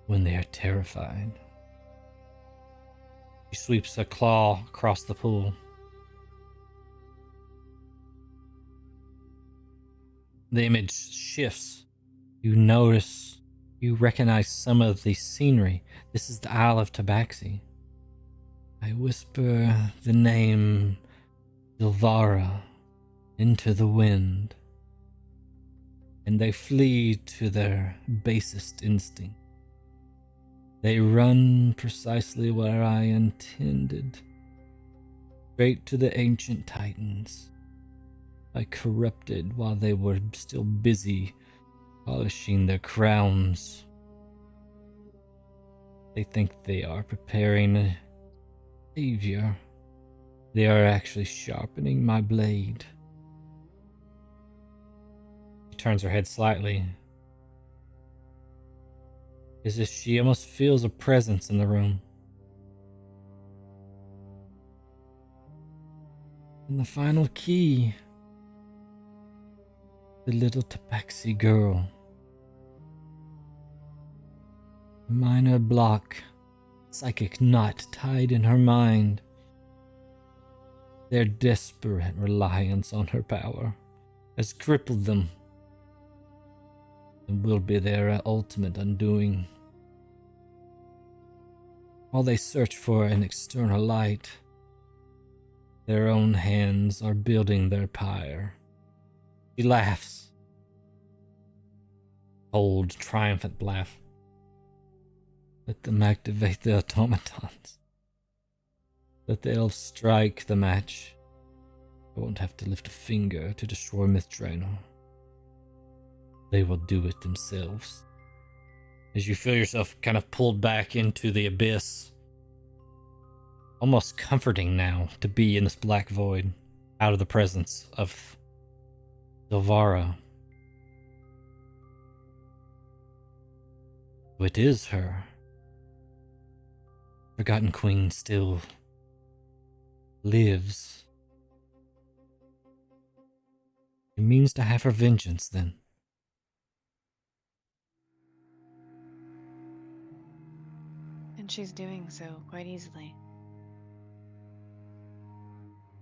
when they are terrified. She sweeps a claw across the pool. The image shifts. You recognize some of the scenery. This is the Isle of Tabaxi. I whisper the name Silvara into the wind, and they flee to their basest instinct. They run precisely where I intended, straight to the ancient titans I corrupted while they were still busy polishing their crowns. They think they are preparing a savior. They are actually sharpening my blade. She turns her head slightly. As if she almost feels a presence in the room. And the final key. The little tabaxi girl. A minor block. Psychic knot tied in her mind. Their desperate reliance on her power has crippled them and will be their ultimate undoing. While they search for an external light, their own hands are building their pyre. She laughs. Cold, triumphant laugh. Let them activate the automatons. Let the elves strike the match. I won't have to lift a finger to destroy Mithranor. They will do it themselves. As you feel yourself kind of pulled back into the abyss. Almost comforting now to be in this black void, out of the presence of Silvara. It is her. Forgotten Queen still lives. It means to have her vengeance, then.
And she's doing so quite easily.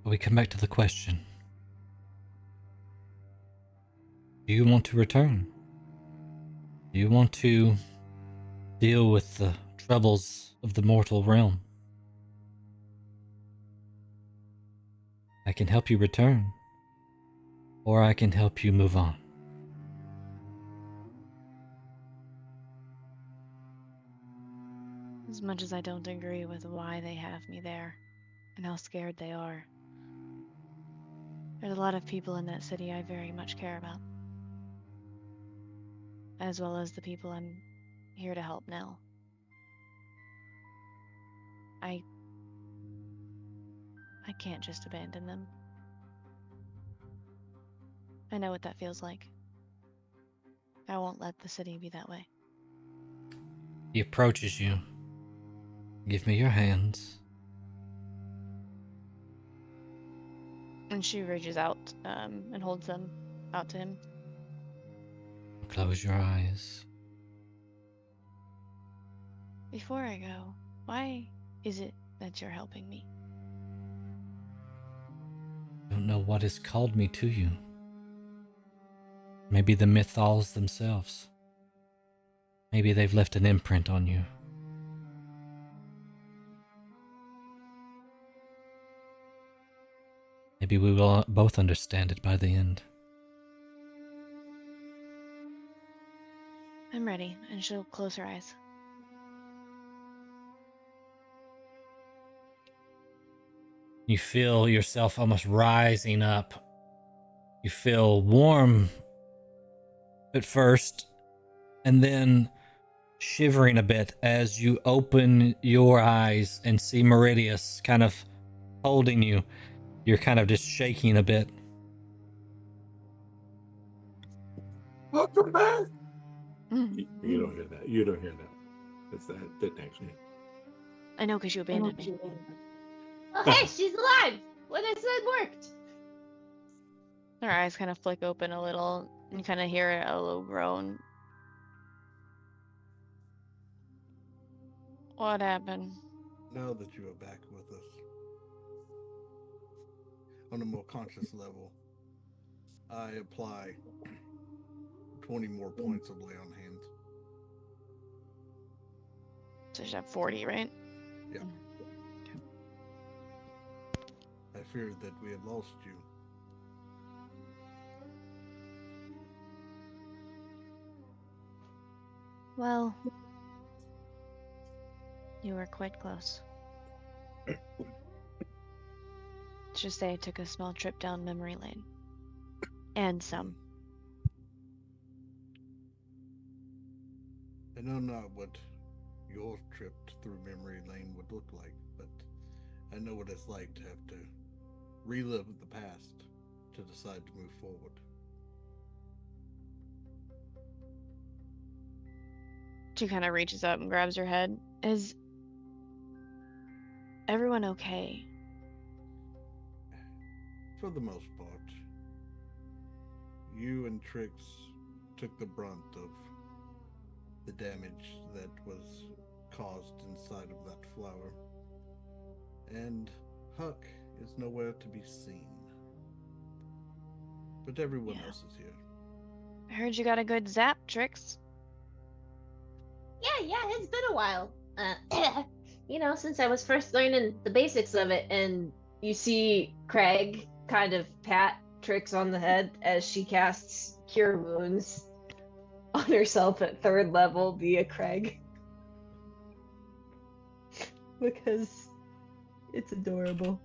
But we come back to the question. Do you want to return? Do you want to deal with the troubles of the mortal realm? I can help you return. Or I can help you move on.
As much as I don't agree with why they have me there and how scared they are, there's a lot of people in that city I very much care about. As well as the people I'm here to help now. I can't just abandon them. I know what that feels like. I won't let the city be that way.
He approaches you. Give me your hands.
And she reaches out and holds them out to him.
Close your eyes.
Before I go, why is it that you're helping me?
I don't know what has called me to you. Maybe the Mythals themselves. Maybe they've left an imprint on you. Maybe we will both understand it by the end.
I'm ready, and she'll close her eyes.
You feel yourself almost rising up. You feel warm at first, and then shivering a bit as you open your eyes and see Meridius kind of holding you. You're kind of just shaking a bit.
Welcome back.
Mm.
You don't hear that. You don't hear that. That didn't actually.
I know, because you abandoned me.
Oh, hey, she's alive! What I said worked!
Her eyes kind of flick open a little, and you kind of hear a low groan. What happened?
Now that you are back with us, on a more conscious level, I apply 20 more points of lay on hands.
So you have 40, right?
Yeah. I feared that we had lost you.
Well, you were quite close. Just say I took a small trip down memory lane. And some.
I know not what your trip through memory lane would look like, but I know what it's like to have to relive the past to decide to move forward.
She kind of reaches up and grabs her head. Is everyone okay?
For the most part. You and Trix took the brunt of the damage that was caused inside of that flower. And Huck is nowhere to be seen. But everyone else is here.
I heard you got a good zap, Trix.
Yeah, it's been a while. Since I was first learning the basics of it, and you see Craig kind of pat Trix on the head as she casts Cure Wounds on herself at 3rd level via Craig. Because it's adorable.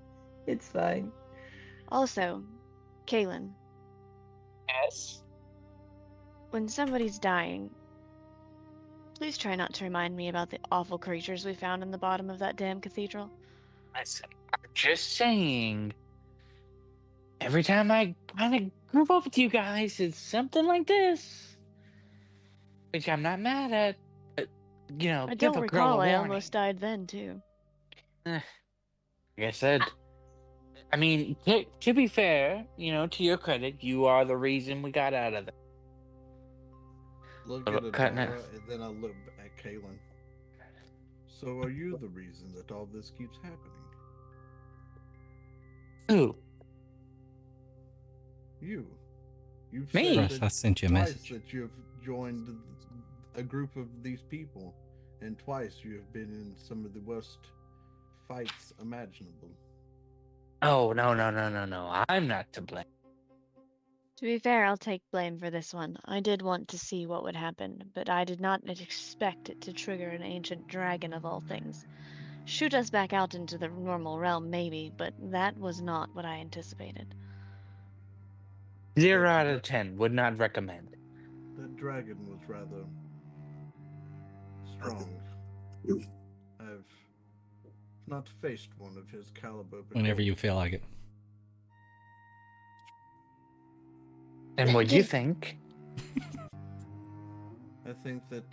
It's fine.
Also, Kaylin,
Yes.
when somebody's dying, please try not to remind me about the awful creatures we found in the bottom of that damn cathedral.
Listen, I'm just saying. Every time I kind of group up with you guys, it's something like this. Which I'm not mad at. But,
I
give
don't
a girl
recall
a
I
warning.
almost died then, too.
Like I said, I mean, to be fair, to your credit, you are the reason we got out of there.
Look at
Cutting it.
Adara, and then I look at Kaylin. So are you the reason that all this keeps happening?
Ooh,
You. You've
Me?
said
Russ,
that
I sent you a
twice
message.
that you've joined a group of these people, and twice you have been in some of the worst fights imaginable.
oh, no. I'm not to blame.
To be fair, I'll take blame for this one. I did want to see what would happen, but I did not expect it to trigger an ancient dragon of all things. Shoot us back out into the normal realm, maybe, but that was not what I anticipated.
0 out of 10. Would not recommend it.
That dragon was rather strong. I've not faced one of his caliber before.
Whenever you feel like it.
And what'd you think?
I think that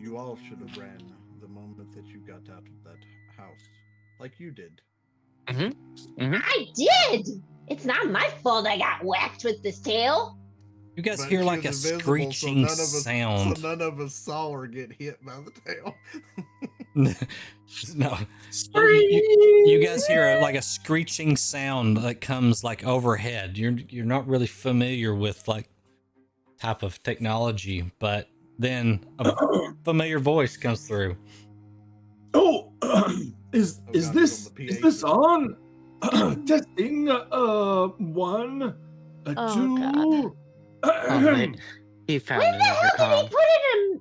you all should have ran the moment that you got out of that house, like you did.
I did! It's not my fault I got whacked with this tail.
You guys
But
hear
she
like a
was invisible,
screeching
so
sound.
none of us saw her get hit by the tail.
No. You guys hear like a screeching sound that comes like overhead. You're not really familiar with like type of technology, but then a familiar voice comes through.
Oh, is
God, it's
this
on the PA
is this
system.
on? Testing. 1,
Oh,
2.
Oh, he found
When
an
the hell did
intercom.
he put it in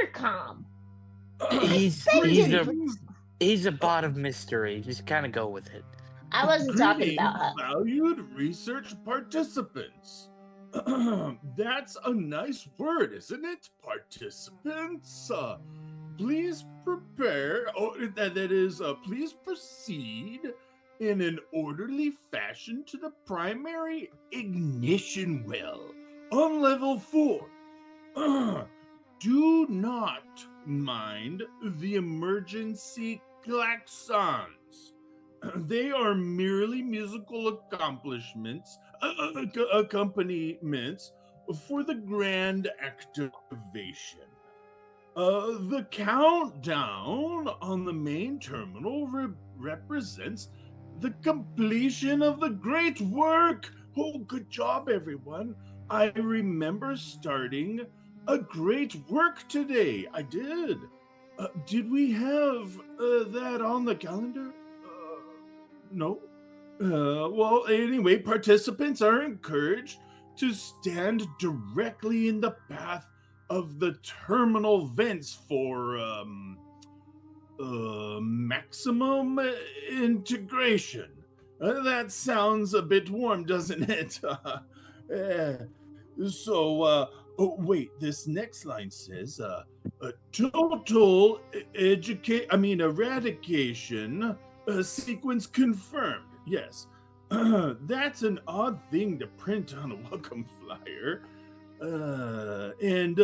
intercom?
He's a bot of mystery. Just kind of go with it.
I wasn't talking
Greetings,
about her.
valued research participants. That's a nice word, isn't it? Participants. Please prepare. Please proceed in an orderly fashion to the primary ignition well on level 4. Do not mind the emergency klaxons. They are merely musical accompaniments for the grand activation. The countdown on the main terminal represents the completion of the great work. Oh, good job, everyone. I remember starting a great work today. I did. Did we have that on the calendar? No. Well, anyway, participants are encouraged to stand directly in the path of the terminal vents for maximum integration. That sounds a bit warm, doesn't it? Wait, this next line says total eradication sequence confirmed. Yes. That's an odd thing to print on a welcome flyer.
And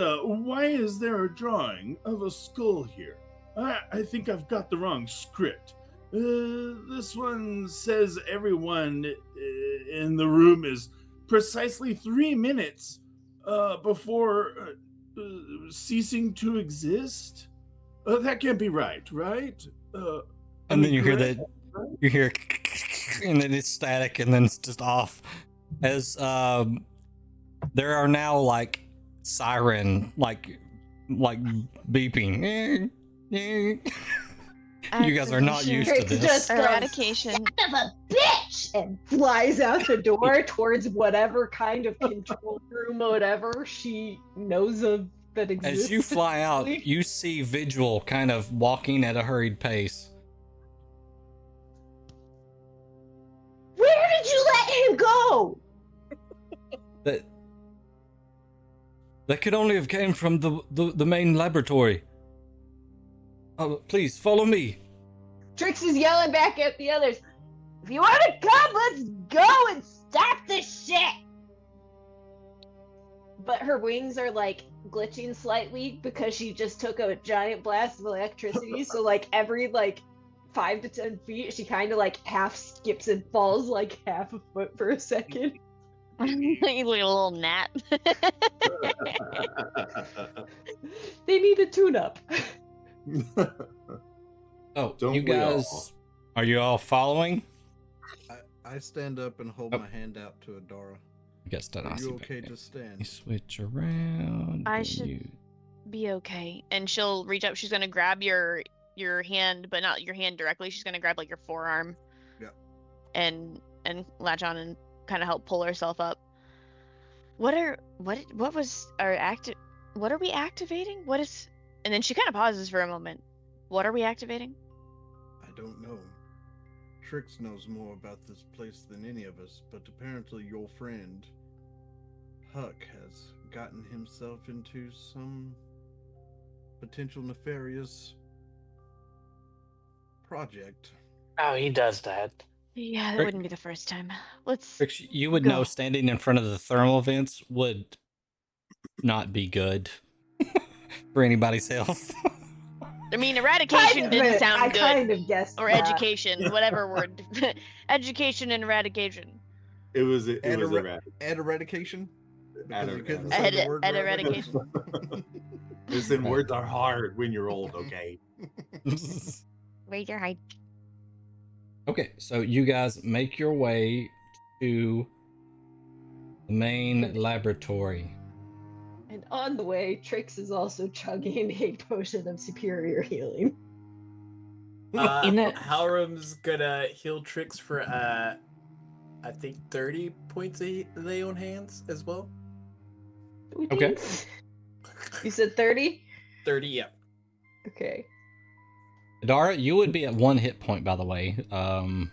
why is there a drawing of a skull here? I think I've got the wrong script. This one says everyone in the room is precisely 3 minutes before ceasing to exist. That can't be right?
And then you hear that, you hear, and then it's static, and then it's just off. As there are now like siren, like beeping. You guys are not used to this.
Just
Eradication.
Son of a bitch! And flies out the door towards whatever kind of control room or whatever she knows of that exists.
As you fly out, you see Vigil kind of walking at a hurried pace.
Where did you let him go?
That could only have came from the main laboratory. Please follow me.
Trix is yelling back at the others. If you want to come, let's go and stop this shit. But her wings are like glitching slightly because she just took a giant blast of electricity. So like every like 5 to 10 feet, she kind of like half skips and falls like half a foot for a second.
You like a little gnat.
They need a tune-up.
Oh,
Don't
you
we
guys,
all?
are you all following?
I stand up and hold my hand out to Adara.
You guys done.
Are you okay
You
to stand?
switch around.
I
and
should-
you-
Be okay. And she'll reach up. She's gonna grab your hand, but not your hand directly. She's gonna grab like your forearm.
Yeah.
And latch on and kind of help pull herself up. What was our what are we activating? What is? And then she kind of pauses for a moment. What are we activating?
I don't know. Trix knows more about this place than any of us, but apparently your friend, Huck, has gotten himself into some potential nefarious project.
Oh, he does that.
Yeah, that
Rick-
wouldn't be the first time. Let's.
Rix, you would
Go.
know standing in front of the thermal vents would not be good for anybody's health.
I mean, eradication didn't sound
I
good.
kind of guessed
Or
that.
education, whatever word. Education and eradication.
It was a
Adara-
rat.
Eradication? Because you couldn't
Ed-
say the word
eradication.
Listen, words are hard when you're old, okay?
Raise your height.
Okay, so you guys make your way to the main laboratory.
And on the way, Trix is also chugging a potion of superior healing.
In it-
Hjalrim's gonna heal Trix for I think 30 points of lay on hands as well.
Okay.
You said 30?
30, yeah.
Okay.
Adara, you would be at 1 hit point, by the way.
I've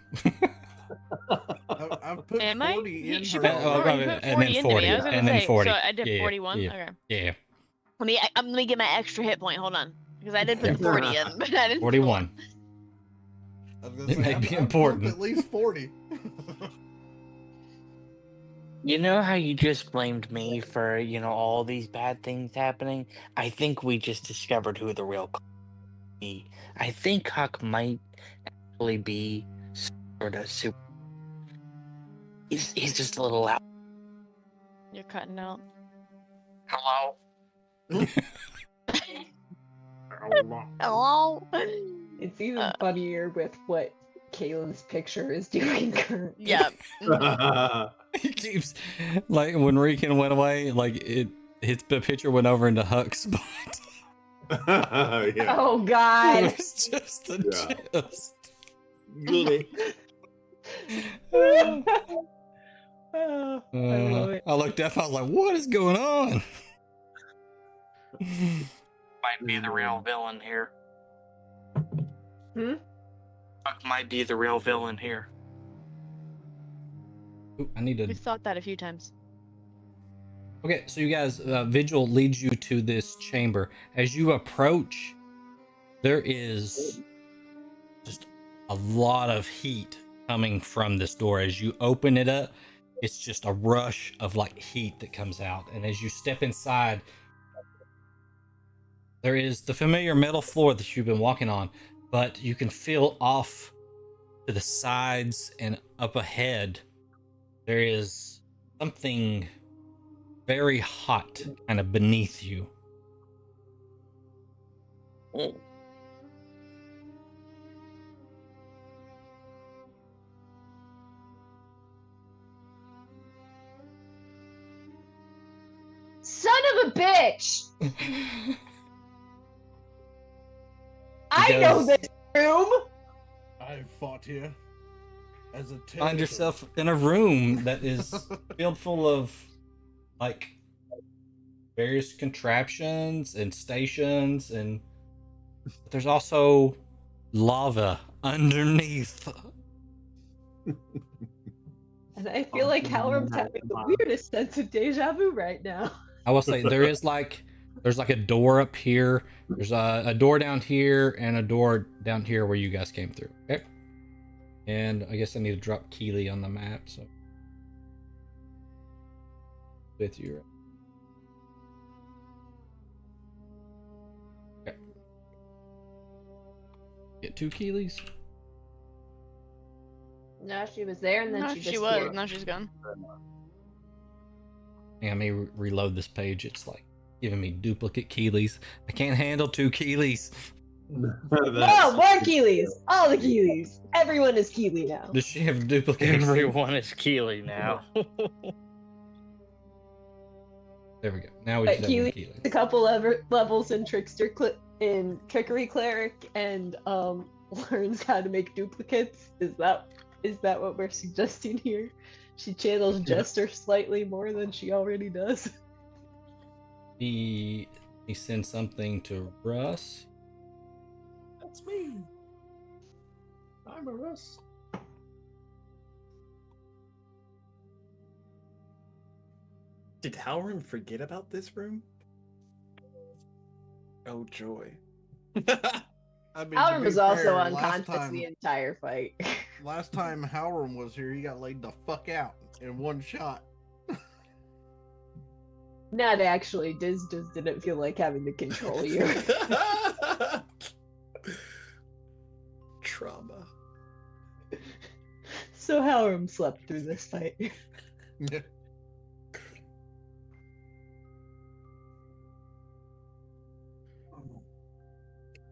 put
Am I?
40 in
She
her.
put
Oh,
40,
okay,
you put
and
40
then
into me.
40,
I was gonna
and then
say,
40.
So I did
Yeah,
41?
yeah.
Okay.
Yeah,
Let me get my extra hit point. Hold on. Because I did put
Yeah.
40 in, but I didn't put
41.
I was gonna
It
say,
may
I've
be
pumped
important.
At least 40.
You know how you just blamed me for, all these bad things happening? I think we just discovered who the real be. I think Huck might actually be sort of super. He's just a little out.
You're cutting out.
Hello?
Hello?
It's even funnier with what Kaylin's picture is doing currently.
Yeah.
He keeps, like, when Rican went away, like, the picture went over into Huck's spot.
Yeah.
Oh
It
god.
was just a
Yeah.
gist.
Really?
Oh, I love it.
I looked up, I was like, what is going on?
Might be the real villain here.
Hmm?
Huck might be the real villain here.
Ooh, I need to.
We've thought that a few times.
Okay, so you guys, Vigil leads you to this chamber. As you approach, there is just a lot of heat coming from this door. As you open it up, it's just a rush of like heat that comes out. And as you step inside, there is the familiar metal floor that you've been walking on, but you can feel off to the sides and up ahead, there is something very hot kind of beneath you.
Oh.
Son of a bitch! I know this room!
I've fought here as a territory.
Find yourself in a room that is filled full of like various contraptions and stations, and there's also lava underneath.
And I feel like Halram's having the weirdest sense of deja vu right now.
I will say there's like a door up here. There's a door down here and a door down here where you guys came through. Okay. And I guess I need to drop Keeli on the map. So with you. Okay. Get 2 Keelis.
No, she was there and then
No,
she
she
disappeared.
was. Now she's gone.
Yeah, let me reload this page. It's like giving me duplicate Keelis. I can't handle 2 Keelis.
No, more Keelys! All the Keelys! Everyone is Keely now.
Does she have duplicates?
Everyone is Keely now.
There we go. Now we
But
just have 1
Keely,
Keeli.
a couple levels in in Trickery Cleric, and learns how to make duplicates. Is that what we're suggesting here? She channels Jester slightly more than she already does.
He sends something to Russ.
That's me. I'm a Russ.
Did Halram forget about this room? Oh joy.
I mean,
Halram
to
was
be
also
fair,
unconscious the entire fight.
Last time Halram was here, he got laid the fuck out in one shot.
Not actually. Diz just didn't feel like having to control you.
Trauma.
So Halram slept through this fight.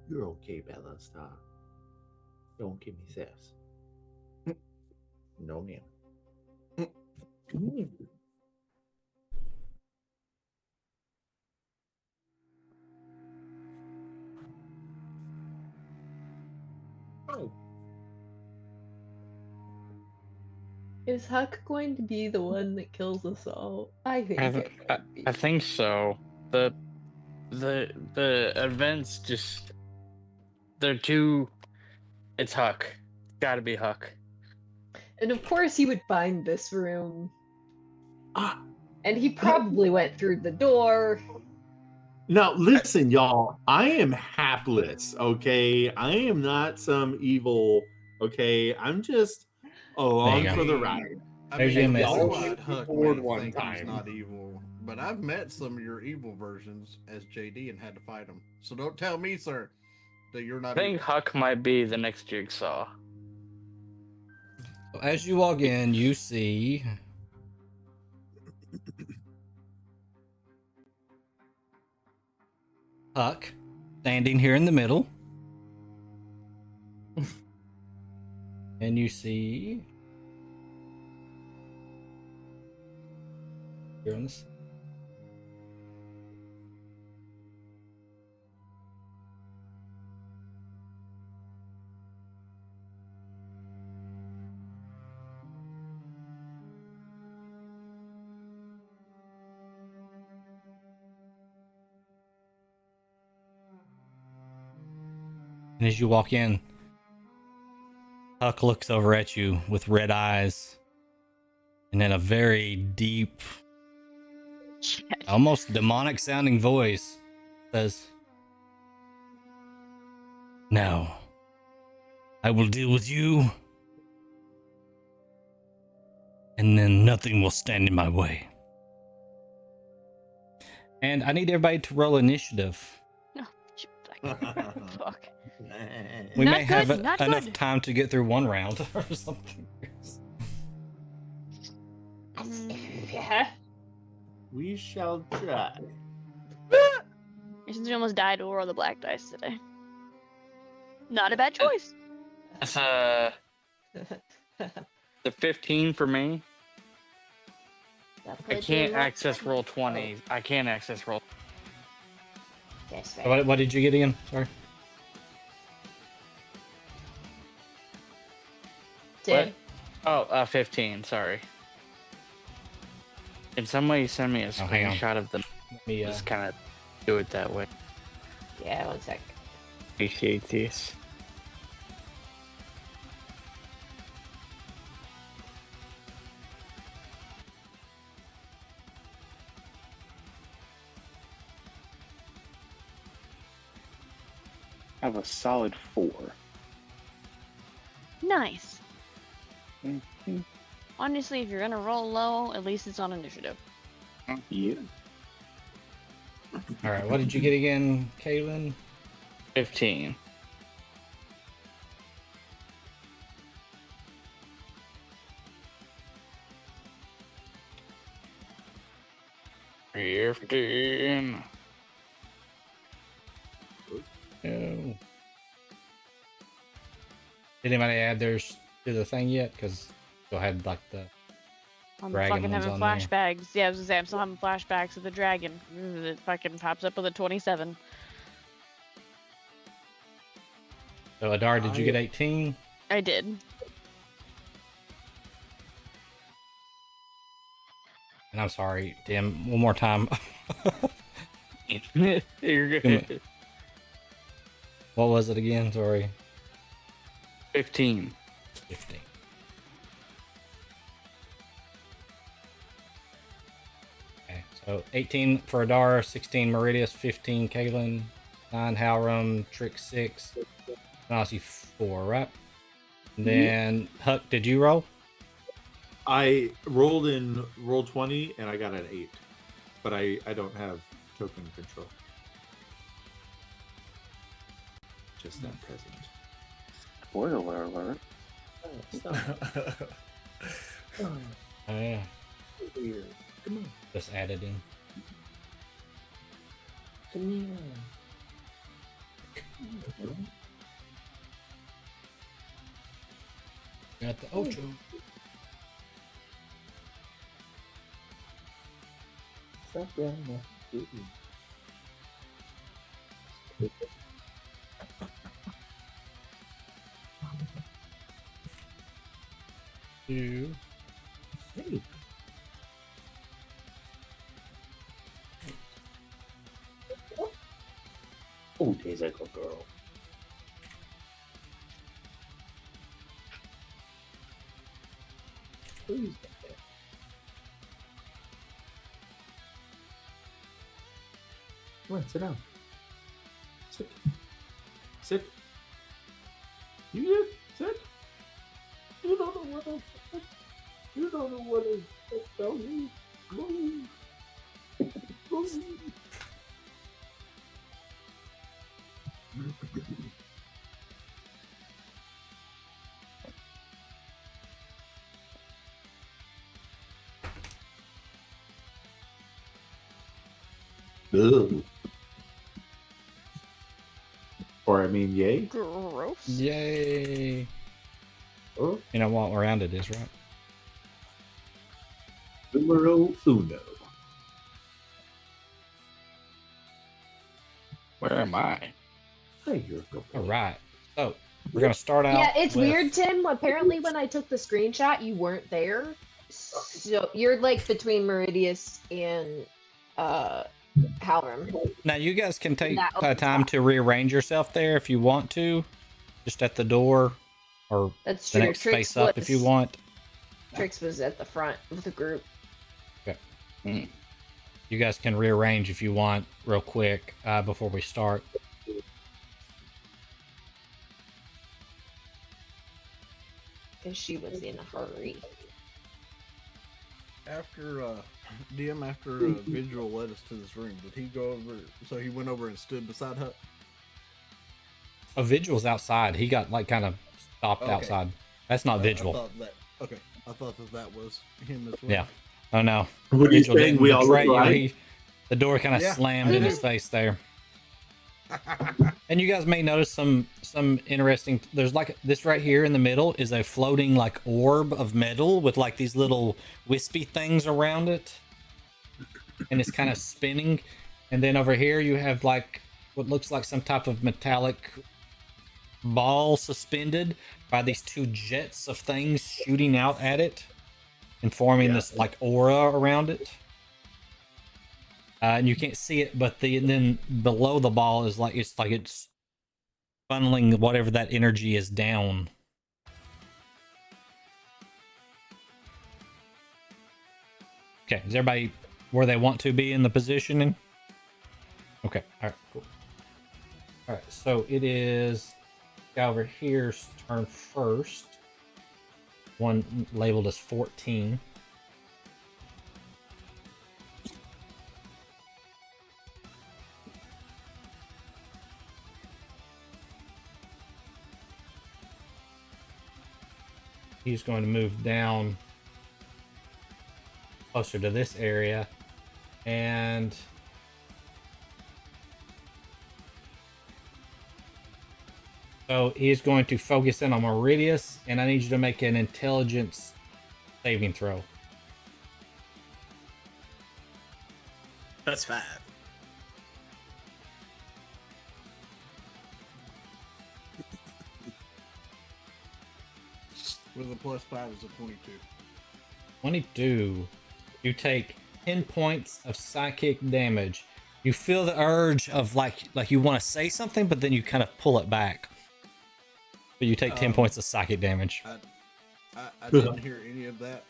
You're okay, Bella. Stop. Don't give me this. No, ma'am. Oh.
Is Huck going to be the one that kills us all? I think it might be.
I think so. The events just they're too. It's Huck. Gotta be Huck.
And of course he would find this room.
Ah.
And he probably went through the door.
Now, listen, y'all. I am hapless, okay? I am not some evil, okay? I'm just along
There you
for
go.
the ride.
I
There's
mean,
your
y'all
message.
might Huck
Bored
may
one
think he's
time.
not evil, but I've met some of your evil versions as JD and had to fight them. So don't tell me, sir, that you're
I
not
think
evil.
Huck might be the next Jigsaw.
As you walk in, you see Huck standing here in the middle. And you see here on this. And as you walk in, Huck looks over at you with red eyes and in a very deep, almost demonic sounding voice says, "Now, I will deal with you and then nothing will stand in my way. And I need everybody to roll initiative.
No, fuck.
We
Not
may have
good, not
enough
good.
time to get through one round or something.
Yeah.
We shall try.
Since we almost died, we'll roll the black dice today. Not a bad choice.
That's the 15 for me. I can't access roll 20. I can't access roll.
That's right.
What did you get again? Sorry.
Did.
Oh, 15. Sorry. Can somebody send me a
hang on.
screenshot of them?
Let me,
Just kind of do it that way.
Yeah, 1 sec.
Appreciate this.
I have a solid 4.
Nice.
Mhm.
Honestly, if you're gonna roll low, at least it's on initiative.
Yeah.
All right, what did you get again, Kaylin?
15. Fifteen.
No. Did anybody add theirs to the thing yet? Because still had like the
I'm
dragon
fucking
ones
having
on there.
flashbacks. Yeah, I was gonna say, I'm still having flashbacks of the dragon. It fucking pops up with a 27.
So Adara, did you get 18?
I did.
And I'm sorry, Tim. One more time.
You're good.
What was it again? Sorry.
15.
15. Okay, so 18 for Adara, 16 Meridius, 15 Kaylin, 9 Halram, Trick 6, Nazi 4, right? And then Huck, did you roll?
I rolled in roll 20 and I got an 8, but I don't have token control. Just not present.
Spoiler alert.
Oh yeah,
Weird. Come on.
just added in.
Come here.
Got the Ocho.
Stop grabbing my food.
Two.
Hey. Oh, tastes like a girl. Please get there. Come on, sit down.
Sit. Sit. You sit.
You don't know what I said. You don't know what I said. Tell me. Move. Move.
Ugh. Or I mean, yay.
Gross.
Yay!
Oh,
You know what round it is, right?
numero uno.
Where am I?
Hey, you're a good
All
boy.
right. So we're gonna start out.
Yeah, it's
with-
weird, Tim. Apparently, when I took the screenshot, you weren't there. So you're like between Meridius and Halram.
Now you guys can take
That opens
time
up.
to rearrange yourself there if you want to, just at the door or
That's
the
true.
next space up if you want.
Trix was at the front of the group.
You guys can rearrange if you want real quick before we start.
Because she was in a hurry.
after DM after Vigil led us to this room, did he go over? So he went over and stood beside Hut.
A Vigil's outside. He got like kind of stopped
Okay.
outside. That's not Vigil.
I thought that. Okay, I thought that was him as well.
Yeah. Oh no.
What are you
Vigil
saying?
didn't
We all
betray
look
you.
alike?
The door kind of
Yeah,
slammed
I
in
do.
his face there. And you guys may notice some interesting. There's like this right here in the middle is a floating like orb of metal with like these little wispy things around it, and it's kind of spinning. And then over here you have like what looks like some type of metallic ball suspended by these two jets of things shooting out at it and forming this like aura around it. And you can't see it, but then below the ball is like it's funneling whatever that energy is down. Okay, is everybody where they want to be in the positioning? Okay, all right, cool. All right, so it is guy over here's turn first. One labeled as 14. He's going to move down closer to this area, and so he's going to focus in on Meridius, and I need you to make an intelligence saving throw.
That's 5.
With a +5 is a 22.
22. You take 10 points of psychic damage. You feel the urge of like you want to say something, but then you kind of pull it back. But you take 10 points of psychic damage.
I didn't hear any of that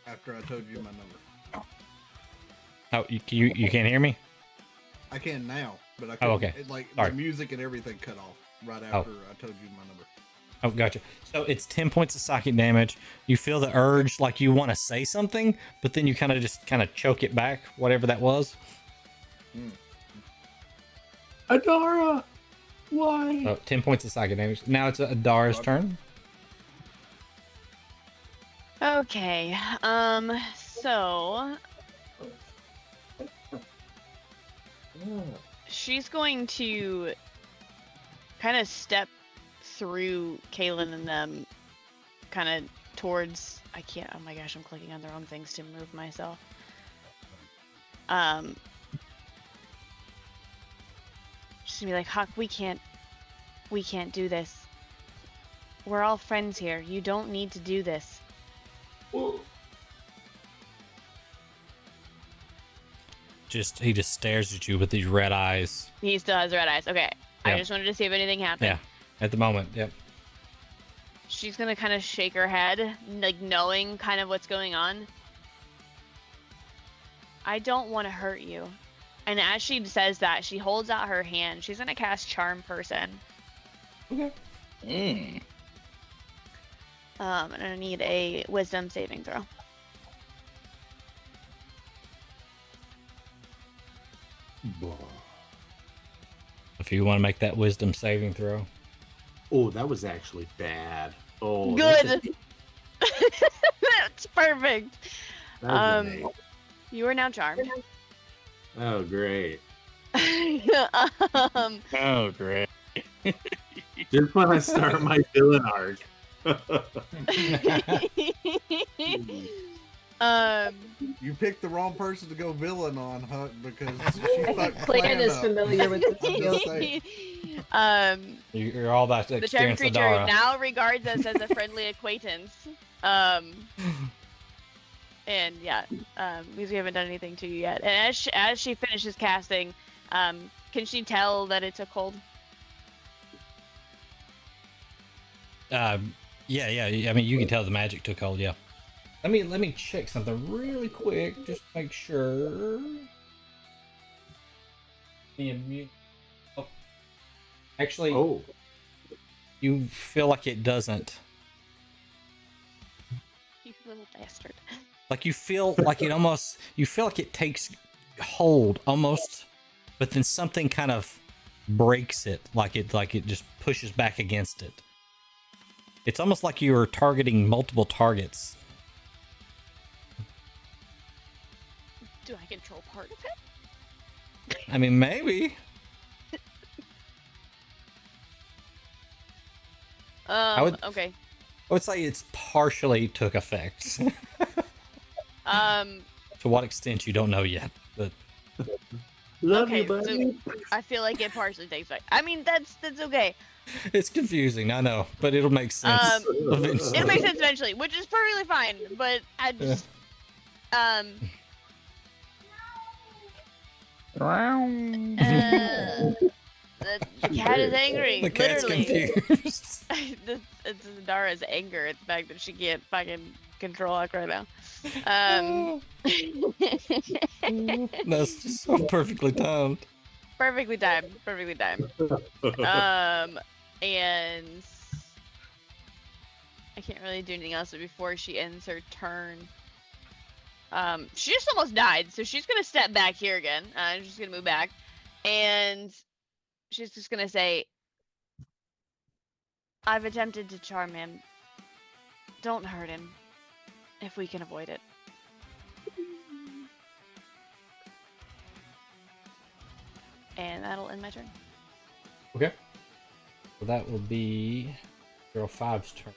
after I told you my number.
Oh, you can't hear me?
I can now, but I
Oh,
couldn't.
okay.
Like
Sorry.
the music and everything cut off right after I told you my number.
Oh, gotcha. So it's 10 points of psychic damage. You feel the urge like you want to say something, but then you kind of choke it back, whatever that was.
Adara, why?
Oh, 10 points of psychic damage. Now it's Adara's turn.
Okay. So she's going to kind of step through Kaylin and them kind of towards oh my gosh, I'm clicking on the wrong things to move myself. She's gonna be like, Huck, we can't do this. We're all friends here. You don't need to do this.
He just stares at you with these red eyes.
He still has red eyes. Okay. I
Yeah.
just wanted to see if anything happened.
Yeah, at the moment, yep.
She's gonna kind of shake her head, like knowing kind of what's going on. I don't want to hurt you. And as she says that, she holds out her hand. She's gonna cast Charm Person.
Okay.
And I need a Wisdom saving throw.
If you want to make that Wisdom saving throw.
Oh, that was actually bad. Oh,
Good. That's perfect.
That was an eight.
You are now charmed.
Oh, great.
Oh, great.
Just when I start my villain arc.
You picked the wrong person to go villain on, Huck, because she fucked
Clan
Clan
is
up.
familiar with the
I'm
skill.
just saying.
You're all about to
The charm
experience
creature
Adara.
now regards us as a friendly acquaintance. And yeah, because we haven't done anything to you yet. And as she finishes casting, can she tell that it took hold?
Yeah. I mean, you can tell the magic took hold. Yeah. Let me check something really quick, just to make sure. Oh. Actually,
Oh,
you feel like it doesn't.
You feel little bastard.
Like you feel like it takes hold almost, but then something kind of breaks it, like it just pushes back against it. It's almost like you are targeting multiple targets.
Do I control part of it?
I mean, maybe.
Okay.
I would say it's partially took effect. To what extent you don't know yet, but
Love
okay,
you, buddy.
so I feel like it partially takes effect. I mean, that's okay.
it's confusing. I know, but it'll make sense eventually.
It'll make sense eventually, which is perfectly fine. But I just, the cat is angry.
The cat's
literally.
confused.
It's Adara's anger at the fact that she can't fucking control Huck right now.
That's just so perfectly timed.
Perfectly timed. And I can't really do anything else. But before she ends her turn, she just almost died, so she's gonna step back here again. She's gonna move back, and she's just gonna say, "I've attempted to charm him. Don't hurt him, if we can avoid it." And that'll end my turn.
Okay. So that will be 05's turn.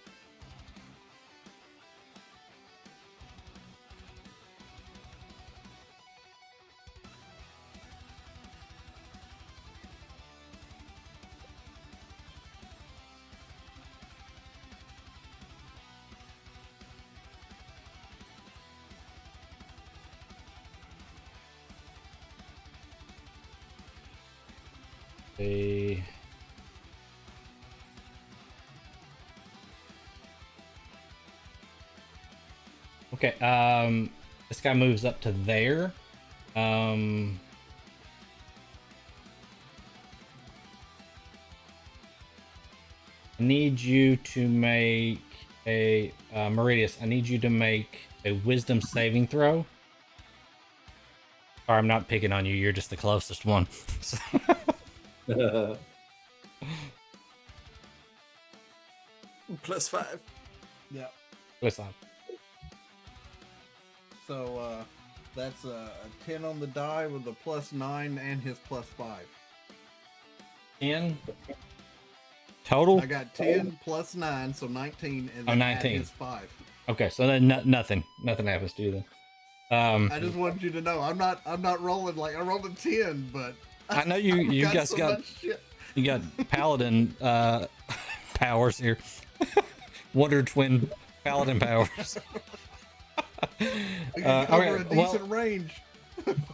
Okay, this guy moves up to there. I need you to make a Meridius. I need you to make a wisdom saving throw. Or I'm not picking on you. You're just the closest one.
+5.
Yeah.
Listen.
So that's a 10 on the die with a +9 and his +5.
10 total.
I got 10 +9, so 19, and then
19.
add his 5.
Okay, so then nothing happens to you then.
I just wanted you to know I'm not rolling like I rolled a 10, but
I know you
got
guys
so
got
much shit.
you got paladin powers here. Wonder Twin paladin powers.
We can cover a decent range.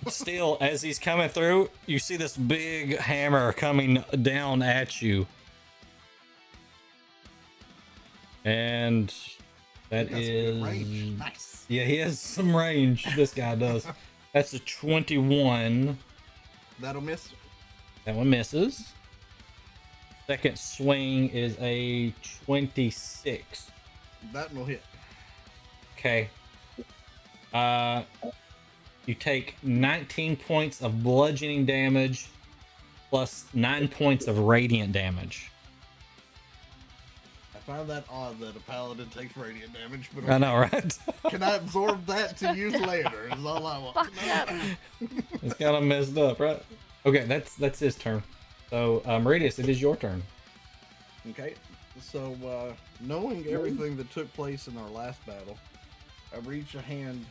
Still, as he's coming through, you see this big hammer coming down at you. And that is
range. Nice.
Yeah, he has some range. This guy does. That's a 21.
That'll miss.
That one misses. Second swing is a 26.
That will hit.
Okay. You take 19 points of bludgeoning damage plus 9 points of radiant damage.
I find that odd that a paladin takes radiant damage, but
I know, right?
can I absorb that to use later? Is all I want.
Fuck up.
It's kind of messed up, right? Okay, that's his turn. So, Meridius, it is your turn.
Okay, so knowing everything that took place in our last battle, I reach a hand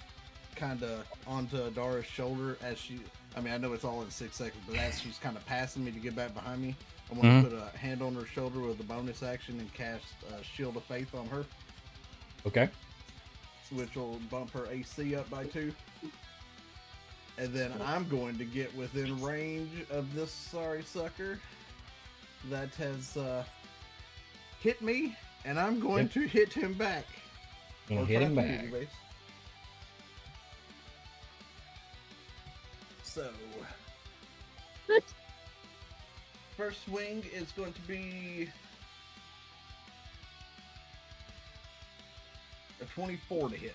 kind of onto Adara's shoulder as she, I mean, I know it's all in 6 seconds, but as she's kind of passing me to get back behind me, I want to put a hand on her shoulder with a bonus action and cast Shield of Faith on her.
Okay.
Which will bump her AC up by 2. And then I'm going to get within range of this sorry sucker that has hit me, and I'm going to hit him back.
You're gonna hit him back.
Anyways. So, first swing is going to be a 24 to hit.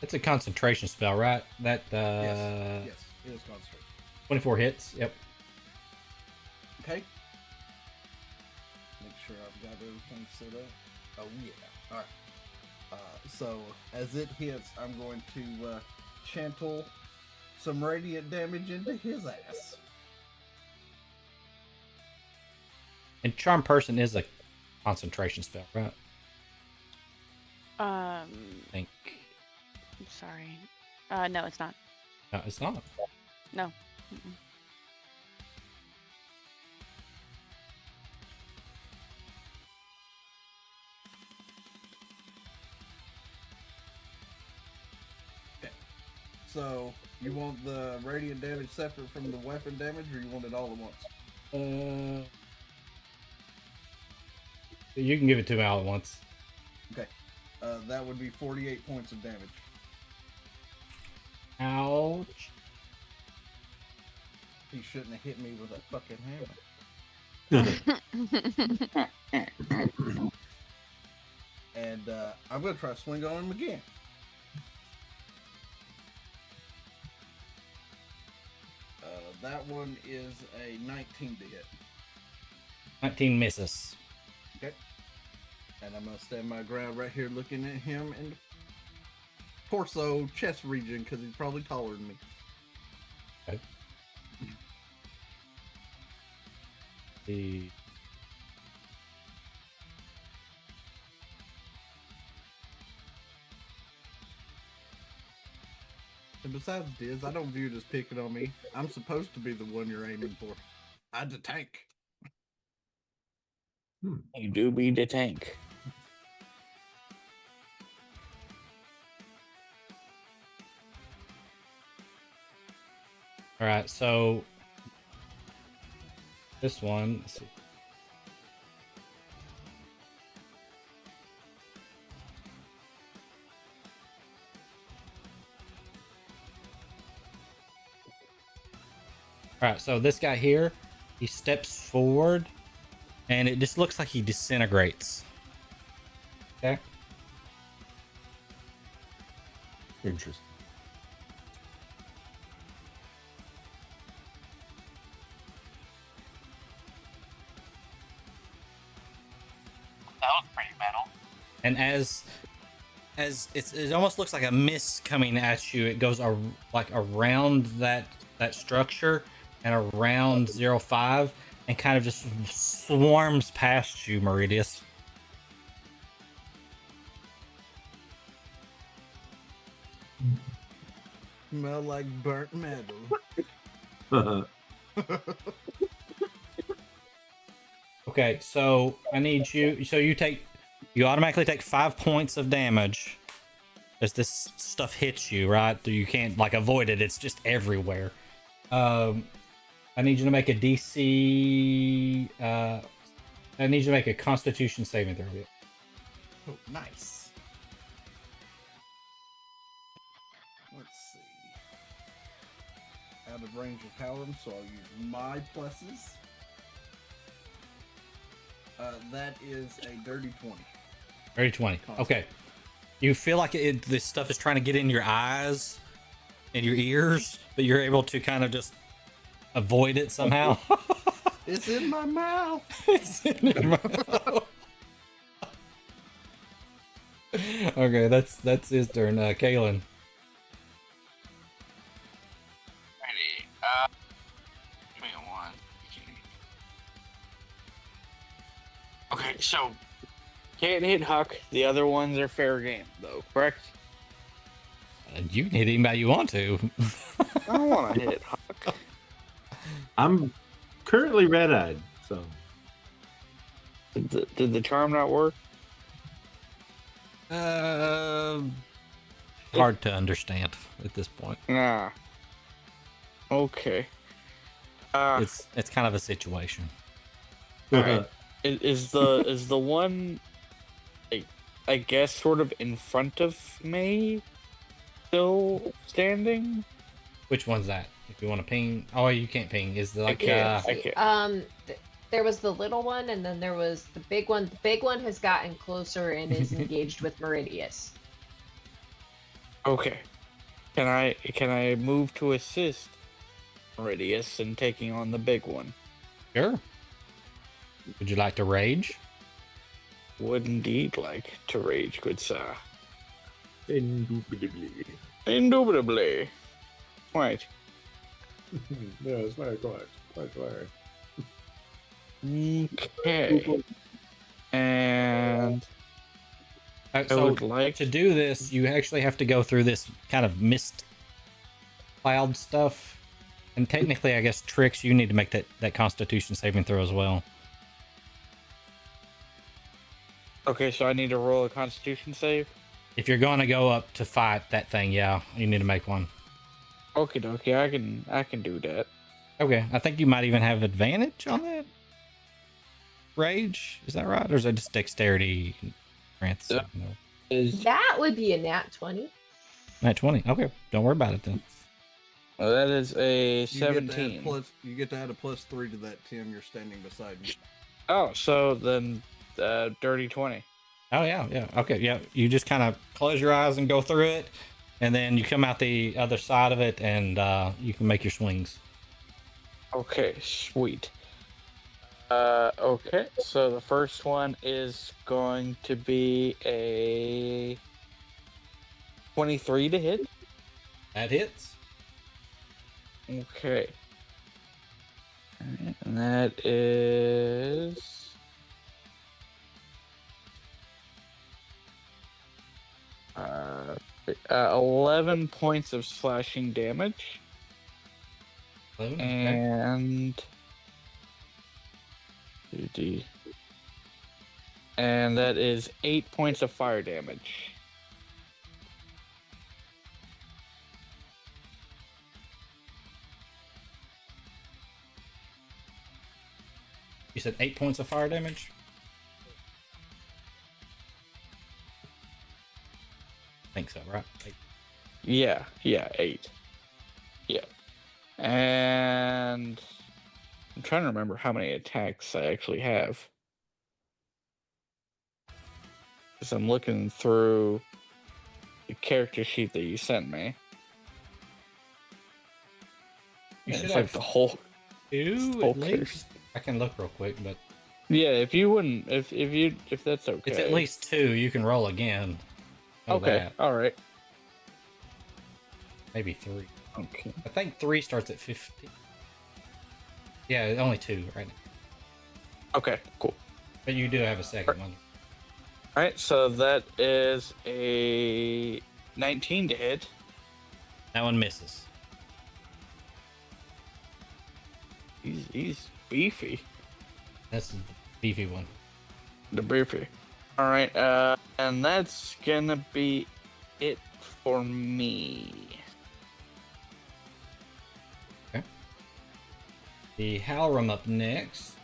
That's a concentration spell, right? That
Yes, it is concentration.
24 hits. Yep.
Okay. Make sure I've got everything set up. Oh yeah. All right. So as it hits, I'm going to channel some radiant damage into his ass.
And Charm Person is a concentration spell, right? I think.
I'm sorry. No, it's not.
No, it's not.
No. Mm-mm.
So you want the radiant damage separate from the weapon damage, or you want it all at once?
You can give it to me all at once.
Okay. That would be 48 points of damage.
Ouch.
He shouldn't have hit me with a fucking hammer. And I'm going to try to swing on him again. That one is a 19 to hit.
19 misses.
Okay. And I'm going to stand my ground right here looking at him in the torso, chest region, because he's probably taller than me.
Okay. The
And besides Diz, I don't view it as picking on me. I'm supposed to be the one you're aiming for. I'm the tank.
You do be the tank.
All right, so this one. Let's see. All right, so this guy here, he steps forward, and it just looks like he disintegrates. Okay.
Interesting.
That was pretty metal.
And as it almost looks like a mist coming at you, it goes like around that structure and around 05 and kind of just swarms past you, Meridius.
Smell like burnt metal.
Okay, so I need you. So you automatically take 5 points of damage as this stuff hits you, right? You can't like avoid it. It's just everywhere. I need you to make a DC. I need you to make a Constitution saving throw.
Oh, nice. Let's see. Out of range of Hjalrim, so I'll use my pluses. That is a dirty 20.
Dirty 20. Okay. You feel like this stuff is trying to get in your eyes and your ears, but you're able to kind of just avoid it somehow.
It's in my mouth.
It's in your mouth. Okay, that's his turn. Kaylin.
Ready. Give me a 1. Okay, so can't hit Huck. The other ones are fair game, though. Correct?
You can hit anybody you want to.
I don't want to hit Huck.
I'm currently red-eyed, so
Did the charm not work?
Hard to understand at this point.
Nah. Okay.
It's kind of a situation.
Alright. Is the one, I guess, sort of in front of me still standing?
Which one's that? If you want to ping, oh, you can't ping. Is the like
I can't.
There was the little one, and then there was the big one. The big one has gotten closer and is engaged with Meridius.
Okay. Can I move to assist Meridius in taking on the big one?
Sure. Would you like to rage?
Would indeed like to rage, good sir.
Indubitably.
Indubitably. Right.
No, it's not quite.
Okay. And I
So
would like
to do this, you actually have to go through this kind of mist cloud stuff. And technically, I guess, Trix, you need to make that Constitution saving throw as well.
Okay, so I need to roll a Constitution save?
If you're going to go up to fight that thing, yeah, you need to make one.
Okie dokie, I can do that.
Okay, I think you might even have advantage on that. Rage, is that right? Or is that just dexterity? Strength?
Yeah.
No.
That would be a nat 20.
Nat 20. Okay, don't worry about it then.
Well, that is a
You get to
17.
you get to add a +3 to that, Tim. You're standing beside me.
Oh, so then dirty 20.
Oh yeah. Okay, yeah. You just kind of close your eyes and go through it, and then you come out the other side of it, and you can make your swings.
Okay, sweet. Okay, so the first one is going to be a 23 to hit.
That hits.
Okay. Alright, and that is 11 points of slashing damage.
11, okay.
And 2D. And that is 8 points of fire damage.
You said 8 points of fire damage? I think so, right? 8.
Yeah, 8. Yeah. And I'm trying to remember how many attacks I actually have. Because I'm looking through the character sheet that you sent me.
You
And
should
it's
have
like the whole
2
whole
at
character.
least. I can look real quick, but
Yeah, if you wouldn't, if that's okay.
it's at least 2. You can roll again. Know
Okay,
that.
all right.
Maybe 3.
Okay.
I think 3 starts at 50. Yeah, only 2 right now.
Okay, cool.
But you do have a second one.
All right, so that is a 19 to hit.
That one misses.
He's beefy.
That's the beefy one.
The beefy. All right, and that's gonna be it for me.
Okay. The Hjalrim up next.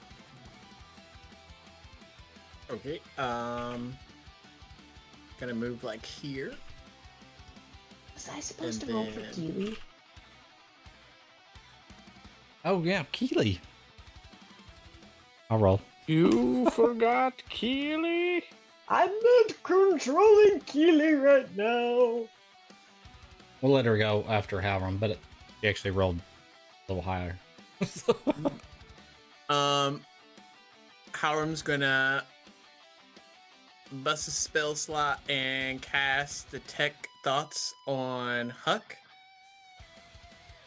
Okay. Gonna move like here.
Was I supposed
And
to roll for
then-
Keely?
Oh yeah, Keely. I'll roll.
You forgot Keely?
I'm not controlling Keely right now.
We'll let her go after Hjalrim, but she actually rolled a little higher.
Howram's gonna bust a spell slot and cast Detect Thoughts on Huck.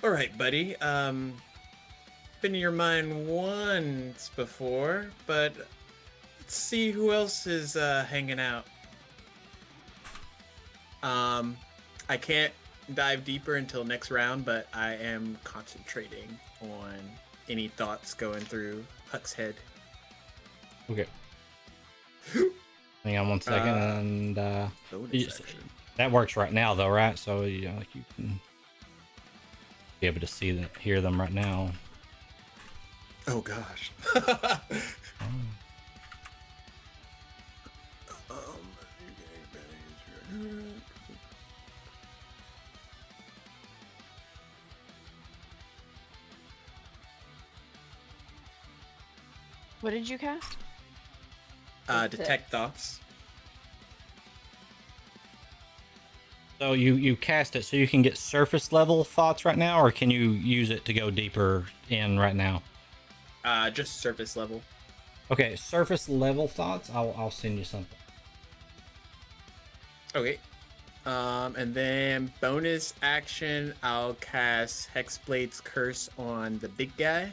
Alright, buddy. Been in your mind once before, but let's see who else is hanging out. I can't dive deeper until next round, but I am concentrating on any thoughts going through Huck's head.
Okay. Hang on one second, and
Bonus action.
that works right now, though, right? So you can be able to see them, hear them right now.
Oh gosh.
What did you cast?
Detect Thoughts.
So you cast it so you can get surface level thoughts right now, or can you use it to go deeper in right now?
Just surface level.
Okay, surface level thoughts. I'll send you something.
Okay. And then bonus action, I'll cast Hexblade's Curse on the big guy.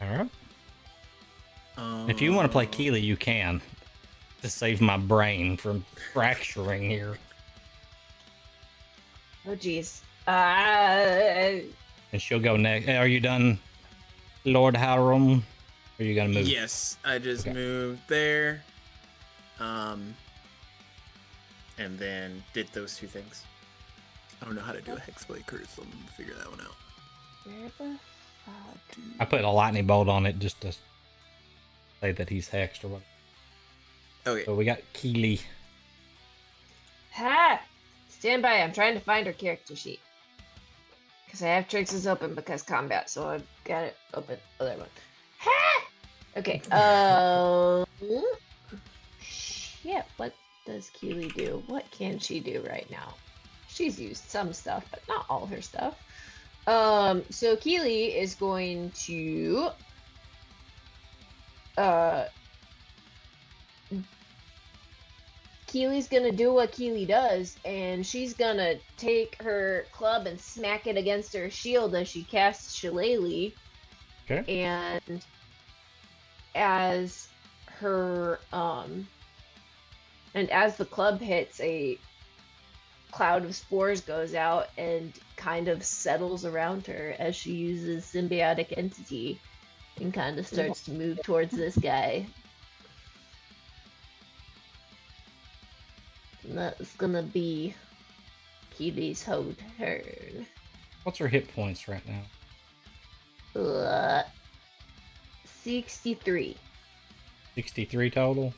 All right. If you want to play Keeli, you can. To save my brain from fracturing here.
Oh, geez.
And she'll go next. Are you done, Lord Hjalrim? Or are you gonna move?
Yes, I just moved there. And then did those two things. I don't know how to do a Hexblade Curse, so I'm gonna figure that one out.
Where the fuck?
I put a lightning bolt on it just to say that he's hexed or whatever.
Okay.
So we got Keeli.
Ha! Stand by. I'm trying to find her character sheet. Because I have Trix's open because combat, so I've got it open. Other one. Ha! Okay. Shit. What does Keeli do? What can she do right now? She's used some stuff, but not all her stuff. So Keeli is going to Keely's gonna do what Keeli does, and she's gonna take her club and smack it against her shield as she casts Shillelagh.
Okay.
And as her and as the club hits, a cloud of spores goes out and kind of settles around her as she uses symbiotic entity and kind of starts to move towards this guy. And that's gonna be Keely's whole turn.
What's her hit points right now?
63.
63 total?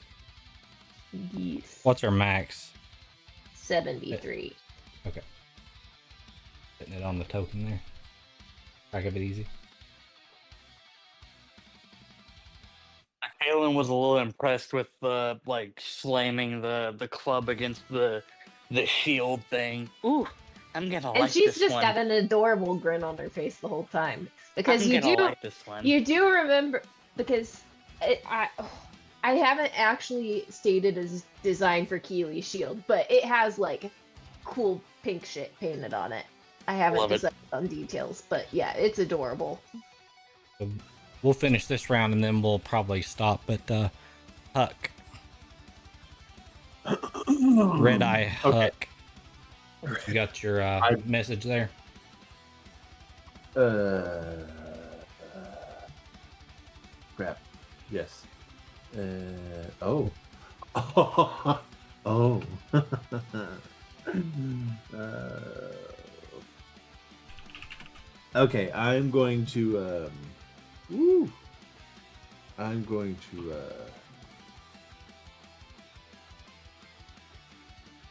Yes.
What's her max?
73.
Okay. Putting it on the token there. Back up it easy.
Halen was a little impressed with the slamming the club against the shield thing. Ooh, I'm gonna
And
like
she's
this
just
one.
got an adorable grin on her face the whole time. Because
I'm
you
gonna
do
like this one.
you do remember, because I haven't actually stated as designed for Keely's shield, but it has like cool pink shit painted on it. I haven't
Love it.
decided on details, but yeah, it's adorable.
So we'll finish this round and then we'll probably stop. But Huck. Red Eye Huck. You got your message there?
Crap. Yes. Oh. Oh. Okay, I'm going to I'm going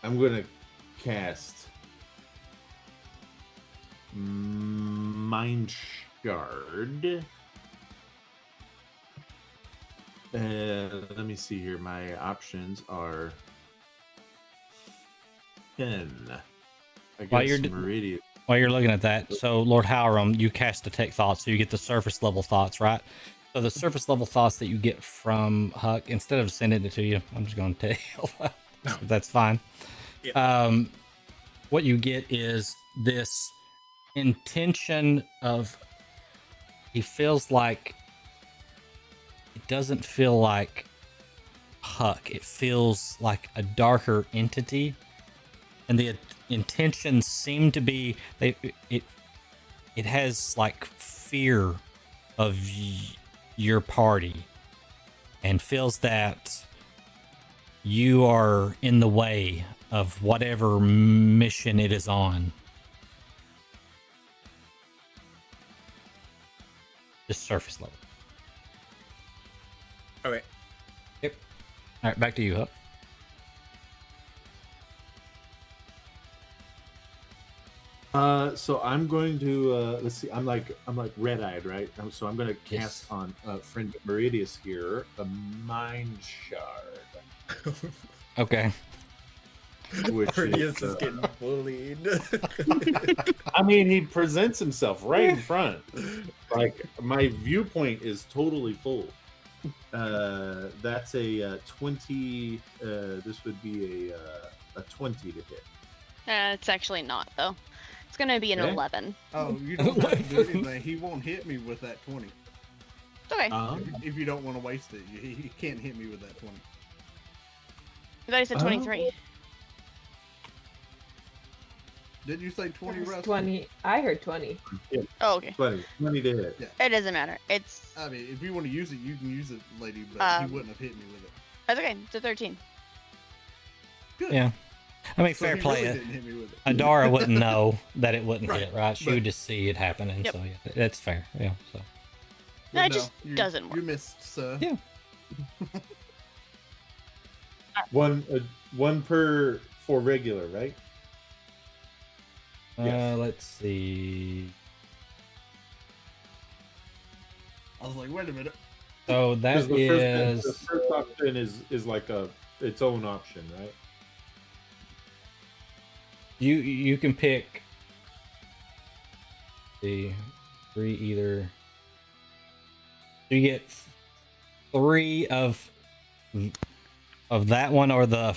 to cast Mind Shard. Let me see here. My options are 10. I guess Meridian.
While you're looking at that, so Lord Hjalrim, you cast Detect Thoughts, so you get the surface level thoughts, right? So the surface level thoughts that you get from Huck, instead of sending it to you, I'm just going to tell you. That's fine.
Yeah.
What you get is this intention of, he feels like, it doesn't feel like Huck. It feels like a darker entity. And the intentions seem to be, it has like fear of your party and feels that you are in the way of whatever mission it is on. just surface level.
Okay.
Yep. All right, back to you, Hup.
So I'm going to let's see. I'm like red-eyed, right? So I'm going to cast
Yes.
on friend Meridius here a mind shard,
Okay.
which
Ardius
is,
is getting bullied.
I mean, he presents himself right in front. Like my viewpoint is totally full. That's a 20. This would be a 20 to hit.
It's actually not though. It's gonna be an
Okay.
11.
Oh, you don't have to do anything. He won't hit me with that 20.
Okay.
If you don't want to waste it, he can't hit me with that 20.
I thought you said 23.
Did you say 20, Russ?
20. I heard 20.
Oh, okay.
20 to hit.
Yeah.
It doesn't matter. It's
I mean, if you want to use it, you can use it, lady, but he wouldn't have hit me with it.
that's okay. It's a 13.
Good.
Yeah. I mean,
So
fair
he
play.
really didn't hit me with it.
Adara wouldn't know that it wouldn't
Right,
hit, right? She
but-
would just see it happening.
Yep.
So yeah, that's fair. Yeah. So
No,
But
it just doesn't
You
work.
missed, sir.
Yeah.
One per for regular, right? Yes.
let's see.
I was like, wait a minute.
So that
'Cause the
is
first option is like its own option, right?
you can pick the three either. You get three of that one or the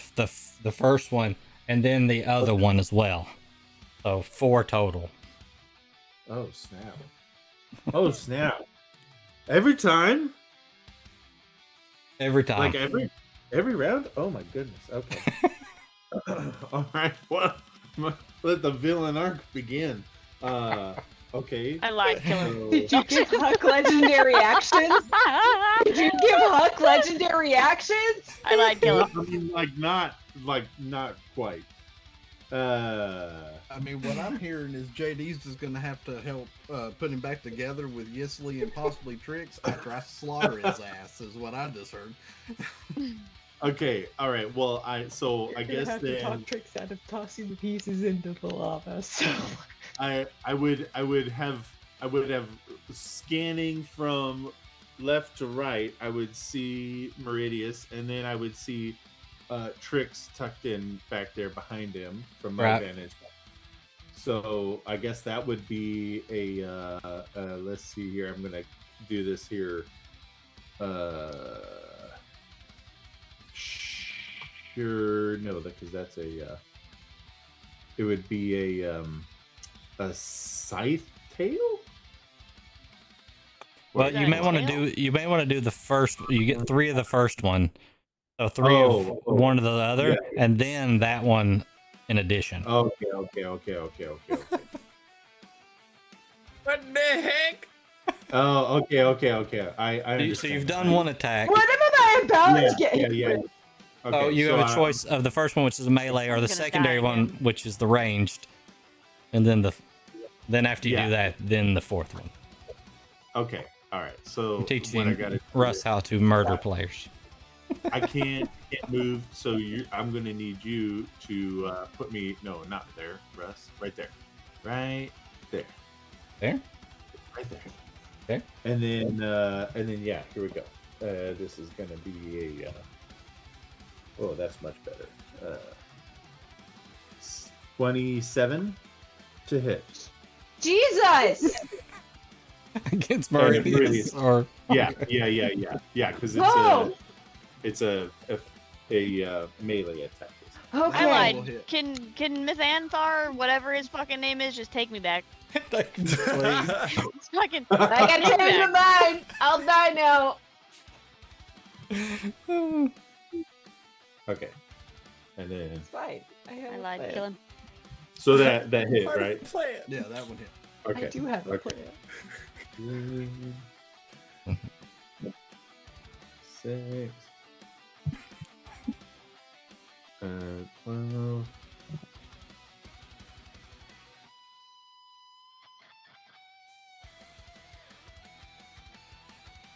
first one, and then the other one as well. So 4 total.
Oh snap! Oh snap! Every time,
Every time.
like every round. Oh my goodness. Okay. All right. Well, let the villain arc begin. Okay.
I lied, killer.
So-
Did you give Huck legendary actions? Did you give Huck legendary actions?
I lied, killer.
I mean, not quite.
I mean, what I'm hearing is JD's just going to have to help put him back together with Yisley and possibly Trix after I slaughter his ass, is what I just heard.
Okay. All right. Well, I guess
have to talk
then
Trix out of tossing the pieces into the lava. So
I would have scanning from left to right. I would see Meridius, and then I would see Trix tucked in back there behind him from my
Right.
vantage point. So I guess that would be a let's see here. I'm gonna do this here. Sure, no, because that's a. It would be a scythe tail.
Well,
Is
you
that
may
a
want to
tail?
do. You may want to do the first. You get 3 of the first one, so 3 of one of the other,
yeah.
and then that one in addition.
Okay.
What the heck?
Oh, okay. I
So
understand.
you've done one attack.
what am I about to get hit
Yeah.
with?
Okay,
Oh, you
so
have a choice of the first one, which is a melee, or the
Gonna
secondary
die
one,
again.
which is the ranged, and then after you
Yeah.
do that, then the fourth one.
Okay, all right. So
I'm teaching
what I gotta do
Russ
is-
how to murder players.
I can't move, so I'm gonna need you to put me. No, not there, Russ. Right there. Right there.
There?
Right there.
Okay.
And then yeah, here we go. This is gonna be a. Oh, that's much better. 27 to hit.
Jesus!
Against
Meridius.
Meridius, or
Yeah. Because
Oh!
it's a melee attack.
I
Okay.
lied.
Will hit.
Can Miss Anthar, whatever his fucking name is, just take me back?
Please.
It's fucking.
I gotta
take me
change my
back.
mind. I'll die now.
Okay. And then
It's fine. I have
I
a
lied,
plan.
kill him.
so that hit, right?
Plan.
Yeah, that one hit.
Okay.
I do have a
Okay.
plan.
6. 12.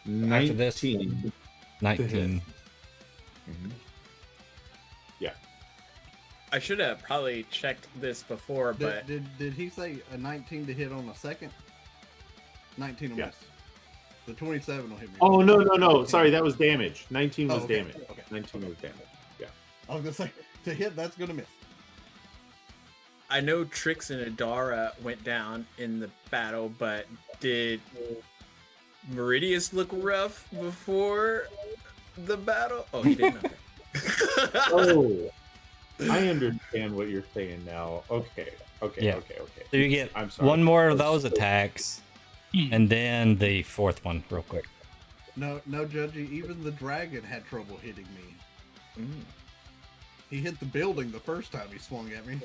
After this,
19.
19.
Mhm.
I should have probably checked this before, but
Did he say a 19 to hit on a second? 19 will
Yeah.
miss. The 27 will hit me.
Oh, no. Sorry, that was damage. 19 was
okay.
damage.
Okay.
19 was damage. Yeah.
I was gonna say to hit that's gonna miss.
I know Trix and Adara went down in the battle, but did Meridius look rough before the battle? Oh, he didn't.
Oh, I understand what you're saying now. Okay.
Yeah.
Okay.
So you get
I'm sorry.
one more of those attacks, and then the fourth one, real quick.
No, Judgy. Even the dragon had trouble hitting me. He hit the building the first time he swung at me.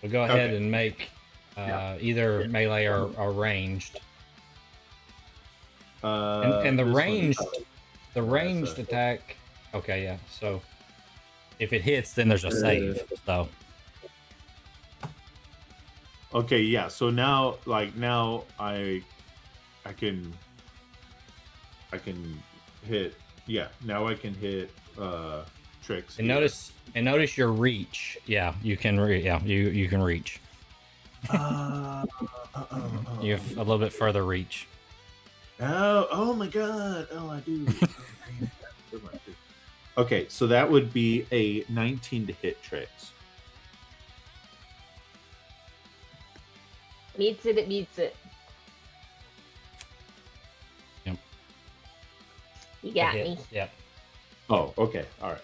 We'll go ahead
Okay.
and make either melee or ranged. And the
This
ranged,
one-
ranged attack. Okay, yeah. So if it hits, then there's a save. So
Okay, yeah. So now I can hit. Yeah, now I can hit Trix.
and notice your reach. Yeah, you can. You can reach. You have a little bit further reach.
Oh my god! Oh, I do. Okay, so that would be a 19 to hit Trix.
Meets it, it meets it.
Yep.
You got
Hit.
me.
Yep.
Oh, okay. All right.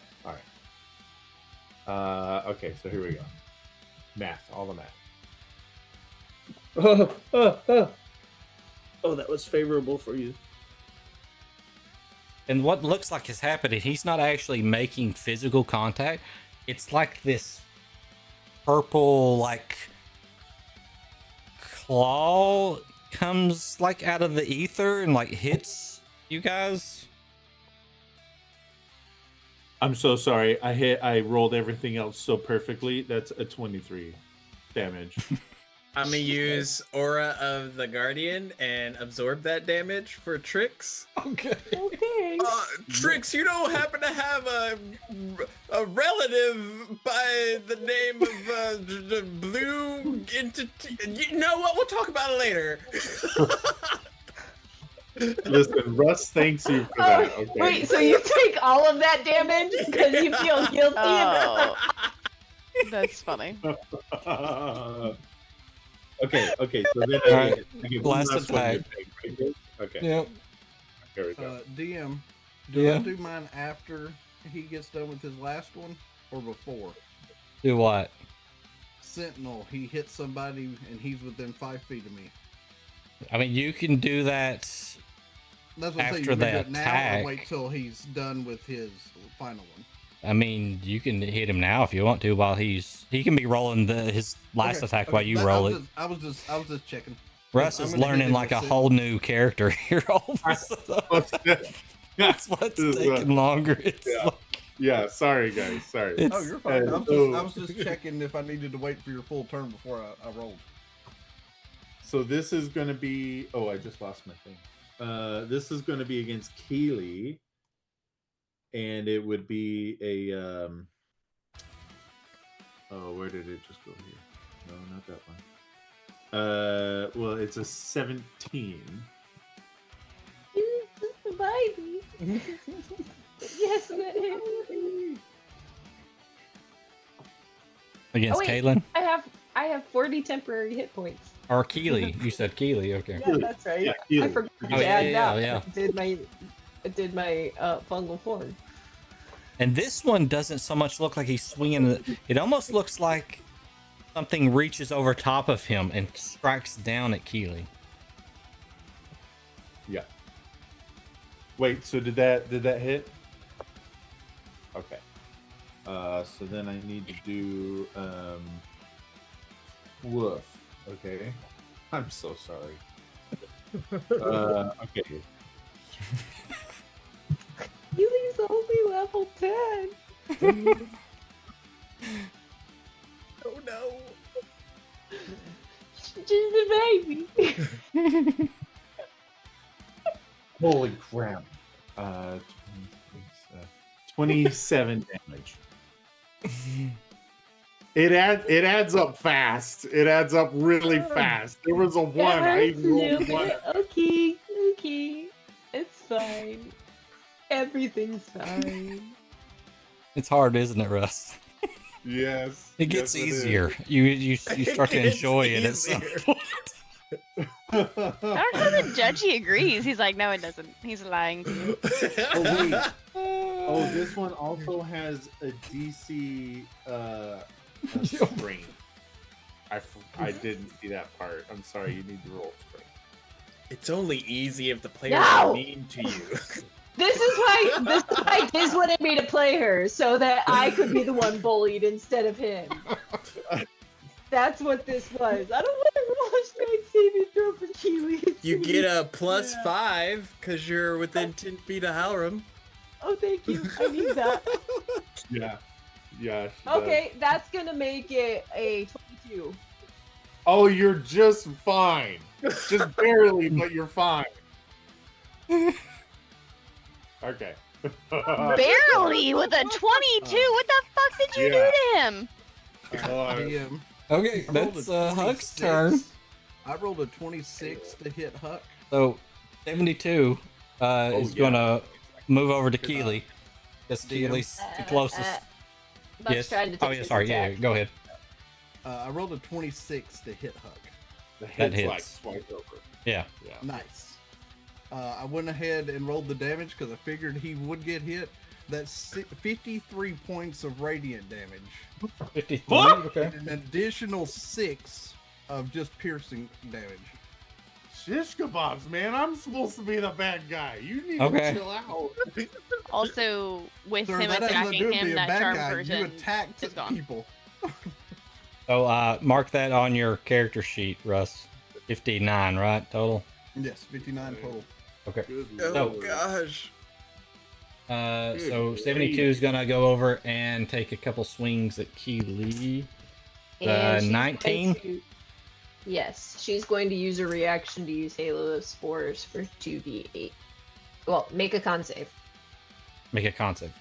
Okay, so here we go. Math, all the math. Oh, that was favorable for you.
And what looks like is happening, he's not actually making physical contact. It's like this purple, like, claw comes like out of the ether and like hits you guys.
I'm so sorry. I rolled everything else so perfectly. That's a 23 damage.
I'm gonna use Aura of the Guardian and absorb that damage for Trix.
Okay.
Okay.
Trix, you don't happen to have a relative by the name of the Blue Entity? You know what? We'll talk about it later.
Listen, Russ thanks you for that. Okay.
Wait, so you take all of that damage because you feel guilty about
Oh, that's funny.
Okay. So then
Alright,
I get
last
one one
attack.
to take, right? Okay.
Yep.
Here we go.
DM, do
Yeah.
I do mine after he gets done with his last one or before?
Do what?
Sentinel, he hits somebody and he's within 5 feet of me.
I mean, you can do that.
That's what I'm saying.
After
You can
the
do it now
attack.
or wait till he's done with his final one.
I mean, you can hit him now if you want to while he can be rolling his last attack while you roll it.
I was just checking.
Russ
I'm
is
gonna hit
learning
him
like a
with
whole new character here. All of a sudden. That's what's
This is,
taking longer. It's
yeah.
like,
Yeah, sorry guys, sorry.
It's-
Oh, you're fine.
so-
I was just checking if I needed to wait for your full turn before I rolled.
So this is going to be. Oh, I just lost my thing. This is going to be against Keeli, and it would be a. Oh, where did it just go here? No, not that one. Well, it's a 17.
baby. Yes, man.
against
Oh, wait.
Caitlin
I have 40 temporary hit points.
or Keely. You said Keely. Okay.
Yeah, that's right.
Yeah,
I
Keely.
forgot
Oh,
to
yeah,
add
yeah,
that.
yeah.
I did my fungal form.
And this one doesn't so much look like he's swinging. It almost looks like something reaches over top of him and strikes down at Keely.
Yeah. Wait, so did that hit? Okay. So then I need to do woof. Okay. I'm so sorry. Okay.
Keely's only level 10.
Oh no.
She's a baby.
Holy crap. 27 damage.
It adds up fast. It adds up really fast. There was a one. I even rolled one.
Okay. It's fine. Everything's fine.
It's hard, isn't it, Russ?
Yes.
It gets
yes, it is.
easier. You start to enjoy it at some
easier.
point.
I don't know that Judgy agrees. He's like, no, it doesn't. He's lying to you.
Oh, wait. Oh, this one also has a DC strength. I didn't see that part. I'm sorry, you need to roll strength.
It's only easy if the players
No!
are mean to you.
This is why Diz wanted me to play her, so that I could be the one bullied instead of him. That's what this was. I don't want to roll a strength saving throw for Keely.
You get a +5 because you're within 10 feet of Hjalrim.
Oh, thank you. I need that.
Yeah. Yeah. she
Okay, that's gonna make it a 22.
does. Oh, you're just fine. Just barely, but you're fine. Okay.
Barely with a 22. What the fuck did you do to him?
Okay,
I rolled
that's
a
Huck's
26.
turn.
I rolled a 26 to hit Huck.
So 72 is gonna move over to Keely. Because Keely's the closest.
Buck's
Yes.
trying to
Oh
take
yeah,
this
sorry. Yeah,
attack.
go ahead.
I rolled a 26 to hit Huck.
The
That
head's like
hits.
swiped over.
Yeah.
Yeah.
Nice. I went ahead and rolled the damage because I figured he would get hit. That's 53 points of radiant damage.
53. Okay.
And an additional 6 of just piercing damage.
Shish kebabs, man. I'm supposed to be the bad guy. You need
Okay.
to chill out.
Also, with
Sir,
him
that has nothing to
attacking
do with
him,
being a
that
bad
charm
guy. You
person
attacked
is gone.
people.
So mark that on your character sheet, Russ. 59, right? Total.
Yes, 59 total.
Okay.
Good
Oh
lord.
gosh.
So 72 is gonna go over and take a couple swings at Keely.
And she's
19?
going to- Yes, she's going to use a reaction to use Halo of Spores for 2d8. Well, make a con save.
Make a con save.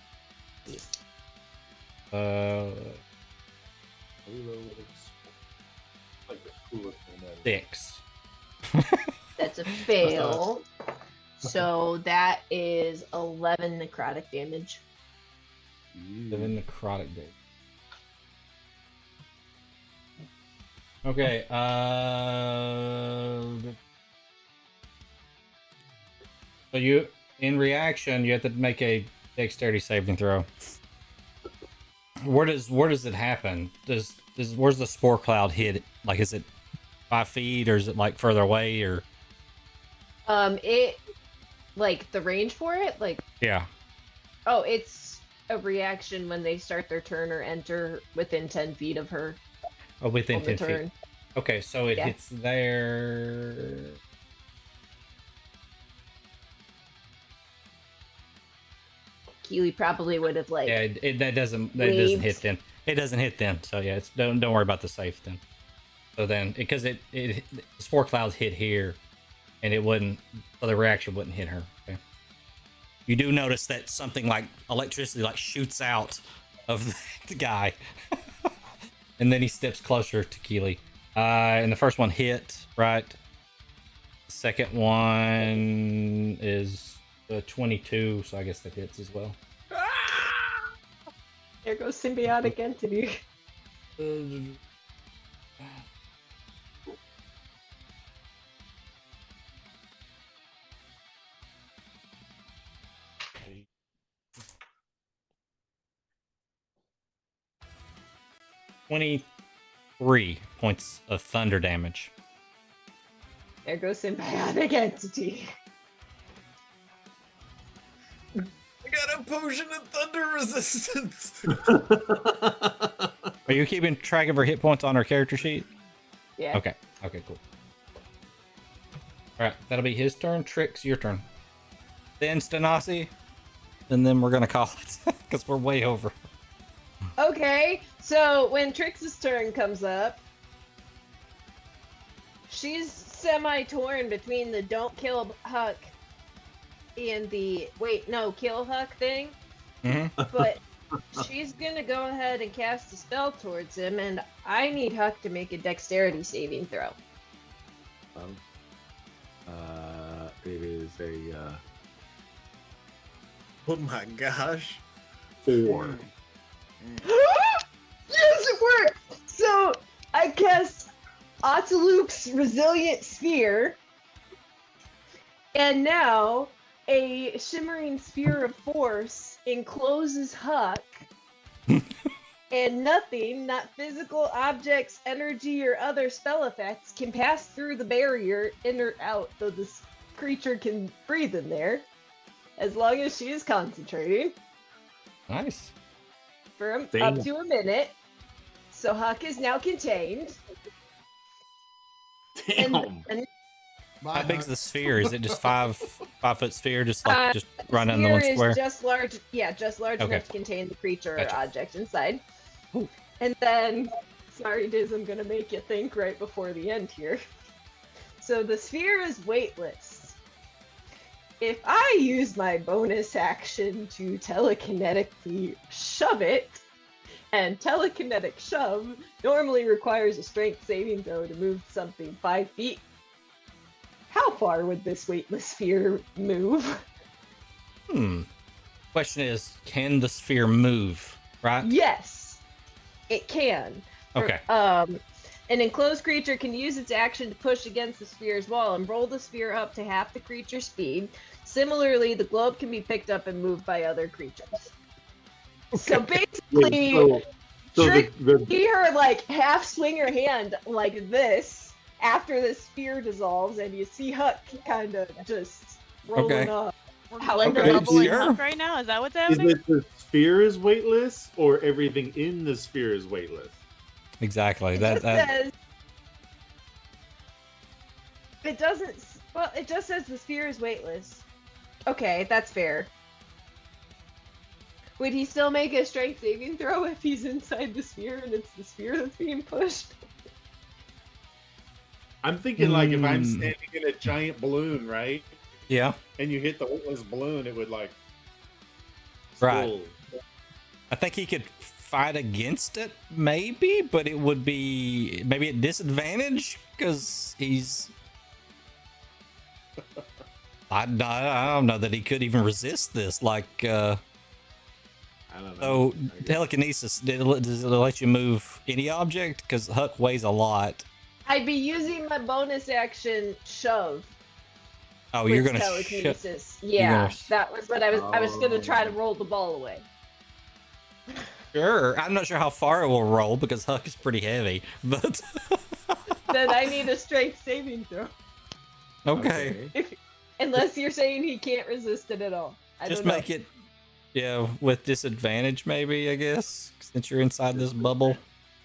Like the coolest one ever.
6.
That's a fail. So that is 11 necrotic damage.
7 necrotic damage. Okay, so you, in reaction, you have to make a dexterity saving throw. Where does it happen? Where's the spore cloud hit? Like, is it 5 feet, or is it like further away, or?
It, like the range for it, like,
Yeah.
oh, it's a reaction when they start their turn or enter within 10 feet of her
Oh, within
on the
10
turn.
feet. Okay, so it
Yeah.
hits there.
Keely probably would have like
Yeah, that doesn't
waved.
hit them. It doesn't hit them. So yeah, don't worry about the safe then. So then, because it spore clouds hit here, and it wouldn't, so the reaction wouldn't hit her. Okay. You do notice that something like electricity like shoots out of the guy, and then he steps closer to Keely. And the first one hit, right? The second one is 22, so I guess that hits as well.
there goes symbiotic entity.
$23 points of thunder damage.
There goes symbiotic entity.
I got a potion of thunder resistance.
Are you keeping track of her hit points on her character sheet?
Yeah.
Okay, cool. Alright, that'll be his turn. Trix, your turn. Then Stanasi, and then we're gonna call it, because we're way over.
Okay, so when Trix's turn comes up, she's semi-torn between the don't kill Huck in the kill Huck thing, but she's gonna go ahead and cast a spell towards him, and I need Huck to make a dexterity saving throw.
It is a
Oh my gosh.
4.
Yes, it worked! So I cast Ataluk's Resilient Sphere, and now a shimmering sphere of force encloses Huck, and nothing, not physical objects, energy, or other spell effects, can pass through the barrier in or out, though this creature can breathe in there, as long as she is concentrating.
Nice.
For up
Damn.
to a minute. So Huck is now contained.
Damn.
And
How big's the sphere? Is it just 5-foot sphere, just run in the one
sphere
square?
is just large,
Okay.
enough to contain the creature
Gotcha.
or object inside.
Ooh.
And then, sorry Diz, I'm gonna make you think right before the end here. So the sphere is weightless. If I use my bonus action to telekinetically shove it, and telekinetic shove normally requires a strength saving throw to move something 5 feet, how far would this weightless sphere move?
Question is, can the sphere move? Right?
Yes, it can.
Okay.
An enclosed creature can use its action to push against the sphere's wall and roll the sphere up to half the creature's speed. Similarly, the globe can be picked up and moved by other creatures. So basically, see her like half swing her hand like this after the sphere dissolves, and you see Huck kind of just rolling up.
We're
However,
blender bubbling
sure.
Huck right now. Is that what's
Is
happening?
it the sphere is weightless, or everything in the sphere is weightless?
Exactly.
It
That
just says, it doesn't. Well, it just says the sphere is weightless. Okay, that's fair. Would he still make a strength saving throw if he's inside the sphere and it's the sphere that's being pushed?
I'm thinking like if I'm standing in a giant balloon, right?
Yeah.
And you hit the weightless balloon, it would like.
Right.
still-
I think he could fight against it, maybe, but it would be maybe at disadvantage because he's. I don't know that he could even resist this. Like,
I don't know.
so telekinesis, does it let you move any object? Because Huck weighs a lot.
I'd be using my bonus action shove.
Oh,
with
you're gonna
telekinesis.
you're
Yeah,
gonna
that was what I was gonna try to roll the ball away.
Sure. I'm not sure how far it will roll because Huck is pretty heavy, but
Then I need a strength saving throw.
okay.
Unless you're saying he can't resist it at all. I
Just
don't know.
make it, with disadvantage, maybe, I guess, since you're inside this bubble.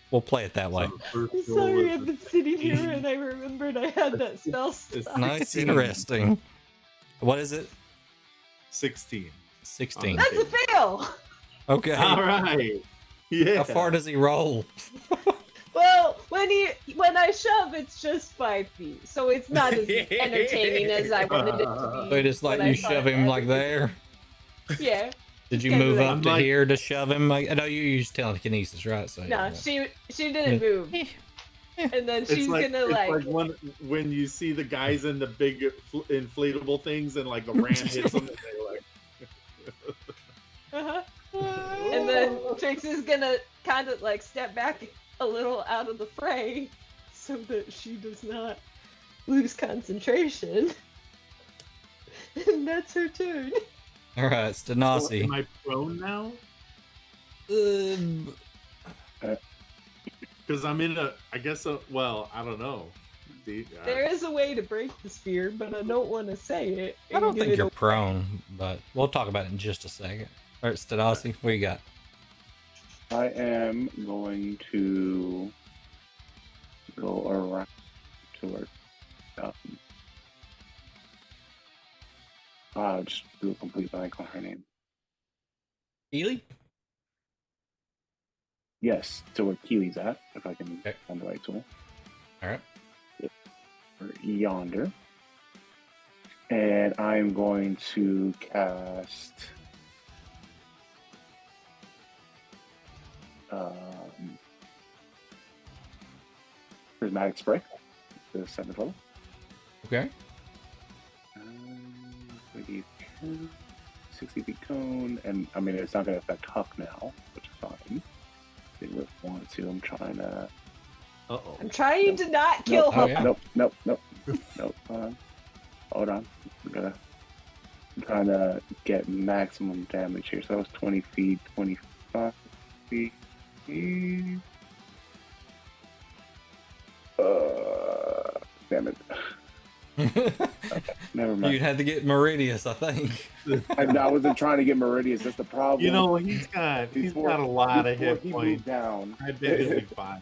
We'll play it that way.
I'm sorry, I've been sitting here and I remembered I had that spell stuck.
Nice, interesting. What is it?
16.
16.
That's a fail!
Okay.
All right. Yeah.
How far does he roll?
Well, when I shove, it's just 5 feet, so it's not as entertaining as I wanted it to be.
So just
when
let
I
you
thought
shove
it
him
had
like
to be.
there?
Yeah.
Did you
Kinda
move
like-
up to
like-
here to shove him? I know you use telekinesis, right? So
No, she didn't move. And then she's gonna
it's like when you see the guys in the big inflatable things and like the ram hits them and they're like
Uh-huh. And then Trix is gonna kind of like step back a little out of the fray so that she does not lose concentration. And that's her turn.
All right,
so
Stanasi.
am I prone now? Because I'm in I guess well, I don't know.
There is a way to break the sphere, but I don't want to say it.
I don't
and give
think
it
you're
away.
prone, but we'll talk about it in just a second. All right, Stanasi, what you got?
I am going to go around towards just do a complete blank on her name.
Keely?
Yes, to where Keely's at, if I can
Okay.
find the right tool.
All right.
Yonder. And I'm going to cast Prismatic Spray, the 7th level.
Okay.
60 feet cone, and I mean it's not going to affect Huck now, which is fine. They really want to. I'm trying to.
Uh-oh.
I'm trying to not kill
Oh,
Huck.
yeah.
Nope. Hold on. I'm trying to get maximum damage here. So that was 20 feet, 25 feet. Damn it. Never mind.
You'd have to get Meridius, I think.
I wasn't trying to get Meridius. That's the problem.
You know, he's got a lot of hit
he
points.
moved down.
I bet he'll be fine.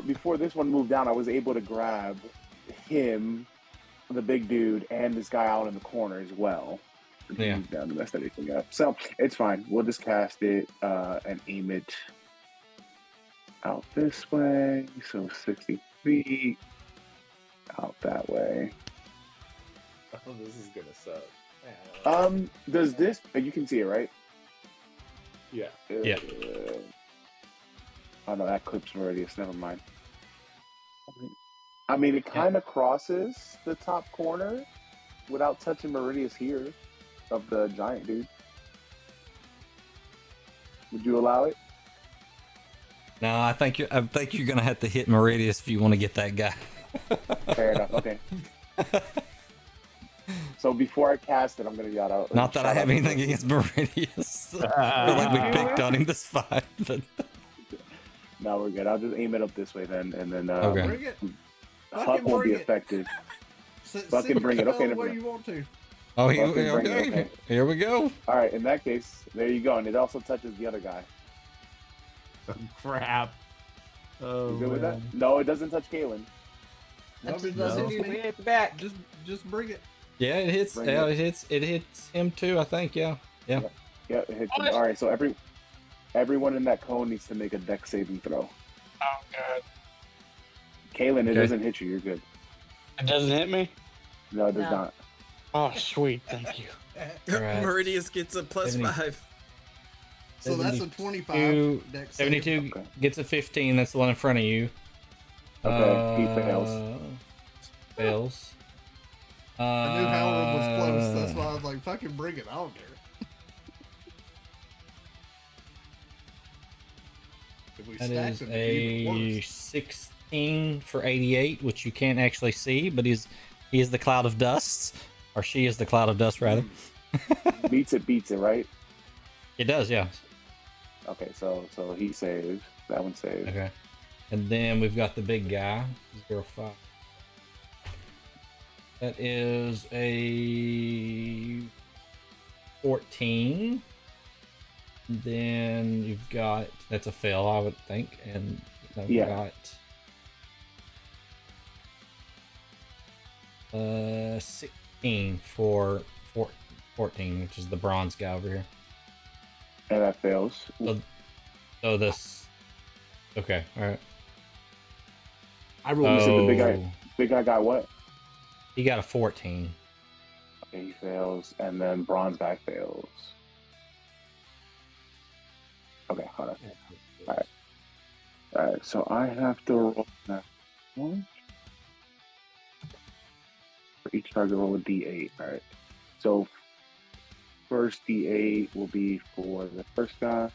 Before this one moved down, I was able to grab him, the big dude, and this guy out in the corner as well.
Yeah.
Moved down to mess everything up. So it's fine. We'll just cast it and aim it out this way. So 60 feet out that way.
Oh, this is gonna suck.
Does this? You can see it, right?
Yeah.
Yeah.
Oh no, that clips Meridius. Never mind. I mean, it kind of crosses the top corner without touching Meridius here of the giant dude. Would you allow it?
No, I think you're gonna have to hit Meridius if you want to get that guy.
Fair enough. Okay. So before I cast it, I'm gonna yell out.
Not that I have anything against Meridius. I feel like we picked on him this fight, but
No, we're good. I'll just aim it up this way then, and then
Okay.
Bring it.
Huck won't be affected. Fucking bring it. Okay,
the
never
way
mind.
you want to.
oh,
Fucking bring it,
okay.
okay.
Here we go.
All right. In that case, there you go, and it also touches the other guy.
Crap. Oh,
You good with
man.
that? No, it doesn't touch Kalen.
No,
That
it
just
doesn't
doesn't
do
do
me.
me at the back.
Just bring it.
Yeah, it hits.
Bring
Yeah,
it.
it hits him too. I think. Yeah.
Yeah, it hits him. All right. So everyone in that cone needs to make a dex saving throw.
Oh god.
Kalen, it
Okay.
doesn't hit you. You're good.
It doesn't hit me?
No, it does
No.
not.
Oh sweet, thank you.
Alright.
Meridius gets a plus
70.
5.
So that's a
72
25 dex save.
72
Okay.
gets a 15. That's the one in front of you.
Okay, he fails.
Fails.
I knew Howard was close. That's why I was like, fucking bring it. I don't care. If we
That
stack
is
them, it'd be even
a
worse.
16 for 88, which you can't actually see, but he is the cloud of dust, or she is the cloud of dust, rather.
Beats it, right?
It does, yeah.
Okay, so he saves. That one saves.
Okay. And then we've got the big guy, 05. That is a 14. And then you've got, that's a fail, I would think. And I've
Yeah.
got 16 for 14, which is the bronze guy over here.
And that fails.
So this, okay, all right.
I rolled
said the big guy-
Oh,
Big guy got what?
he got a 14.
Okay, he fails, and then bronze guy fails. Okay, hold on. All right, so I have to roll that one. For each target, roll a d8. All right. So first d8 will be for the first guy.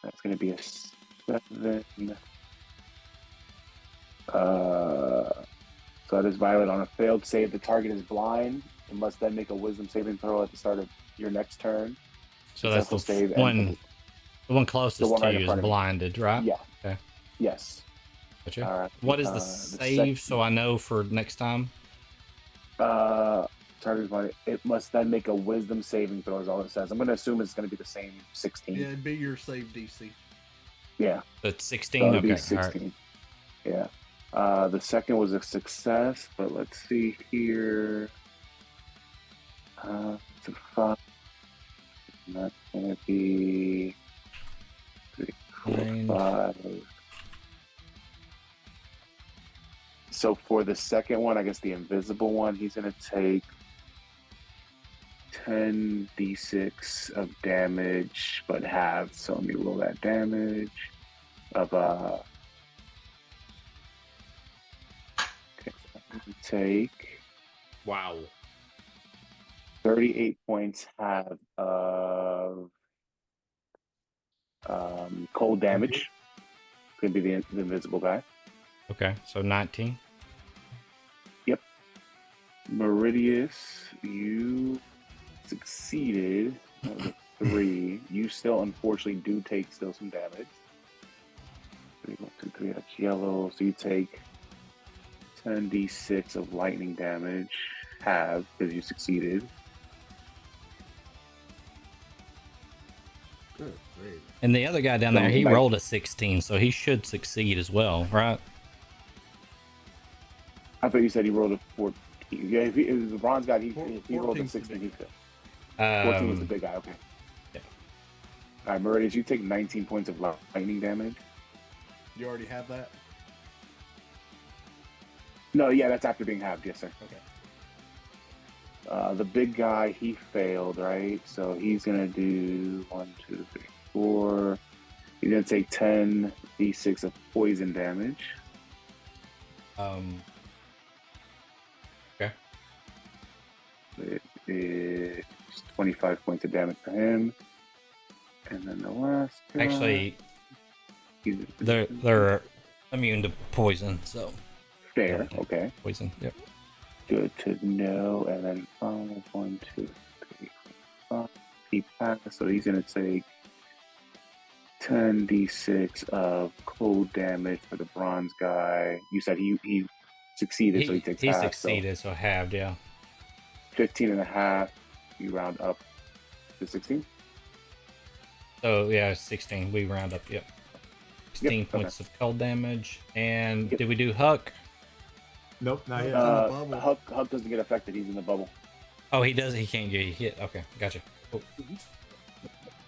That's going to be a 7. So that is violent. On a failed save, the target is blind and must then make a wisdom saving throw at the start of your next turn.
So that's the
Successful save and-
one closest
the one
to
right in
you is
front of me.
blinded, right?
Yeah.
Okay.
Yes.
Gotcha.
All right.
What is the
The
save so I know for next time?
Target is blind. It must then make a wisdom saving throw, is all it says. I'm going to assume it's going to be the same 16.
Yeah, it'd be your save DC.
Yeah.
That's 16?
So it'd
Okay.
be
All
16.
right.
Yeah. The second was a success, but let's see here. It's a 5. And that's going to be 3, 4,
Nine.
5. So for the second one, I guess the invisible one, he's gonna take 10d6 of damage, but half. So let me roll that damage of okay, so I'm gonna take
Wow.
38 points half of cold damage. Could be the invisible guy.
Okay, so 19.
Yep. Meridius, you succeeded. That was a 3. You still, unfortunately, do take still some damage. 3, 1, 2, 3. That's yellow. So you take 10d6 of lightning damage. Have because you succeeded.
Good. Great.
And the other guy down there,
No,
he
like-
rolled a 16, so he should succeed as well, right?
I thought you said he rolled a 14. Yeah, if it was the bronze guy, if he rolled a
14's the
16.
big
He could. 14 was the
Um,
big guy. Okay.
yeah.
All right, Meridius, you take 19 points of lightning damage.
You already have that?
No, yeah, that's after being halved. Yes, sir.
Okay.
The big guy, he failed, right? So he's gonna do 1, 2, 3, 4. He's gonna take 10d6 of poison damage.
Okay.
It's 25 points of damage for him. And then the last guy,
Actually,
he's
they're immune to poison, so
fair. Okay,
poison. Yep.
good to know. And then 5, 1, 2, 3, 4, 5. He passed, so he's gonna take 10d6 of cold damage for the bronze guy. You said he succeeded, so he takes
He
half.
succeeded, so halved, yeah.
So 15 and a half, you round up to 16?
So yeah, 16. We round up. Yep. 16
Yep,
points of cold damage. And did we do Huck?
Nope, not yet.
in the bubble.
Huck doesn't get affected, he's in the bubble.
Oh, he does. He can't get hit. Okay, gotcha. Cool.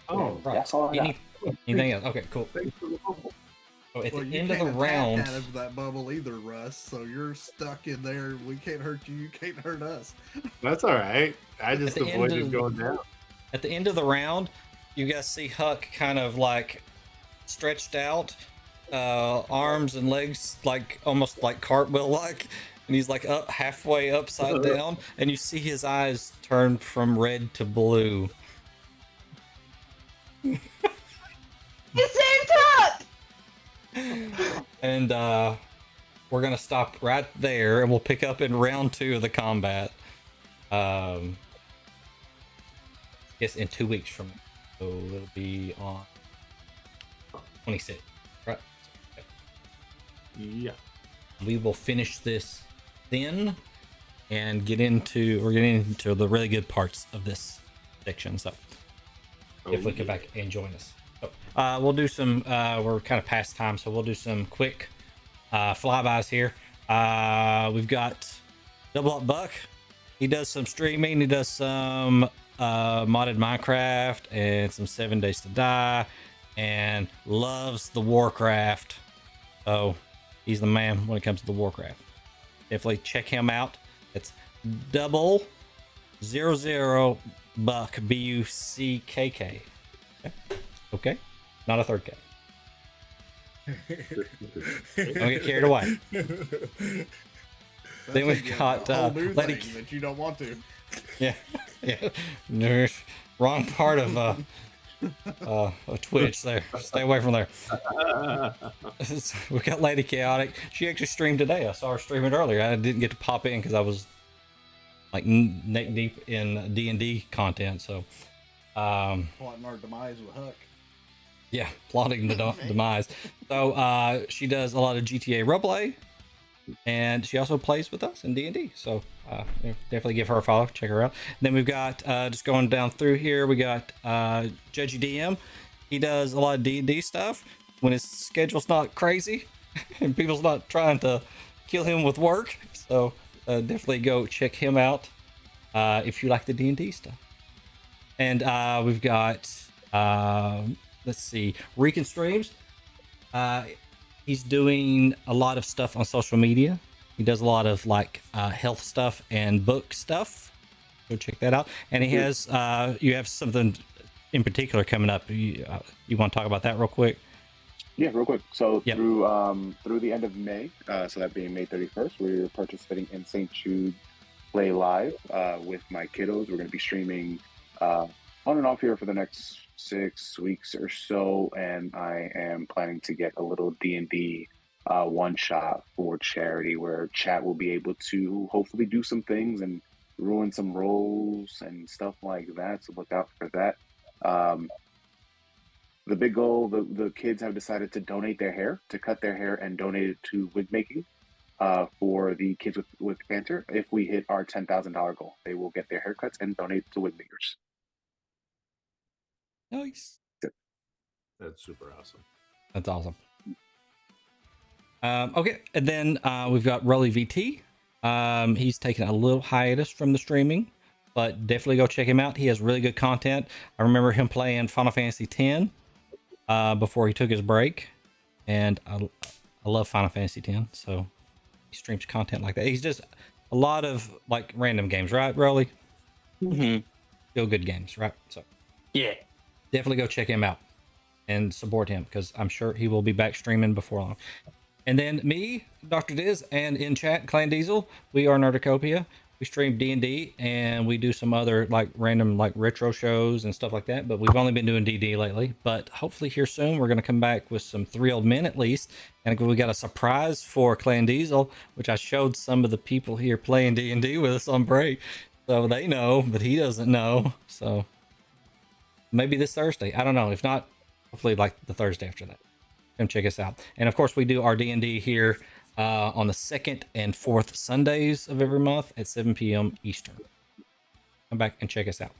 Oh,
Right.
That's all I got.
Anything else? Okay, cool.
Thanks for the bubble.
So at
Well,
the
you
end of
can't
the
attack
round,
out of that bubble either, Russ. So you're stuck in there. We can't hurt you. You can't hurt us.
That's all right. I just
the end
avoided
of-
going down.
at the end of the round, you guys see Huck kind of like stretched out, arms and legs like almost like cartwheel like, and he's like up halfway upside down, and you see his eyes turn from red to blue.
He saved Huck!
And we're gonna stop right there, and we'll pick up in round 2 of the combat. Yes, in 2 weeks from now. So it'll be on 26, right?
Yeah.
We will finish this then, and we're getting into the really good parts of this section. So definitely come back and join us. So, we'll do some. We're kind of past time, so we'll do some quick flybys here. We've got Double Up Buck. He does some streaming. He does some modded Minecraft and some 7 Days to Die, and loves the Warcraft. So he's the man when it comes to the Warcraft. Definitely check him out. It's 0000 Buck, BUCKK. Okay, not a third K. Don't get carried away. Then we've got Lady
thing that you don't want to.
Yeah, yeah. No, wrong part of Twitch there. Stay away from there. We got Lady Chaotic. She actually streamed today. I saw her streaming earlier. I didn't get to pop in because I was like neck deep in D&D content. So,
Plotting our demise with Huck.
yeah, plotting the demise. So she does a lot of GTA roleplay, and she also plays with us in D&D. So definitely give her a follow. Check her out. And then we've got just going down through here. We got JudgyDM. He does a lot of D&D stuff when his schedule's not crazy and people's not trying to kill him with work. So definitely go check him out if you like the D&D stuff. And we've got let's see, Recon Streams. He's doing a lot of stuff on social media. He does a lot of like health stuff and book stuff. Go check that out. And he has you have something in particular coming up. You want to talk about that real quick?
Yeah, real quick. So
Yep.
through the end of May, so that being May 31st, we're participating in St. Jude Play Live with my kiddos. We're going to be streaming on and off here for the next 6 weeks or so, and I am planning to get a little D&D one shot for charity, where chat will be able to hopefully do some things and ruin some rolls and stuff like that. So look out for that. The big goal, the kids have decided to donate their hair, to cut their hair and donate it to wig making for the kids with cancer. If we hit our $10,000 goal, they will get their haircuts and donate to wig makers.
Nice.
That's super awesome.
That's awesome. Okay, and then we've got Rolly VT. He's taken a little hiatus from the streaming, but definitely go check him out. He has really good content. I remember him playing Final Fantasy X before he took his break, and I love Final Fantasy X, so he streams content like that. He's just a lot of like random games, right, Rolly?
Mm-hmm.
Still good games, right? So
Yeah.
definitely go check him out and support him, because I'm sure he will be back streaming before long. And then me, Dr. Diz, and in chat, Clan Diesel, we are Nerdicopia. We stream D&D, and we do some other like random like retro shows and stuff like that, but we've only been doing D&D lately. But hopefully here soon we're going to come back with some 3 Old Men at least, and we got a surprise for Clan Diesel, which I showed some of the people here playing D&D with us on break, so they know, but he doesn't know. So maybe this Thursday, I don't know. If not, hopefully like the Thursday after that. Come check us out. And of course we do our D&D here on the 2nd and 4th Sundays of every month at 7 p.m. Eastern. Come back and check us out.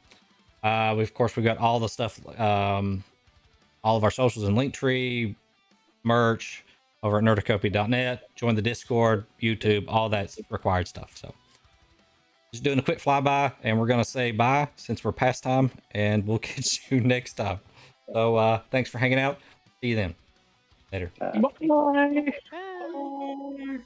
Of course, we've got all the stuff, all of our socials and Linktree, merch over at nerdicopia.net. Join the Discord, YouTube, all that required stuff. So just doing a quick flyby, and we're going to say bye since we're past time, and we'll catch you next time. So thanks for hanging out. See you then. Later.
Bye.
Bye.
Bye.